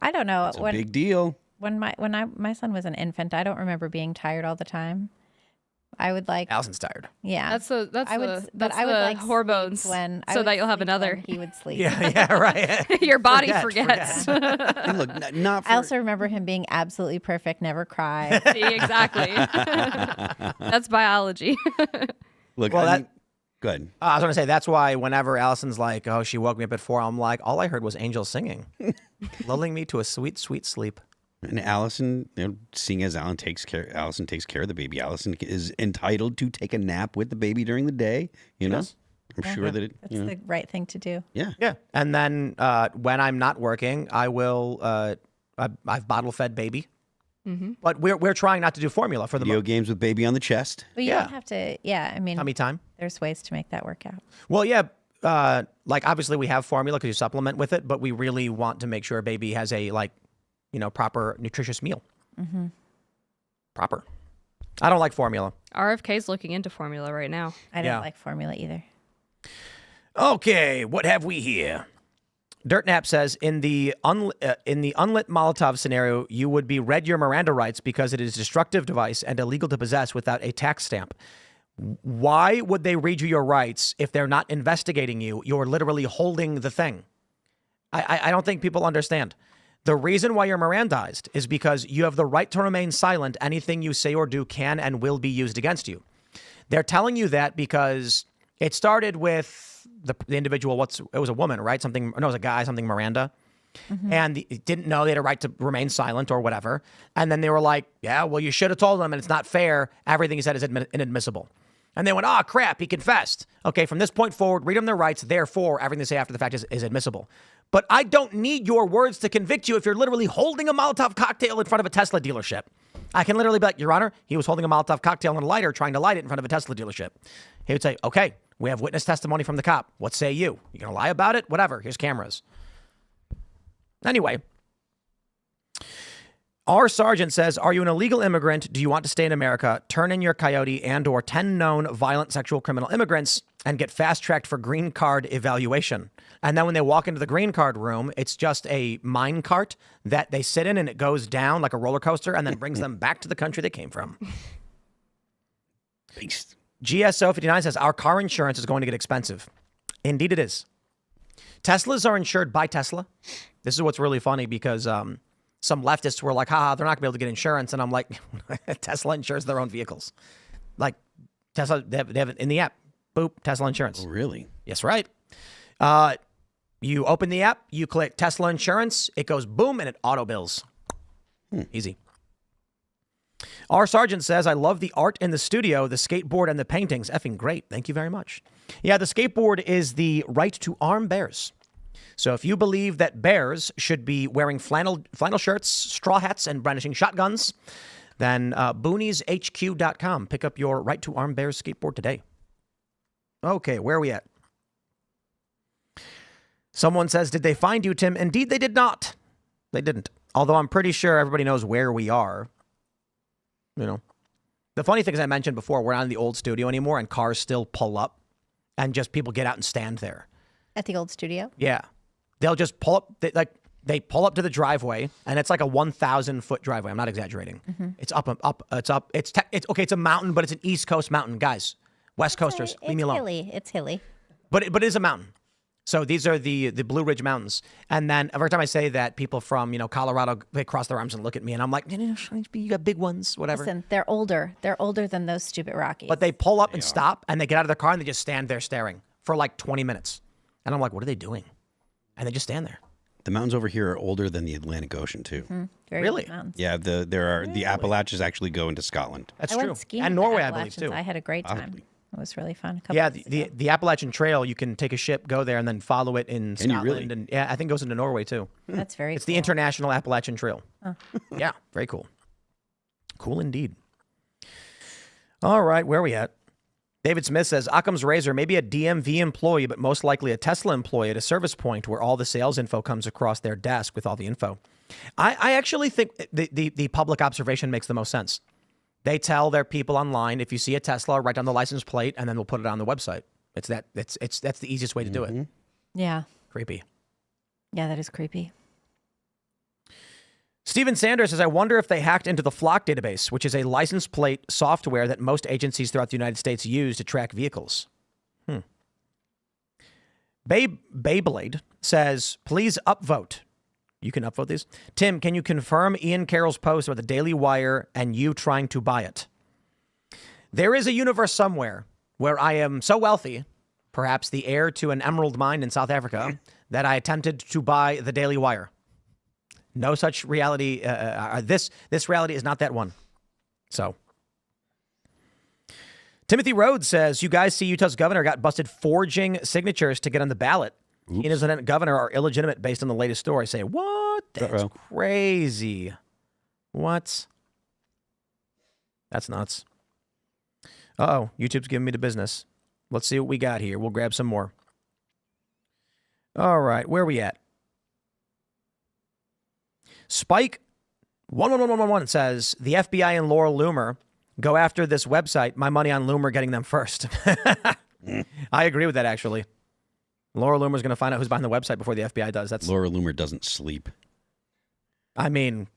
I don't know.
It's a big deal.
When my son was an infant, I don't remember being tired all the time. I would like.
Allison's tired.
Yeah,
That's the
like
hormones
when
so that you'll have another.
He would sleep.
Yeah, right.
Your body forgets.
And look, not for,
I also remember him being absolutely perfect, never cried.
See, exactly. That's biology.
look.
Well,
good.
I was going to say, that's why whenever Allison's like, oh, she woke me up at 4, I'm like, all I heard was angels singing, lulling me to a sweet, sweet sleep.
And Allison, seeing as Allison takes care of the baby, Allison is entitled to take a nap with the baby during the day.
Yes.
I'm sure that
That's the right thing to do.
Yeah.
Yeah. And then when I'm not working, I will, I've bottle fed baby. Mm-hmm. But we're trying not to do formula for the
Video games with baby on the chest.
But you don't have to. Yeah, I mean,
tummy time.
there's ways to make that work out.
Well, yeah. Like obviously we have formula because you supplement with it, but we really want to make sure a baby has a proper nutritious meal. Mm-hmm. Proper. I don't like formula.
RFK's looking into formula right now.
I don't like formula either.
Okay, what have we here? Dirtnap says, in the unlit Molotov scenario, you would be read your Miranda rights because it is a destructive device and illegal to possess without a tax stamp. Why would they read you your rights if they're not investigating you? You're literally holding the thing. I don't think people understand. The reason why you're Mirandized is because you have the right to remain silent. Anything you say or do can and will be used against you. They're telling you that because it started with the individual, it was a woman, right? It was a guy, something Miranda. Mm-hmm. And didn't know they had a right to remain silent or whatever. And then they were like, yeah, well, you should have told them and it's not fair. Everything he said is inadmissible. And they went, crap, he confessed. Okay, from this point forward, read them their rights. Therefore, everything they say after the fact is admissible. But I don't need your words to convict you if you're literally holding a Molotov cocktail in front of a Tesla dealership. I can literally be like, Your Honor, he was holding a Molotov cocktail and a lighter trying to light it in front of a Tesla dealership. He would say, okay, we have witness testimony from the cop. What say you? You going to lie about it? Whatever. Here's cameras. Anyway, our sergeant says, are you an illegal immigrant? Do you want to stay in America? Turn in your coyote and or 10 known violent sexual criminal immigrants and get fast-tracked for green card evaluation. And then when they walk into the green card room, it's just a mine cart that they sit in and it goes down like a roller coaster and then brings them back to the country they came from.
Beast.
GSO59 says, our car insurance is going to get expensive. Indeed it is. Teslas are insured by Tesla. This is what's really funny because some leftists were like, they're not going to be able to get insurance. And I'm like, Tesla insures their own vehicles. Like Tesla, they have it in the app. Boop, Tesla insurance.
Oh, really?
Yes, right. You open the app, you click Tesla insurance, it goes boom, and it auto bills. Easy. Our sergeant says, I love the art in the studio, the skateboard and the paintings. Effing great. Thank you very much. Yeah, the skateboard is the right to arm bears. So if you believe that bears should be wearing flannel shirts, straw hats, and brandishing shotguns, then boonieshq.com. Pick up your right to arm bears skateboard today. Okay, where are we at? Someone says, did they find you, Tim? Indeed, they did not. They didn't. Although I'm pretty sure everybody knows where we are. You know, the funny thing is I mentioned before, we're not in the old studio anymore and cars still pull up and just people get out and stand there.
At the old studio?
Yeah. They'll just pull up, they pull up to the driveway and it's like a 1,000-foot driveway. I'm not exaggerating. Mm-hmm. It's up. It's a mountain, but it's an East Coast mountain. Guys, West Coasters, leave me alone.
It's hilly.
But it is a mountain. So these are the Blue Ridge Mountains. And then every time I say that, people from, Colorado, they cross their arms and look at me. And I'm like, you got big ones, whatever.
Listen, they're older. They're older than those stupid Rockies.
But they pull up and stop, and they get out of their car, and they just stand there staring for like 20 minutes. And I'm like, what are they doing? And they just stand there.
The mountains over here are older than the Atlantic Ocean, too.
Mm-hmm. Very
really?
old mountains.
Yeah, the Appalachians actually go into Scotland.
That's
I
true.
went skiing
And
in the
Norway, I believe,
Appalachians.
too.
I had a great time.
Probably.
It was really fun.
The Appalachian Trail, you can take a ship, go there, and then follow it in Scotland.
really?
And yeah, I think it goes into Norway, too.
That's very
It's
cool.
the International Appalachian Trail.
Oh.
Yeah, very cool. Cool indeed. All right, where are we at? David Smith says, Occam's razor may be a DMV employee, but most likely a Tesla employee at a service point where all the sales info comes across their desk with all the info. I actually think the public observation makes the most sense. They tell their people online, if you see a Tesla, write down the license plate, and then we'll put it on the website. That's the easiest way to do it.
Yeah.
Creepy.
Yeah, that is creepy.
Steven Sanders says, I wonder if they hacked into the Flock database, which is a license plate software that most agencies throughout the United States use to track vehicles. Beyblade says, please upvote. You can upvote these. Tim, can you confirm Ian Carroll's post about the Daily Wire and you trying to buy it? There is a universe somewhere where I am so wealthy, perhaps the heir to an emerald mine in South Africa, that I attempted to buy the Daily Wire. No such reality. This reality is not that one. So, Timothy Rhodes says, you guys see Utah's governor got busted forging signatures to get on the ballot. He and his lieutenant governor are illegitimate based on the latest story. I say, what? That's crazy. What? That's nuts. Uh-oh. YouTube's giving me the business. Let's see what we got here. We'll grab some more. All right. Where are we at? Spike 11111 says, the FBI and Laura Loomer go after this website. My money on Loomer getting them first. I agree with that, actually. Laura Loomer's going to find out who's behind the website before the FBI does. That's
Laura Loomer doesn't sleep.
I mean,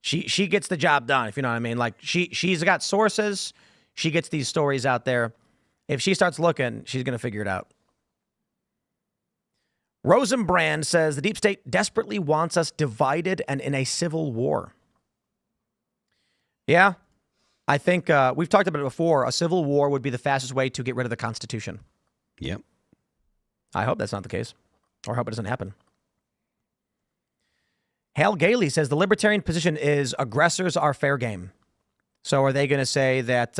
she gets the job done, if you know what I mean. Like, she's got sources. She gets these stories out there. If she starts looking, she's going to figure it out. Rosenbrand says, the deep state desperately wants us divided and in a civil war. Yeah, I think we've talked about it before. A civil war would be the fastest way to get rid of the Constitution.
Yep.
I hope that's not the case, or hope it doesn't happen. Hal Gailey says the libertarian position is aggressors are fair game. So are they going to say that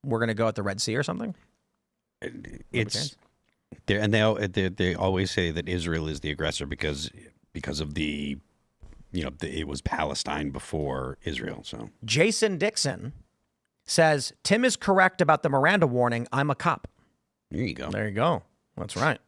we're going to go at the Red Sea or something?
It's and they always say that Israel is the aggressor because of the it was Palestine before Israel. So
Jason Dixon says, Tim is correct about the Miranda warning. I'm a cop.
there you go.
There you go. That's right.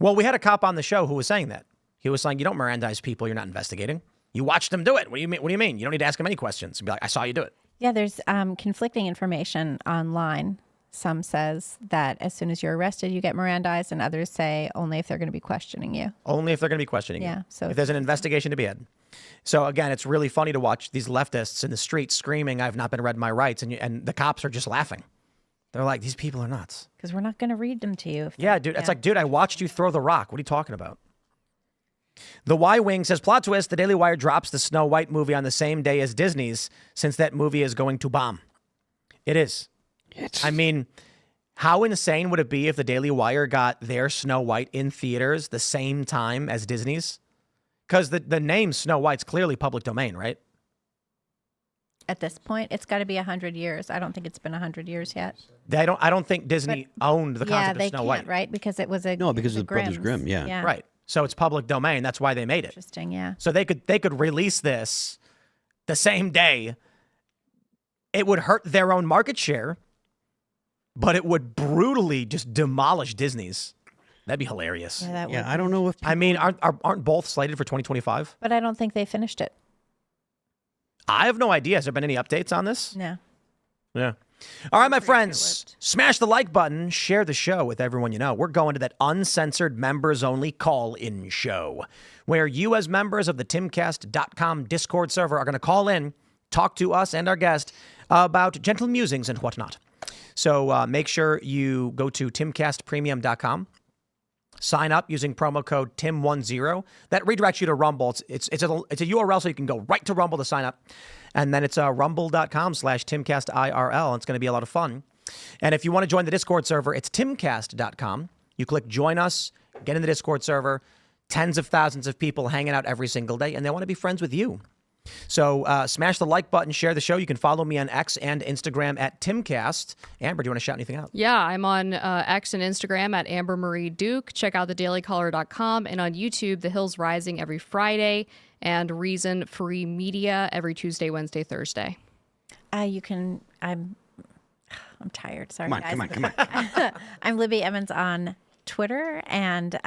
Well, we had a cop on the show who was saying that. He was saying, you don't Mirandize people you're not investigating. You watched them do it. What do you mean? What do you mean? You don't need to ask them any questions. Be like, I saw you do it.
Yeah, there's conflicting information online. Some says that as soon as you're arrested, you get Mirandized, and others say only if they're going to be questioning you.
Only if they're going to be questioning you.
Yeah, so
if there's an investigation to be had. So again, it's really funny to watch these leftists in the streets screaming, I've not been read my rights. And the cops are just laughing. They're like, these people are nuts.
Because we're not going to read them to you.
Yeah, dude. It's like, dude, I watched you throw the rock. What are you talking about? The Y-Wing says, plot twist, the Daily Wire drops the Snow White movie on the same day as Disney's since that movie is going to bomb. It is. I mean, how insane would it be if the Daily Wire got their Snow White in theaters the same time as Disney's? Because the name Snow White's clearly public domain, right?
At this point, it's got to be 100 years. I don't think it's been 100 years yet.
I don't think Disney owned the concept
they
of Snow
can't,
White.
right? Because it was a
because of the Brothers Grimm. Yeah.
Right. So it's public domain. That's why they made it.
Interesting. Yeah.
So they could release this the same day. It would hurt their own market share, but it would brutally just demolish Disney's. That'd be hilarious.
Yeah, that would.
I don't know if
I mean, aren't both slated for 2025?
But I don't think they finished it.
I have no idea. Has there been any updates on this?
No.
Yeah. All right, my friends, smash the like button, share the show with everyone you know. We're going to that uncensored members-only call-in show where you as members of the Timcast.com Discord server are going to call in, talk to us and our guest about gentle musings and whatnot. So make sure you go to timcastpremium.com. Sign up using promo code TIM10. That redirects you to Rumble. It's a URL so you can go right to Rumble to sign up. And then it's rumble.com/Timcast IRL. It's going to be a lot of fun. And if you want to join the Discord server, it's timcast.com. You click join us, get in the Discord server. Tens of thousands of people hanging out every single day, and they want to be friends with you. So smash the like button, share the show. You can follow me on X and Instagram at Timcast. Amber, do you want to shout anything out?
Yeah, I'm on X and Instagram at Amber Marie Duke. Check out thedailycaller.com and on YouTube, The Hills Rising every Friday and Reason Free Media every Tuesday, Wednesday, Thursday.
You can. I'm tired. Sorry, guys.
Come on.
I'm Libby Emmons on Twitter, and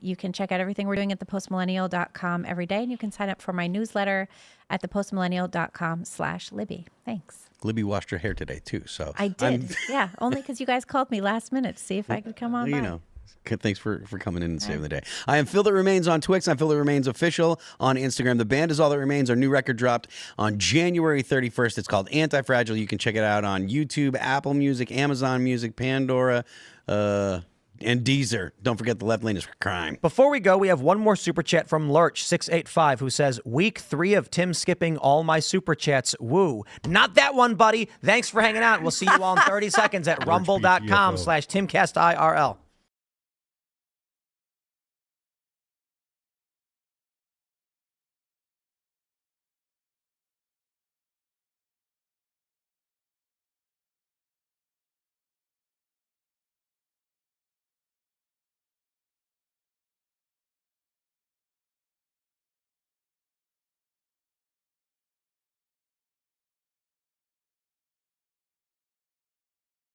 you can check out everything we're doing at thepostmillennial.com every day, and you can sign up for my newsletter at thepostmillennial.com/Libby. Thanks.
Libby washed her hair today too, so
I did. Yeah, only because you guys called me last minute to see if I could come on. by.
Thanks for coming in and saving the day. I am Phil That Remains on Twix. I'm Phil That Remains Official on Instagram. The band is All That Remains. Our new record dropped on January 31st. It's called Anti-Fragile. You can check it out on YouTube, Apple Music, Amazon Music, Pandora, and Deezer. Don't forget the left lane is for crime.
Before we go, we have one more super chat from Lurch685 who says, week 3 of Tim skipping all my super chats. Woo. Not that one, buddy. Thanks for hanging out. We'll see you all in 30 seconds at rumble.com/TimcastIRL.